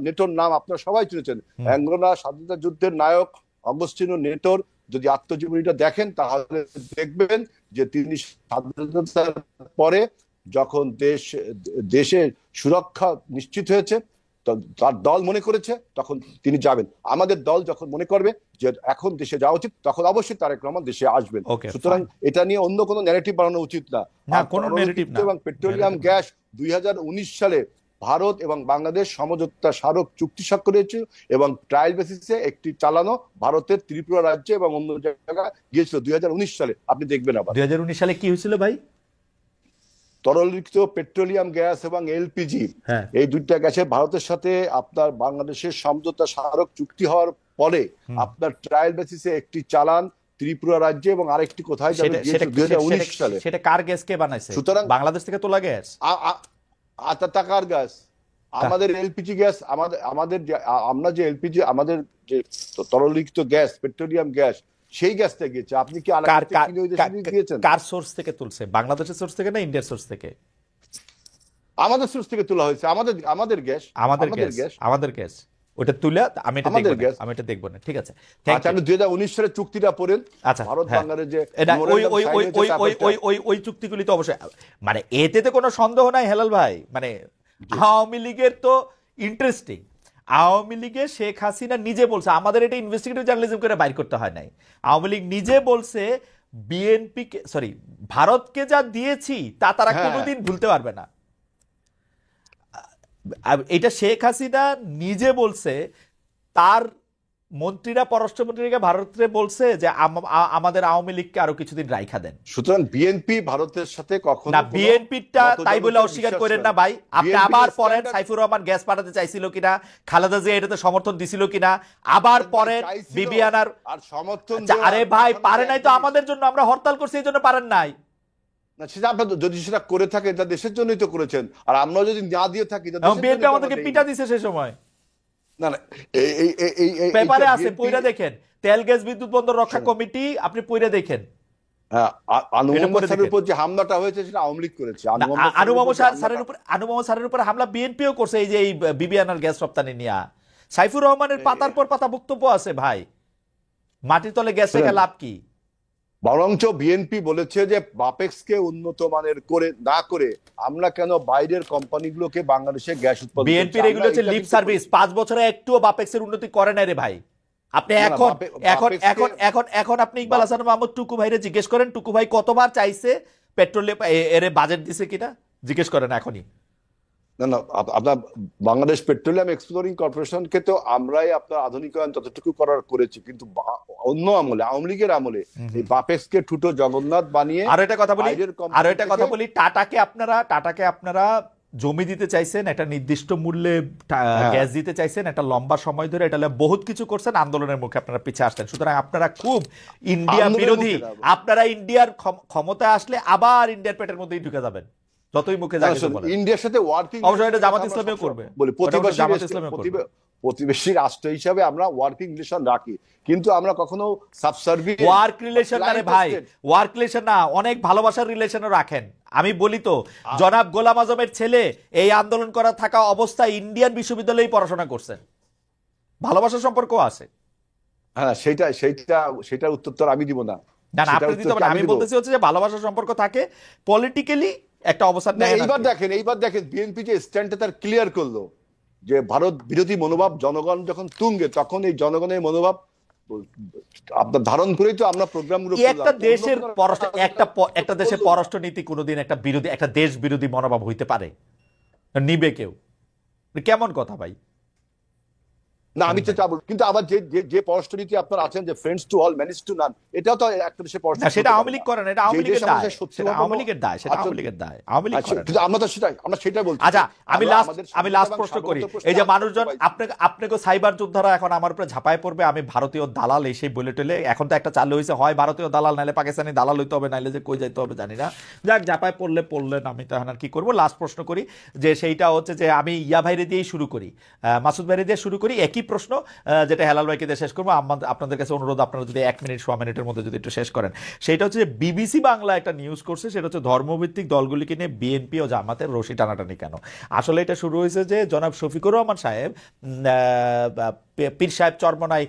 নেটোর নাম আপনারা সবাই শুনেছেন। অ্যাঙ্গোলা স্বাধীনতা যুদ্ধের নায়ক অগস্তিনো নেটোর যদি আত্মজীবনীটা দেখেন তাহলে দেখবেন যে তিনি স্বাধীনতার পরে যখন দেশে সুরক্ষা নিশ্চিত হয়েছে, তার দল মনে করেছে তখন তিনি যাবেন। আমাদের দল যখন মনে করবে যে এখন দেশে যাওয়া উচিত, তখন অবশ্যই তারেক রহমান দেশে আসবেন। সুতরাং এটা নিয়ে অন্য কোনো ন্যারেটিভ বানানো উচিত না। এবং পেট্রোলিয়াম গ্যাস 2019 সালে ভারত এবং বাংলাদেশ সমঝোতা স্মারক চুক্তি স্বাক্ষর হয়েছে এবং ট্রায়াল বেসিসে একটি চালানো ভারতের ত্রিপুরা রাজ্যে এবং অন্য জায়গায় গিয়েছিল 2019 সালে। আপনি দেখবেন আবার 2019 সালে কি হয়েছিল ভাই? তরলীকৃত পেট্রোলিয়াম গ্যাস এবং এলপিজি, এই দুইটা গ্যাসের ভারতের সাথে আপনার বাংলাদেশের সমঝোতা স্মারক চুক্তি হওয়ার পরে আপনার ট্রায়াল বেসিসে একটি চালান ত্রিপুরা রাজ্যে এবং আরেকটি কোথায় যাবে 2019 সালে। সেটা কার গ্যাস কে বানাইছে? সুতরাং বাংলাদেশ থেকে তোলা গ্যাস, টাকার গ্যাস। আমাদের এলপিজি গ্যাস, আমাদের আমরা যে এলপিজি, আমাদের যে তরলীকৃত গ্যাস, পেট্রোলিয়াম গ্যাস, সেই গ্যাসটা গিয়েছে। আপনি কি কার সোর্স থেকে তুলছে? বাংলাদেশের সোর্স থেকে না ইন্ডিয়ার সোর্স থেকে? আমাদের সোর্স থেকে তোলা হয়েছে, আমাদের গ্যাস, আমাদের গ্যাস। ওটা তুলে আমি এটা দেখব না, ঠিক আছে। আচ্ছা, আপনি 2019 সালের চুক্তিটা পড়েন। আচ্ছা, ভারত বাংলাদেশ যে ওই চুক্তিগুলি তো অবশ্যই, মানে এতে তো কোনো সন্দেহ নাই হেলাল ভাই। মানে আওয়ামী লীগের তো ইন্টারেস্টিং, আওয়ামী লীগের শেখ হাসিনা নিজে বলছে, আমাদের এটা ইনভেস্টিগেটিভ জার্নালিজম করে বাইর করতে হয় নাই। আওয়ামী লীগ নিজে বলছে ভারতকে যা দিয়েছি তা তারা কোনোদিন ভুলতে পারবে না। এটা শেখ হাসিনা নিজে বলছে, তার মন্ত্রীরা, পররাষ্ট্রমন্ত্রীকে ভারতে বলছে যে আমাদের আওয়ামী লীগকে আরো কিছুদিন রাইখা দেন। সুতরাং বিএনপি ভারতের সাথে কখনো না, বিএনপিটা তাই বলে অস্বীকার করেন না ভাই। আপনি আবার পরেন সাইফুর রহমান গ্যাস পাঠাতে চাইছিল কিনা, খালেদা জিয়া এটাতে সমর্থন দিছিল কিনা, আবার পরে বিবিআনার আর সমর্থন। আরে ভাই পারে নাই তো আমাদের জন্য, আমরা হরতাল করছি এই জন্য পারেন নাই না। সেটা আপনার যদি সেটা করে থাকে এটা দেশের জন্যই তো করেছেন, আর আমরা যদি না দিয়ে থাকি বিএনপি আমাদেরকে পিটা দিছে সে সময়। না না, এই এই এই এই এই- পেপারে এইটা আছে, BNP পইরা দেখেন। তেল গ্যাস বিদ্যুৎ বন্দর রক্ষা শোনেন, কমিটি, আপনি পইরা দেখেন, আনু এটা মোহাম্মদ পড়ে স্যারের দেখেন। উপর যে হামলাটা হয়েছে সেটা আওয়ামী লীগ করেছে। আনু না, মোহাম্মদ আনু স্যারের উপর মোহাম্মদ যে হামলাটা, স্যারের উপর হামলা বিএনপিও করছে, এই যে এই বিবিআনার গ্যাস রপ্তানি নিয়ে। সাইফুর রহমানের পাতার পর পাতা বক্তব্য আছে ভাই, মাটির তলে গ্যাস রেখে শোনেন, লাভ কি? বরঞ্চ বিএনপি বলেছে যে বাপেক্সকে উন্নত মানের করে না করে আমরা কেন বাইরের কোম্পানিগুলোকে বাংলাদেশে গ্যাস উৎপাদন করছি, বিএনপির এগুলো আমরা হচ্ছে এটা লিপ কিন্তু সার্ভিস। 5 বছরে একটুও বাপেক্সের উন্নতি করে নাই রে ভাই। আপনি না না, এখন এখন এখন বাপেক্সকে এখন এখন আপনি ইকবাল হাসান মাহমুদ টুকু ভাইরে জিজ্ঞেস করেন, টুকু ভাই কতবার চাইছে পেট্রোলে এর বাজেট দিছে কিনা, জিজ্ঞেস করেন এখনই। না না, আপনার বাংলাদেশ পেট্রোলিয়াম এক্সপ্লোরিং কর্পোরেশনকে তো আমরাই আপনার আধুনিকায়ন যতটুকু করার করেছি, কিন্তু অন্য আমলে, আওয়ামী লীগের আমলে এই বাপেক্সকে ঠুটো জগন্নাথ বানিয়ে আরো একটা কথা বলি, বাইরের আরো কোম্পানি একটা থেকে কথা বলি, টাটাকে আপনারা জমি দিতে চাইছেন, একটা নির্দিষ্ট মূল্যে হ্যাঁ, গ্যাস দিতে চাইছেন, একটা লম্বা সময় ধরে, এটা বহুত কিছু করছেন, আন্দোলনের মুখে আপনারা পিছিয়ে আসতেন। সুতরাং আপনারা খুব ইন্ডিয়া আন্দোলনের বিরোধী। মুখে না। আপনারা ইন্ডিয়ার ক্ষমতায় আসলে আবার ইন্ডিয়ার পেটের মধ্যেই ঢুকে যাবেন, যতই মুখে না, যা কিছু শোন, বলেন। ইন্ডিয়ার সাথে ওয়ার্কিং অবশ্যই এটা জামাত ইসলামেও করবে, বলি, ওটা অবশ্য জামাত ইসলামেও করবে। প্রতিবেশী রাষ্ট্র হিসাবে আমরা ওয়ার্কিং রিলেশন রাখি, কিন্তু আমরা কখনো সাবসার্ভিয়েন্ট ওয়ার্ক রিলেশন না রে ভাই, ওয়ার্ক রিলেশন না, অনেক ভালোবাসার রিলেশনও রাখেন। আমি বলি তো, জনাব গোলাম আজমের ছেলে এই আন্দোলন করা থাকা অবস্থায় ইন্ডিয়ান বিশ্ববিদ্যালয়ে পড়াশোনা করছেন, ভালোবাসার সম্পর্ক আছে। হ্যাঁ, সেটার উত্তর তো আমি দিব না। না না, সেটার আপনি উত্তর দিতে কি পারেন, আমি আমি দিব? বলতেছি হচ্ছে যে ভালোবাসার সম্পর্ক থাকে, পলিটিক্যালি একটা অবস্থান না, নেয় না। এইবার দেখেন বিএনপি যে স্ট্যান্ডটা তার ক্লিয়ার করলো, যে ভারত বিরোধী মনোভাব জনগণ যখন তুঙ্গে, তখন এই জনগণের মনোভাব আপনার ধারণ করেই তো আমরা প্রোগ্রামগুলো একটা দেশের পররাষ্ট্র, একটা দেশের পররাষ্ট্র নীতি কোনোদিন একটা বিরোধী, একটা দেশ বিরোধী মনোভাব হইতে পারে? নিবে কেউ? কেমন কথা ভাই? না, আমি তো চাবো, কিন্তু আবার যে যে যে পররাষ্ট্রনীতি আপনার আছেন, যে friends to all manage to নান, এটাও তো একটা দেশের না, পররাষ্ট্র সেটা হতে আওয়ামী পারে লীগ না। করে না, এটা আওয়ামী যে দেশ লীগের দায়, আমাদের সেটা শত্রু আওয়ামী লীগের দায়, সেটা আওয়ামী লীগের দায়, আওয়ামী লীগ করে না। কিন্তু আমরা সেটাই বলছি। আচ্ছা, আমি আমাদের লাস্ট স্বাধীনতা এবং প্রশ্ন করি। সার্বভৌমত্ব এই যে প্রশ্নে মানুষজন আত্মবিশ্বাস আপনাকে সাইবার যোদ্ধারা এখন আমার উপরে ঝাঁপায় পড়বে, আমি ভারতীয় দালাল এই সেই বলে টলে। এখন তো একটা চালু হয়েছে, হয় ভারতীয় দালাল নাইলে পাকিস্তানি দালাল হইতে হবে, নাইলে যে কই যাইতে হবে জানি না। যাক, ঝাঁপায় পড়লেন, আমি তো এখন আর কি করবো। লাস্ট প্রশ্ন করি, যে সেইটা হচ্ছে যে আমি ইয়া ভাইরে দিয়েই শুরু করি, মাসুদ ভাইরে দিয়ে শুরু করি, একই প্রশ্ন, যেটা হেলাল ভাইকে দিয়ে শেষ করবো। আপনাদের কাছে অনুরোধ, আপনারা যদি 1 মিনিট 1.5 মিনিটের মধ্যে যদি একটু শেষ করেন। সেটা হচ্ছে যে বিবিসি বাংলা একটা নিউজ করছে, সেটা হচ্ছে ধর্মভিত্তিক দলগুলিকে নিয়ে বিএনপি ও জামাতের রশি টানাটানি কেন। আসলে এটা শুরু হয়েছে যে জনাব শফিকুর রহমান সাহেব, পীর সাহেব চরমনাই,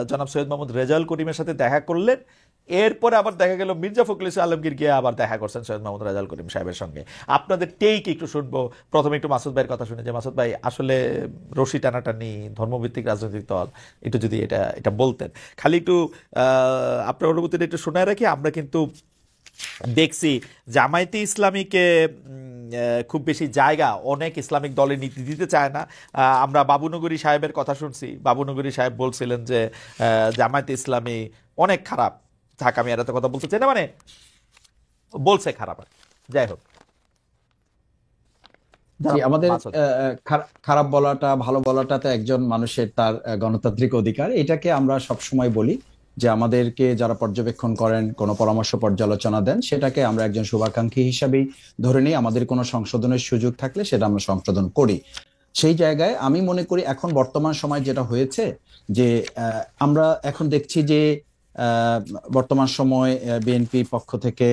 জনাব সৈয়দ মোহাম্মদ রেজাউল করিমের সাথে দেখা করলেন। এরপরে আবার দেখা গেল মির্জা ফখরুল ইসলাম আলমগীর গিয়ে আবার দেখা করছেন সৈয়দ মোহাম্মদ রেজাউল করিম সাহেবের সঙ্গে। আপনাদের টেক একটু শুনবো। প্রথমে একটু মাসুদ ভাইয়ের কথা শুনে, যে মাসুদ ভাই আসলে রশি টানাটানি, ধর্মভিত্তিক রাজনৈতিক দল, একটু যদি এটা বলতেন। খালি একটু আপনার অনুভূতিটা একটু শোনায় রাখি। আমরা কিন্তু দেখছি জামায়াতে ইসলামীকে খুব বেশি জায়গা অনেক ইসলামিক দলের নীতি দিতে চায় না। আমরা বাবুনগরী সাহেবের কথা শুনছি, বাবুনগরী সাহেব বলছিলেন যে জামায়াতে ইসলামী অনেক খারাপ। থাক, আমি আর এত কথা বলতে চাই না, মানে বলছে খারাপ। যাই হোক, আমাদের খারাপ বলাটা, ভালো বলাটা তো একজন মানুষের তার গণতান্ত্রিক অধিকার। এটাকে আমরা সবসময় বলি যে আমাদেরকে যারা পর্যবেক্ষণ করেন, কোনো পরামর্শ পর্যালোচনা দেন, সেটাকে আমরা একজন শুভাকাঙ্ক্ষী হিসাবেই ধরে নিই। আমাদের কোনো সংশোধনের সুযোগ থাকলে সেটা আমরা সংশোধন করি। সেই জায়গায় আমি মনে করি এখন বর্তমান সময় যেটা হয়েছে, যে আমরা এখন দেখছি যে বর্তমান সময় বিএনপি পক্ষ থেকে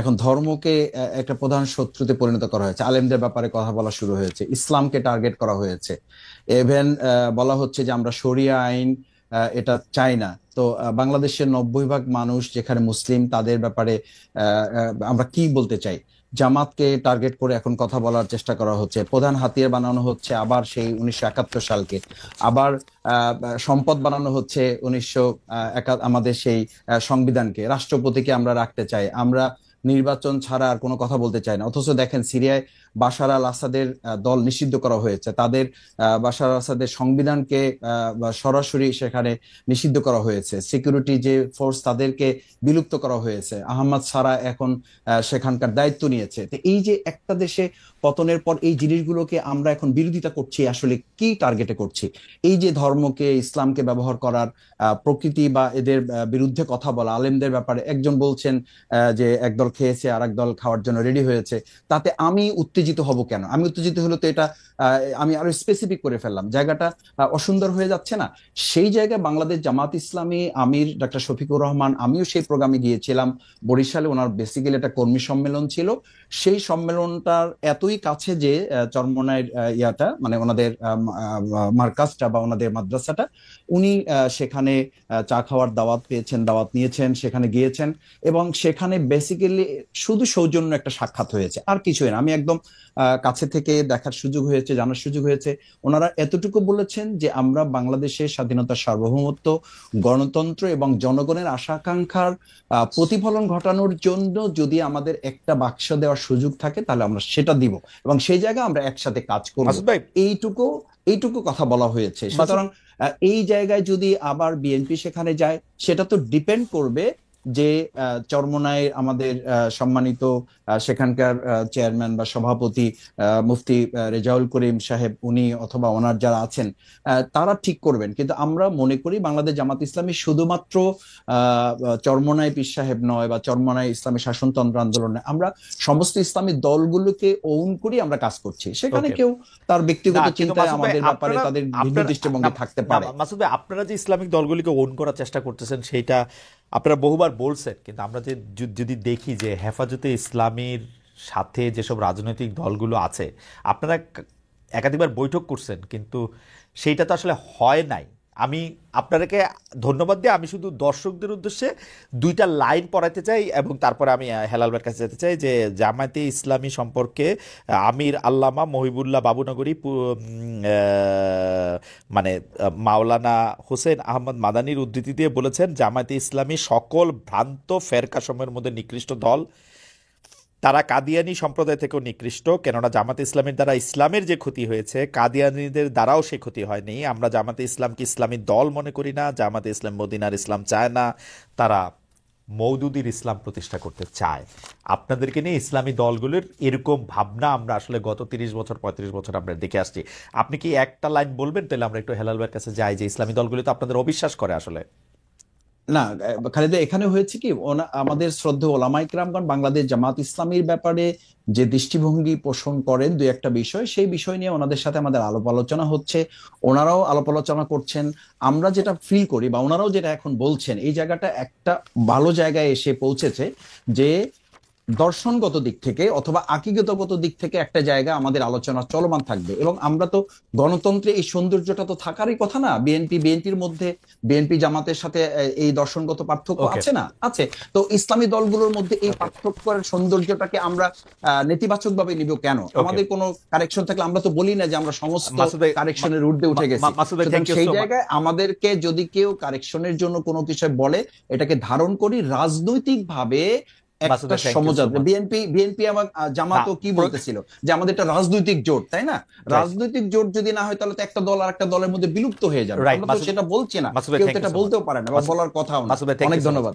এখন ধর্মকে একটা প্রধান শত্রুতে পরিণত করা হয়েছে। আলেমদের ব্যাপারে কথা বলা শুরু হয়েছে, ইসলামকে টার্গেট করা হয়েছে। ইভেন বলা হচ্ছে যে আমরা শরিয়া আইন এটা চাই না। তো বাংলাদেশের 90% মানুষ যেখানে মুসলিম, তাদের ব্যাপারে আমরা কি বলতে চাই? জামাতকে টার্গেট করে এখন কথা বলার চেষ্টা করা হচ্ছে, প্রধান হাতিয়ার বানানো হচ্ছে আবার সেই 1971 সালকে, আবার সম্পদ বানানো হচ্ছে আমাদের সেই সংবিধানকে, রাষ্ট্রপতিকে আমরা রাখতে চাই, আমরা নির্বাচন ছাড়া আর কোনো কথা বলতে চাই না। অথচ দেখেন সিরিয়ায় বাশার আল আসাদের দল নিষিদ্ধ করা হয়েছে, তাদের বাশার আল আসাদের সংবিধানকে সরাসরি সেখানে নিষিদ্ধ করা হয়েছে, সিকিউরিটি যে ফোর্স তাদেরকে বিলুপ্ত করা হয়েছে, আহমদ সারা এখন সেখানকার দায়িত্ব নিয়েছে। তো এই যে একটা দেশে পতনের পর এই জিনিসগুলোকে আমরা এখন বিরোধিতা করছি, আসলে কি টার্গেটে করছি? এই যে ধর্মকে, ইসলামকে ব্যবহার করার প্রকৃতি বা এদের বিরুদ্ধে কথা বলা, আলেমদের ব্যাপারে একজন বলছেন যে একদল খেয়েছে আর একদল খাওয়ার জন্য রেডি হয়েছে, তাতে আমি উত্তেজিত উত্তেজিত হব কেন? আমি উত্তেজিত হলে তো এটা আমি আরো স্পেসিফিক করে ফেললাম, জায়গাটা অসুন্দর হয়ে যাচ্ছে না? সেই জায়গায় বাংলাদেশ জামাত ইসলামী আমির ডক্টর শফিকুর রহমান, আমিও সেই প্রোগ্রামে গিয়েছিলাম বরিশালে। ওনার বেসিক্যালি একটা কর্মী সম্মেলন ছিল। সেই সম্মেলনটার এতই কাছে যে চরমোনাইয়ের ইয়াটা মানে ওনাদের মার্কাজটা বা ওনাদের মাদ্রাসাটা, উনি সেখানে চা খাওয়ার দাওয়াত পেয়েছেন, দাওয়াত নিয়েছেন, সেখানে গিয়েছেন এবং সেখানে বেসিক্যালি শুধু সৌজন্য একটা সাক্ষাৎ হয়েছে, আর কিছুই না। আমি একদম কাছে থেকে দেখার সুযোগ হয়েছে, জানার সুযোগ হয়েছে। ওনারা এতটুকু বলেছেন যে আমরা বাংলাদেশের স্বাধীনতার সার্বভৌমত্ব, গণতন্ত্র এবং জনগণের আশা আকাঙ্ক্ষার প্রতিফলন ঘটানোর জন্য যদি আমাদের একটা বাক্স দেওয়ার সুযোগ থাকে তাহলে আমরা সেটা দিব এবং সেই জায়গায় আমরা একসাথে কাজ করব। মাসুদ ভাই, এইটুকু এইটুকু কথা বলা হয়েছে। সুতরাং এই জায়গায় যদি আবার বিএনপি সেখানে যায়, সেটা তো ডিপেন্ড করবে যে চরমোনাই আমাদের সম্মানিত সেখানকার চেয়ারম্যান বা সভাপতি মুফতি রেজাউল করিম সাহেব, উনি অথবা ওনার যারা আছেন তারা ঠিক করবেন। কিন্তু আমরা মনে করি বাংলাদেশ জামাত ইসলামী শুধুমাত্র চরমোনাই পীর সাহেব নয় বা চরমোনাই ইসলামী শাসনতন্ত্র আন্দোলন নয়, আমরা সমস্ত ইসলামী দলগুলোকে ওন করি আমরা কাজ করছি। সেখানে কেউ তার ব্যক্তিগত চিন্তায় আমাদের ব্যাপারে তাদের ভিন্ন দৃষ্টিভঙ্গি থাকতে পারে। মাসুদ ভাই, আপনারা যে ইসলামিক দলগুলিকে ওন করার চেষ্টা করতেছেন সেইটা আপনারা বহুবার বলছেন, কিন্তু আমরা যে যদি দেখি যে হেফাজতে ইসলামীর সাথে যেসব রাজনৈতিক দলগুলো আছে, আপনারা একাধিকবার বৈঠক করছেন, কিন্তু সেইটা তো আসলে হয় নাই। আমি আপনাদেরকে ধন্যবাদ দিয়ে আমি শুধু দর্শকদের উদ্দেশ্যে দুইটা লাইন পড়াতে চাই এবং তারপরে আমি হেলাল ভাইয়ের কাছে যেতে চাই যে জামায়াতে ইসলামী সম্পর্কে আমির আল্লামা মহিবুল্লাহ বাবুনগরী মানে মাওলানা হোসেন আহমদ মাদানির উদ্ধৃতি দিয়ে বলেছেন, জামায়াতে ইসলামী সকল ভ্রান্ত ফেরকাসমূহের মধ্যে নিকৃষ্ট দল। তারা কাদিয়ানি সম্প্রদায় থেকেও নিকৃষ্ট, কেননা জামাতে ইসলামের দ্বারা ইসলামের যে ক্ষতি হয়েছে কাদিয়ানিদের দ্বারাও সে ক্ষতি হয়নি। আমরা জামাতে ইসলামকে ইসলামী দল মনে করি না। জামাতে ইসলাম মদিনার ইসলাম চায় না, তারা মওদুদির ইসলাম প্রতিষ্ঠা করতে চায়। আপনাদেরকে নিয়ে ইসলামী দলগুলোর এরকম ভাবনা আমরা আসলে গত 30 বছর 35 বছর আমরা দেখে আসছি। আপনি কি একটা লাইন বলবেন, তাহলে আমরা একটু হেলাল ভাইয়ের কাছে যাই যে ইসলামী দলগুলো তো আপনাদের অবিশ্বাস করে আসলে। না খালেদা, এখানে হয়েছে কি, আমাদের শ্রদ্ধেয় ওলামায়ে কেরামগণ বাংলাদেশ জামাত ইসলামীর ব্যাপারে যে দৃষ্টিভঙ্গি পোষণ করেন দুই একটা বিষয়, সেই বিষয় নিয়ে ওনাদের সাথে আমাদের আলাপ আলোচনা হচ্ছে, ওনারাও আলাপ আলোচনা করছেন। আমরা যেটা ফিল করি বা ওনারাও যেটা এখন বলছেন, এই জায়গাটা একটা ভালো জায়গায় এসে পৌঁছেছে যে দর্শনগত দিক থেকে অথবা আকিগতগত দিক থেকে একটা জায়গা আমাদের আলোচনা চলমান থাকবে। এবং আমরা তো গণতন্ত্রে এই সৌন্দর্যটা তো থাকারই কথা না? বিএনপির মধ্যে বিএনপি জামাতের সাথে এই দর্শনগত পার্থক্য আছে না? আছে। তো ইসলামী দলগুলোর মধ্যে এই পার্থক্যের সৌন্দর্যটাকে আমরা নেতিবাচক ভাবে নিব কেন? আমাদের কোনো কারেকশন থাকলে আমরা তো বলি না যে আমরা সমস্ত কারেকশনের ঊর্ধ্বে উঠে গেছি। সেই জায়গায় আমাদেরকে যদি কেউ কারেকশনের জন্য কোনো কিছু বলে, এটাকে ধারণ করি রাজনৈতিক ভাবে একটা সমঝোতা। বিএনপি এবং জামাতও কি বলতেছিল যে আমাদের একটা রাজনৈতিক জোট, তাই না? রাজনৈতিক জোট যদি না হয় তাহলে তো একটা দল আর একটা দলের মধ্যে বিলুপ্ত হয়ে যাবে। আমরা তো সেটা বলছি না, কেউ তো এটা বলতেও পারে না বা বলার কথাও না। অনেক ধন্যবাদ,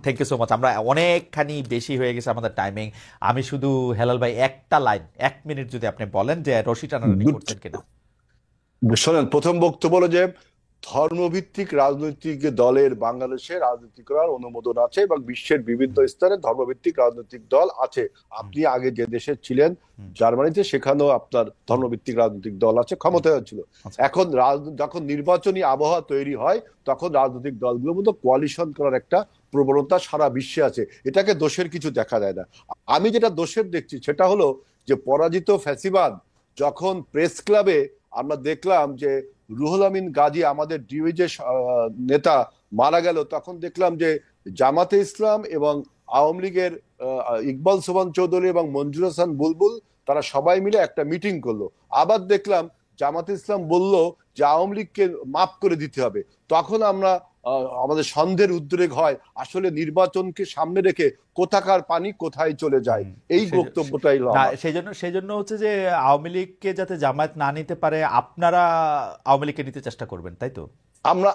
থ্যাংক ইউ সো মাচ। আমরা অনেকখানি বেশি হয়ে গেছে আমাদের টাইমিং। আমি শুধু হেলাল ভাই একটা লাইন 1 মিনিট যদি আপনি বলেন যে রশি টানাটানি করছেন কিনা। শোনেন, প্রথম বক্তব্য হলো যে ধর্মভিত্তিক রাজনৈতিক দলের বাংলাদেশে রাজনীতি করার অনুমোদন আছে এবং বিশ্বের বিভিন্ন স্তরে ধর্মভিত্তিক রাজনৈতিক দল আছে। আপনি আগে যে দেশে ছিলেন জার্মানিতে, সেখানেও আপনার ধর্মভিত্তিক রাজনৈতিক দল আছে, ক্ষমতায় ছিল। এখন যখন নির্বাচনী আবহাওয়া তৈরি হয় তখন রাজনৈতিক দলগুলোর মধ্যে কোয়ালিশন করার একটা প্রবণতা সারা বিশ্বে আছে। এটাকে দোষের কিছু দেখা যায় না। আমি যেটা দোষের দেখছি সেটা হলো যে পরাজিত ফ্যাসিবাদ যখন প্রেস ক্লাবে আমরা দেখলাম যে রুহুল আমিন গাজী আমাদের ডিউজে নেতা মারা গেল, তখন দেখলাম যে জামাতে ইসলাম এবং আওয়ামী লীগের ইকবাল সোবহান চৌধুরী এবং মঞ্জুর হাসান বুলবুল তারা সবাই মিলে একটা মিটিং করলো। আবার দেখলাম জামাতে ইসলাম বলল যে আওয়ামী লীগকে মাফ করে দিতে হবে। তখন আমরা আমাদের সন্দেহের উদ্রেক হয়, আসলে নির্বাচনকে সামনে রেখে কোথাকার পানি কোথায় চলে যায়। এই বক্তব্যটাই সেই জন্য হচ্ছে যে আওয়ামী লীগকে যাতে জামায়াত না নিতে পারে আপনারা আওয়ামী লীগকে নিতে চেষ্টা করবেন, তাই তো? আমরা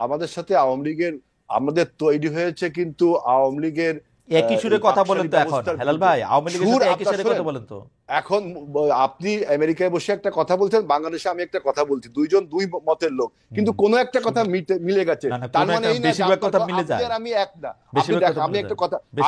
আমাদের সাথে আওয়ামী লীগের আমাদের তৈরি হয়েছে, কিন্তু আওয়ামী লীগের একই সুরে কথা বলেন তো এখন হেলাল ভাই, আওয়ামী লীগের সাথে একই সুরে কথা বলেন তো। এখন আপনি আমেরিকায় বসে একটা কথা বলছেন, বাংলাদেশে আমি একটা কথা বলছি, দুইজন দুই মতের লোক, কিন্তু কোনো একটা কথা মিলে গেছে। তার মানে এই না বেশিরভাগ কথা মিলে যায়। আমি এক না,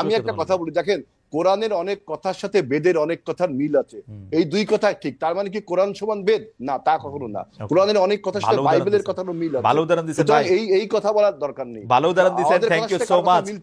আমি একটা কথা বলি, দেখেন কোরআনের অনেক কথার সাথে বেদের অনেক কথার মিল আছে, এই দুই কথাই ঠিক। তার মানে কি কোরআন সমান বেদ? না, তা কখনো না। কোরআনের অনেক কথার সাথে বাইবেলের কথারও মিল আছে। ভালো উদাহরণ দিচ্ছেন সুতরাং ভাই, এই কথা বলার দরকার নেই। ভালো উদাহরণ দিচ্ছেন, আমাদের থ্যাংক কথার ইউ সাথে সো কারো কথা মাচ। মিলতে